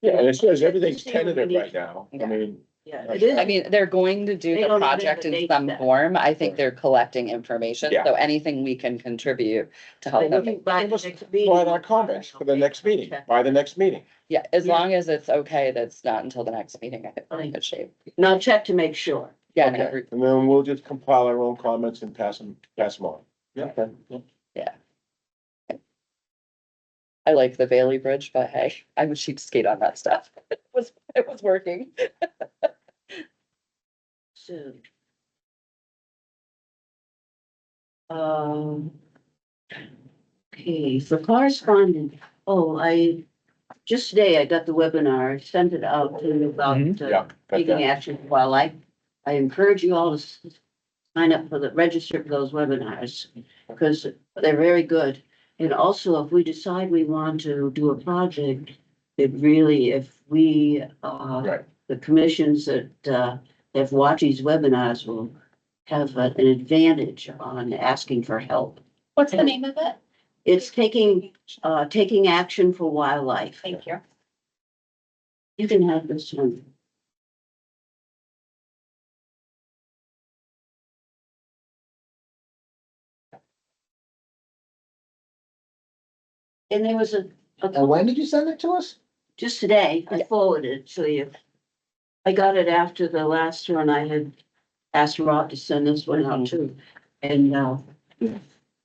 Yeah, and it says everything's See what we tentative need. right now. I Yeah. mean, yeah, it is. I mean, they're going to do They the don't even have project a in date some set. form. I think they're collecting information, Yeah. so anything we can contribute to help I them. think by the Give us next meeting, provide our comments for the next meeting, Check. by the next meeting. Yeah, as Yeah. long as it's okay, that's not until the next meeting, I think we're in good shape. No, check to make sure. Yeah, Okay, no, and then we'll just compile our own comments and pass them on. Yeah. I like the Bailey Bridge, but hey, I'm a cheapskate on that stuff. It was working. So. Um. Okay, for correspondence, just today I got the webinar, I sent it out to about Yeah. got taking that. action for wildlife. I encourage you all to sign up for register for those webinars, because they're very good. And also, if we decide we want to do a project, it really, if we, Right. the commissions that, have watched these webinars will have an advantage on asking for help. What's the name of it? It's taking action for wildlife. Thank you. You can have this one. And there was a And when did you send it to us? just today, I forwarded it to you. I got it after the last one. I had asked Rob to send this one out too. And,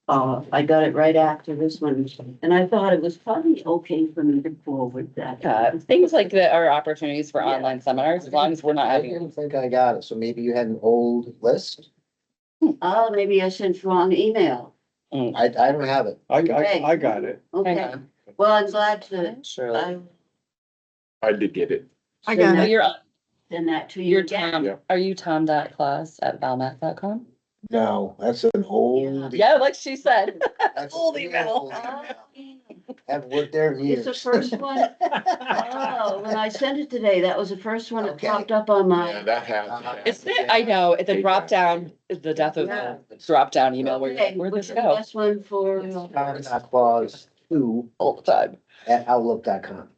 I got it right after this one, and I thought it was probably okay for me to forward that. Things like that are opportunities for Yeah. online seminars, as long as we're not I having. didn't think I got it, so maybe you had an old list? Oh, maybe I sent wrong email. I don't have it. I got it. Hang Okay, on. well, I'm glad to, Surely. I did get it. I got send it. that- You're, send that to you you're again. Tom, Yeah. are you tom.claus@valmet.com? No, that's an old. Yeah, like she said. That's an Old email. Haven't worked there in years. It's the first one. Oh, when I sent it today, that was the first one that Okay. popped up on Yeah, my. that has. It's there, I know, the drop down, the death of Yeah. the drop down email where you're Okay, like, where'd which this is the go? best one for? Clause 2 All the time. at outlook.com.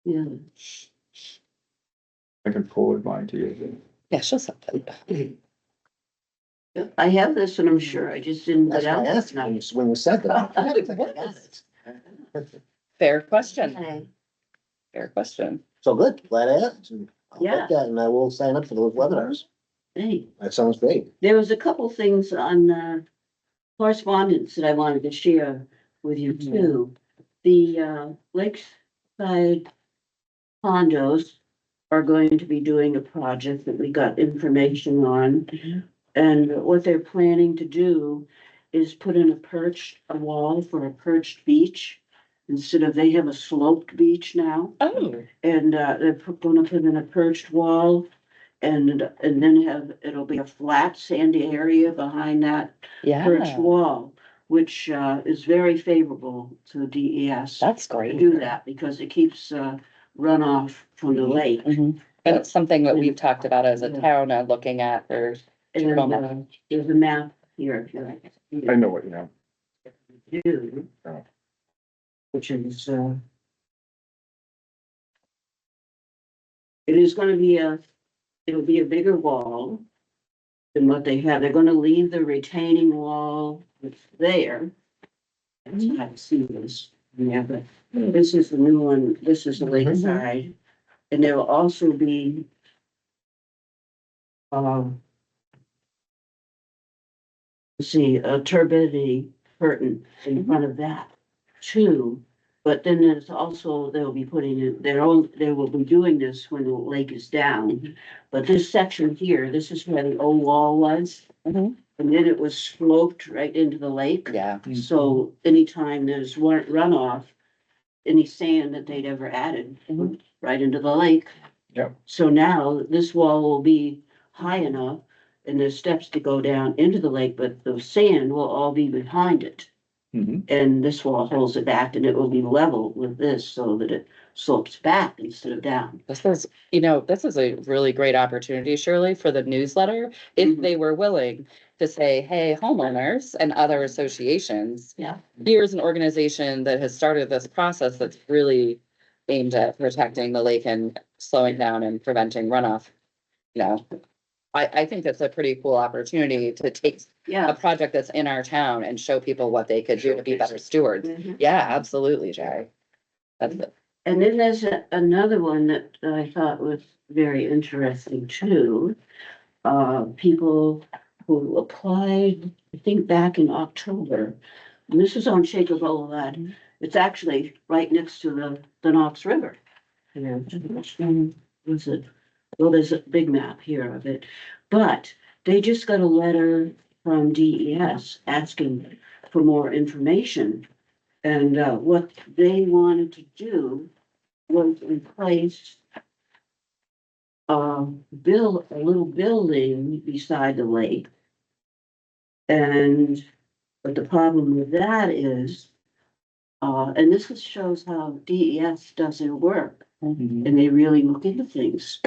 Yeah. I can forward mine to you. Yeah, she'll send it. I have this one, I'm sure. I just didn't That's get why I out. asked when you said that. I didn't think I got it. Fair question, Okay. fair question. So good, glad I asked. I'll Yeah. get that and I will sign up for those webinars. Hey, That sounds great. there was a couple things on correspondence that I wanted to share with you too. The lakeside condos are going to be doing a project that we got information on. And what they're planning to do is put in a wall for a perched beach. Instead of, they have a sloped beach now. Oh, And they're gonna put in a perched wall and then it'll be a flat sandy area behind that perched yeah, wall, which is very favorable to DES that's to great. do that because it keeps runoff from the lake. Mhm. And it's something that we've talked about as a Yeah. town and looking at for. And there's a map here if you like. I know what, you know. Do. Oh. Which is it is gonna be it'll be a bigger wall than what they have. They're gonna leave the retaining wall that's there. That's how I see this. Yeah, but this is the new one. This is the lakeside. And there will also be let's see, a turbidity curtain in front of that too. But then there's also, they'll be putting in they will be doing this when the lake is down. But this section here, this is where the old wall was. Mhm. And then it was sloped right into the lake. Yeah, So anytime there's runoff, any sand that they'd ever added Mhm. right into the lake. Yep. So now this wall will be high enough and there's steps to go down into the lake, but the sand will all be behind it. Mhm. And this wall holds it back and it will be level with this so that it slopes back instead of down. this is a really great opportunity, Shirley, for the newsletter. If Mhm. they were willing to say, hey, homeowners and other associations. Yeah. Here's an organization that has started this process that's really aimed at protecting the lake and slowing down and preventing runoff. You know, I think that's a pretty cool opportunity to take a Yeah. project that's in our town and show people what they could do to be better stewards. Mhm. Yeah, absolutely, Jerry. That's it. And then there's another one that I thought was very interesting too. People who applied, I think back in October. And this is on Shaker Boulevard. It's actually right next to the Knox River. Yeah. Which one was it? Well, there's a big map here of it, but they just got a letter from DES asking for more information. And what they wanted to do was replace build a little building beside the lake. And, but the problem with that is, and this shows how DES does their work, and they really look into things.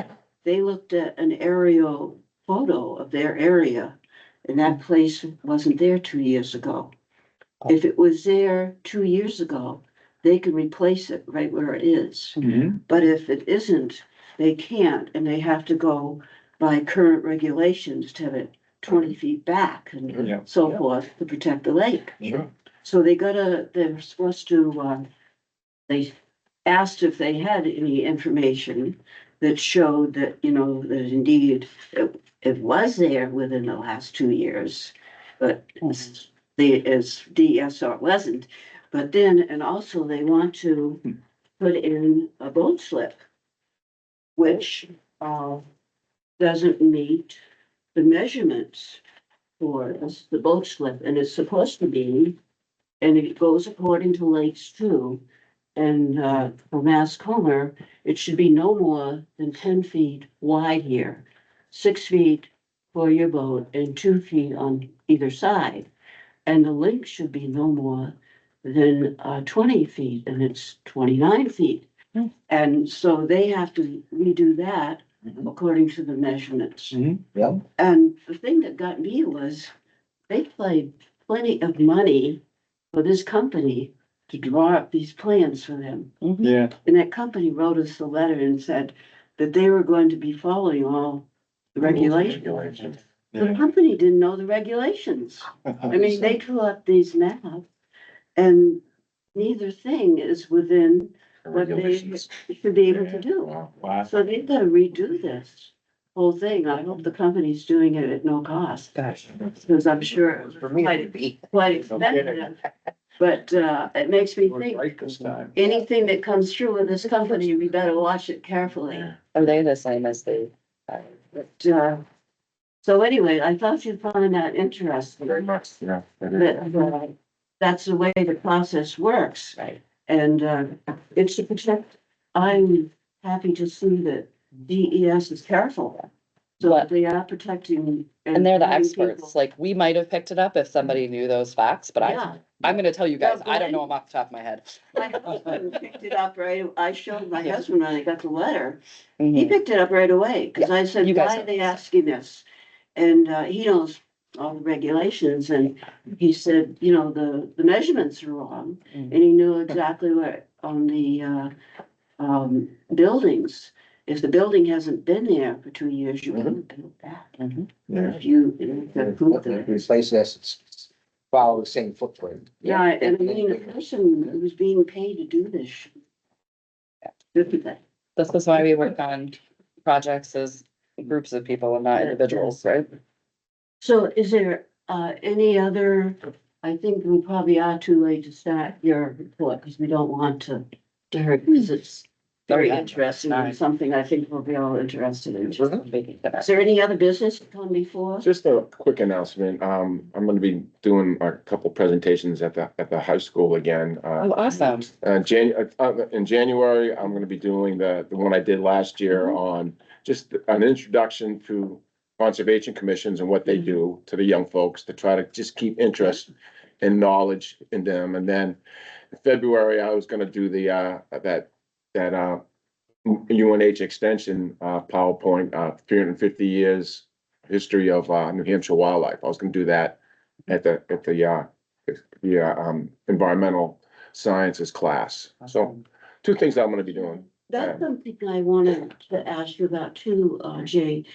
They looked at an aerial photo of their area, and that place wasn't there 2 years ago. If it was there 2 years ago, they can replace it right where it is. But if it isn't, they can't, and they have to go by current regulations to have it 20 feet back Yeah. and so forth to protect the lake. Sure. So they're supposed to, they asked if they had any information that showed that, you know, that indeed it was there within the last 2 years. But as DSR wasn't. But then, and also they want to put in a boat slip, which, doesn't meet the measurements for the boat slip, and it's supposed to be, and it goes according to lakes too. And, for Mascoma, it should be no more than 10 feet wide here, 6 feet for your boat and 2 feet on either side. And the link should be no more than 20 feet, and it's 29 feet. And so they have to redo that according to the measurements. Yeah. And the thing that got me was they paid plenty of money for this company to draw up these plans for them. Yeah. And that company wrote us a letter and said that they were going to be following all the regulations. The company didn't know the regulations. I mean, they drew up these maps and neither thing is within what they should be able to do. Wow. So they've got to redo this whole thing. I hope the company's doing it at no cost. Gosh. Because I'm sure it was For me, quite, it'd be. quite No kidding. expensive. But, it makes me think, Right this time. anything that comes through with this company, we better watch it carefully. Are they the same as the? But, so anyway, I thought you'd find that interesting. Very much, yeah. That, that's the way the process works. Right. And, it's to protect, I'm happy to see that DES is careful. So What? they are protecting. And they're the giving experts. people- Like, we might have picked it up if somebody knew those facts, but Yeah. I'm gonna tell you guys, Yeah, I don't know Glenn. them off the top of my head. My husband picked it up right, I showed my husband when I got the letter, he Mhm. picked it up right away, cause I said, you guys why know. are they asking this? And, he knows all the regulations and he said, you know, the measurements are wrong. Mm. And he knew exactly where on the, buildings, if the building hasn't been there for 2 years, you wouldn't build that. Mhm. Yeah. If you can prove that. Replace this, it's follow the same footprint. Yeah, and I mean, the person who's being paid to do this. Good for that. This is why we work on projects as groups of people and not individuals, right? So is there, any other, I think we probably are too late to start your report, because we don't want to hurry, because it's very Okay. interesting and something I think we'll be all interested in. Mhm. Is there any other business to come before? Just a quick announcement. I'm gonna be doing a couple presentations at the high school again. Oh, awesome. In January, I'm gonna be doing the one I did last year on just an introduction to conservation commissions and what they do to the young folks to try to just keep interest and knowledge in them. And then in February, I was gonna do the, that UNH extension, PowerPoint, 350 years history of, New Hampshire wildlife. I was gonna do that at the environmental sciences class. So two things I'm gonna be doing. That's something I wanted to ask you about too, Jay.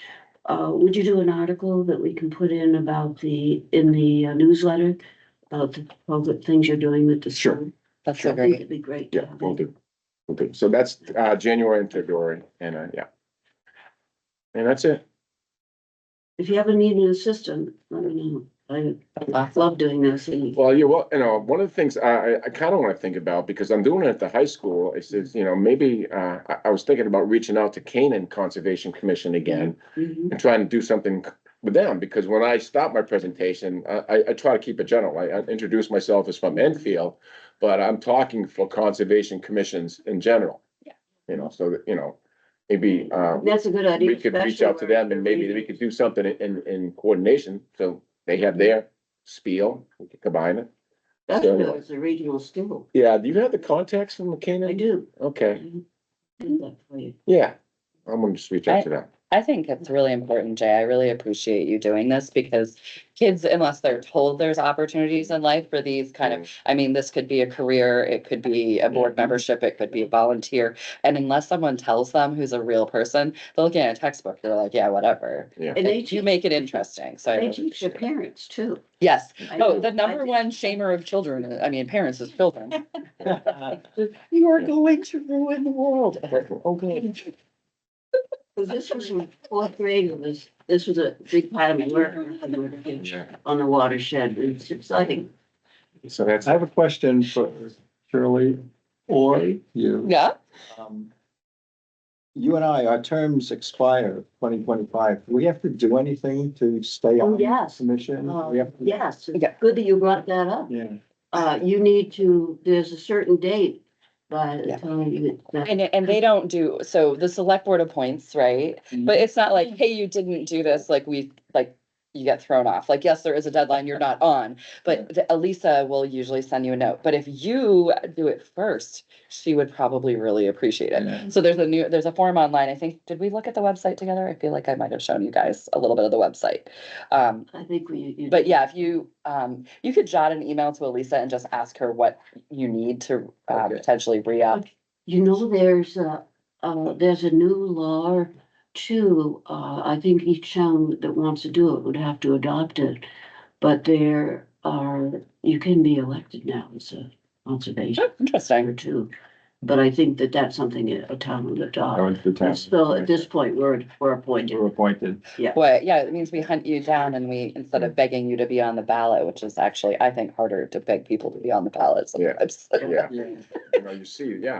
Would you do an article that we can put in about in the newsletter? About the public things you're doing with the Sure. school? That's so I think great. it'd be great. to Yeah, have we'll it. do. We'll do. So that's, January and February, and, yeah. And that's it. If you ever need an assistant, let me know. I love doing this. Well, one of the things I kind of want to think about, because I'm doing it at the high school, it says, maybe, I was thinking about reaching out to Canaan Conservation Commission again Mhm. and trying to do something with them, because when I start my presentation, I try to keep it general. I introduce myself as from Enfield, but I'm talking for conservation commissions in general. Yeah. So that, maybe, That's a good idea. we could reach especially out to where them and maybe we could do something in coordination, so they have their spiel, we could combine it. That's So, good, it's a regional school. yeah, do you have the contacts from I McKinnon? do. Okay, Do that for you. yeah, I'm gonna just reach out to them. I think it's really important, Jay. I really appreciate you doing this because kids, unless they're told there's opportunities in life for these kind of, I mean, this could be a career, it could be a board membership, it could be a volunteer. And unless someone tells them who's a real person, they're looking at a textbook, they're like, yeah, whatever. Yeah. And they You teach, make it interesting, so I they really teach their appreciate it. parents too. Yes, I oh, do. the I number do. one shamer of children, I mean, parents is children. You are going to ruin the world. Okay. Because this was in fourth grade, this was a big part of my work on the watershed. It's exciting. So that's, I have a question for Shirley or you. Yeah, Um, You and I, our terms expire 2025. Do we have to do anything to stay Oh, on yes. commission? We have to- Yes, Yeah. it's good that you brought that up. Yeah. You need to, there's a certain date by the Yeah. time you. and they don't do, so the select board appoints, right? But it's not like, hey, you didn't do this, like you get thrown off. Like, yes, there is a deadline, you're not on, but Elisa will usually send you a note. But if you do it first, she would probably really appreciate it. Yeah. So there's a form online. I think, did we look at the website together? I feel like I might have shown you guys a little bit of the website. I think But yeah, if you, you could jot an email to Elisa and just ask her what you need to Okay. potentially re-up. You know, there's a new law too. I think each town that wants to do it would have to adopt it. But you can be elected now as a conservation Interesting. or two. But I think that that's something a town would adopt. Go into the town. Still, at this point, we're appointed. We're appointed. Well, yeah, it means we hunt you down and we, instead of begging you to be on the ballot, which is actually, I think, harder to beg people to be on the ballot sometimes. yeah,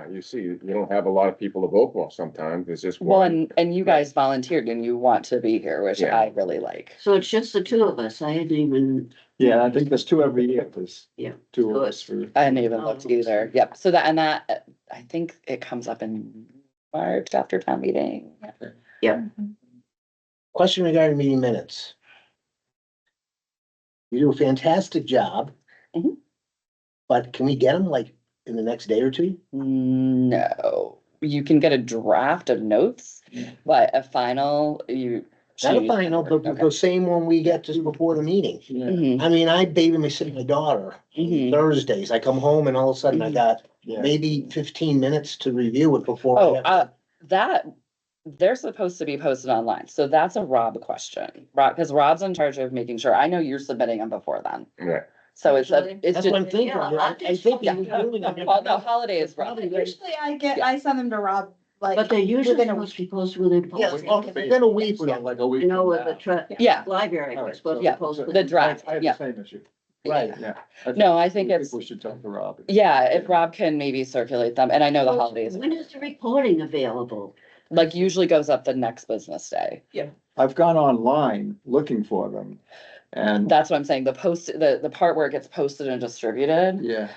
you see, you don't have a lot of people to vote for sometimes, it's just Well, one. and you guys volunteered and you want to be here, which Yeah. I really like. So it's just the two of us. I hadn't even, Yeah, I think there's two every year. There's Yeah. two of us for. I hadn't even looked either. Yep. So that, I think it comes up in March after town meeting. Question regarding meeting minutes. You do a fantastic job. Mhm. But can we get them like in the next day or two? No, you can get a draft of notes, but a final, Not a she- final, but Okay. the same one we get just before the meeting. Yeah. Mhm, I mean, I babysit my daughter mhm. Thursdays. I come home and all of a sudden I got Yeah. maybe 15 minutes to review it before. I Oh, have to- that, they're supposed to be posted online, so that's a Rob question. Rob, because Rob's in charge of making sure, I know you're submitting them before then, Right. so it's That's what I'm just. thinking. Yeah, I think. Yeah. he was doing it. Oh, no, holiday is Rob. Usually I send them to Rob, like. but they're usually within a supposed to be posted within. Yeah, within a week. Like a week. You know, from with the now. Yeah. library, All we're right, supposed Yeah, to post. the draft, I have yeah. the same issue. Right. Yeah. No, I think it's, We should talk to Rob. yeah, if Rob can maybe circulate them, and I know the holidays, When is the reporting available? like usually goes up the next business day. I've gone online looking for them and, That's what I'm saying, the part where it gets posted and distributed. yeah,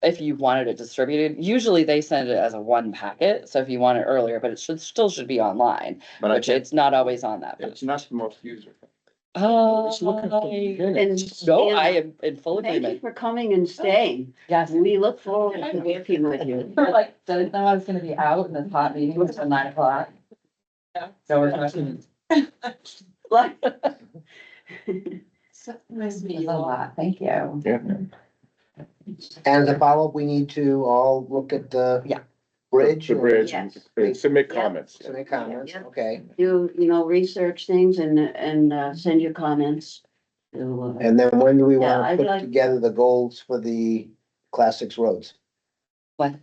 If you wanted it distributed, usually they send it as a one packet, so if you want it earlier, but it still should be online, but I which can't, it's not always on that. it's not the most user. Oh, Just looking for minutes. no, And I am in full Thank you agreement. for coming and staying. Yes. We look forward to working with you. Like, didn't know I was gonna be out in this hot meeting until 9 o'clock. So we're talking. Nice to meet It's you a all. lot, thank you. Yeah. And the follow-up, we need to all look at the. Yeah. Bridge. The bridge, Yes. and submit Yeah. comments. Any comments? Yeah. Okay. Research things and send your comments. to, And then when do we Yeah, want I'd to put like- together the goals for the Class 6 roads? What,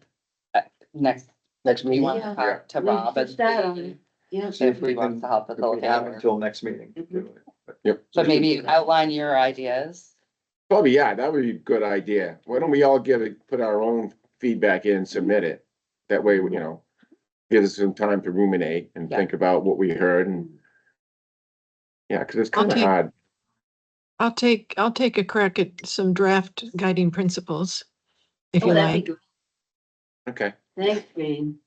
next, Next you meeting? want to talk to We Rob should and start on it. Yeah. see if we want to help If we have facilitate, until next meeting. to do it. Yep. but maybe outline your ideas. Probably, yeah, that would be a good idea. Why don't we all put our own feedback in, submit it? That way, give us some time to ruminate and Yeah. think about what we heard and. Yeah, cause it's kind of Okay. hard. I'll take a crack at some draft guiding principles. If Oh, you that'd be like. good. Okay. Thanks, Green.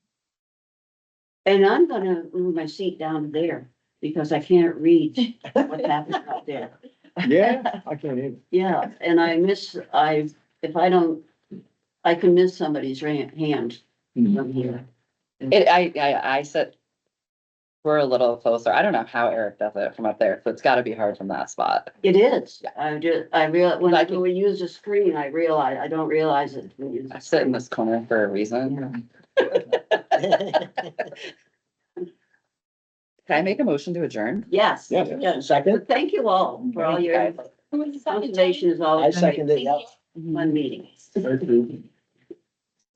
And I'm gonna move my seat down there because I can't read what's happening out there. Yeah, I can't even. Yeah, and if I don't, I can miss somebody's hand from here. I said, we're a little closer. I don't know how Eric does it from up there, so it's gotta be hard from that spot. It is. Yeah. When I can- we use the screen, I don't realize it. when we use the I sit in screen. this corner for a reason. Can I make a motion to adjourn? Yes. Yeah, second, But thank you all for all your Guys. input. Conservation is I always a second it, yeah. fun meeting. Thank you.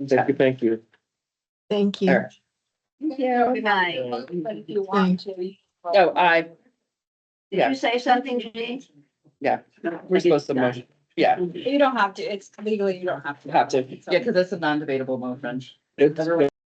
Thank you. Thank you. Eric. Good night. If you want to. Oh, Did Yeah. you say something, Jean? Yeah, No, we're supposed to motion. Yeah, You don't have to, it's legally, you don't have to. have to. Yeah, because it's a non-debatable motion. It's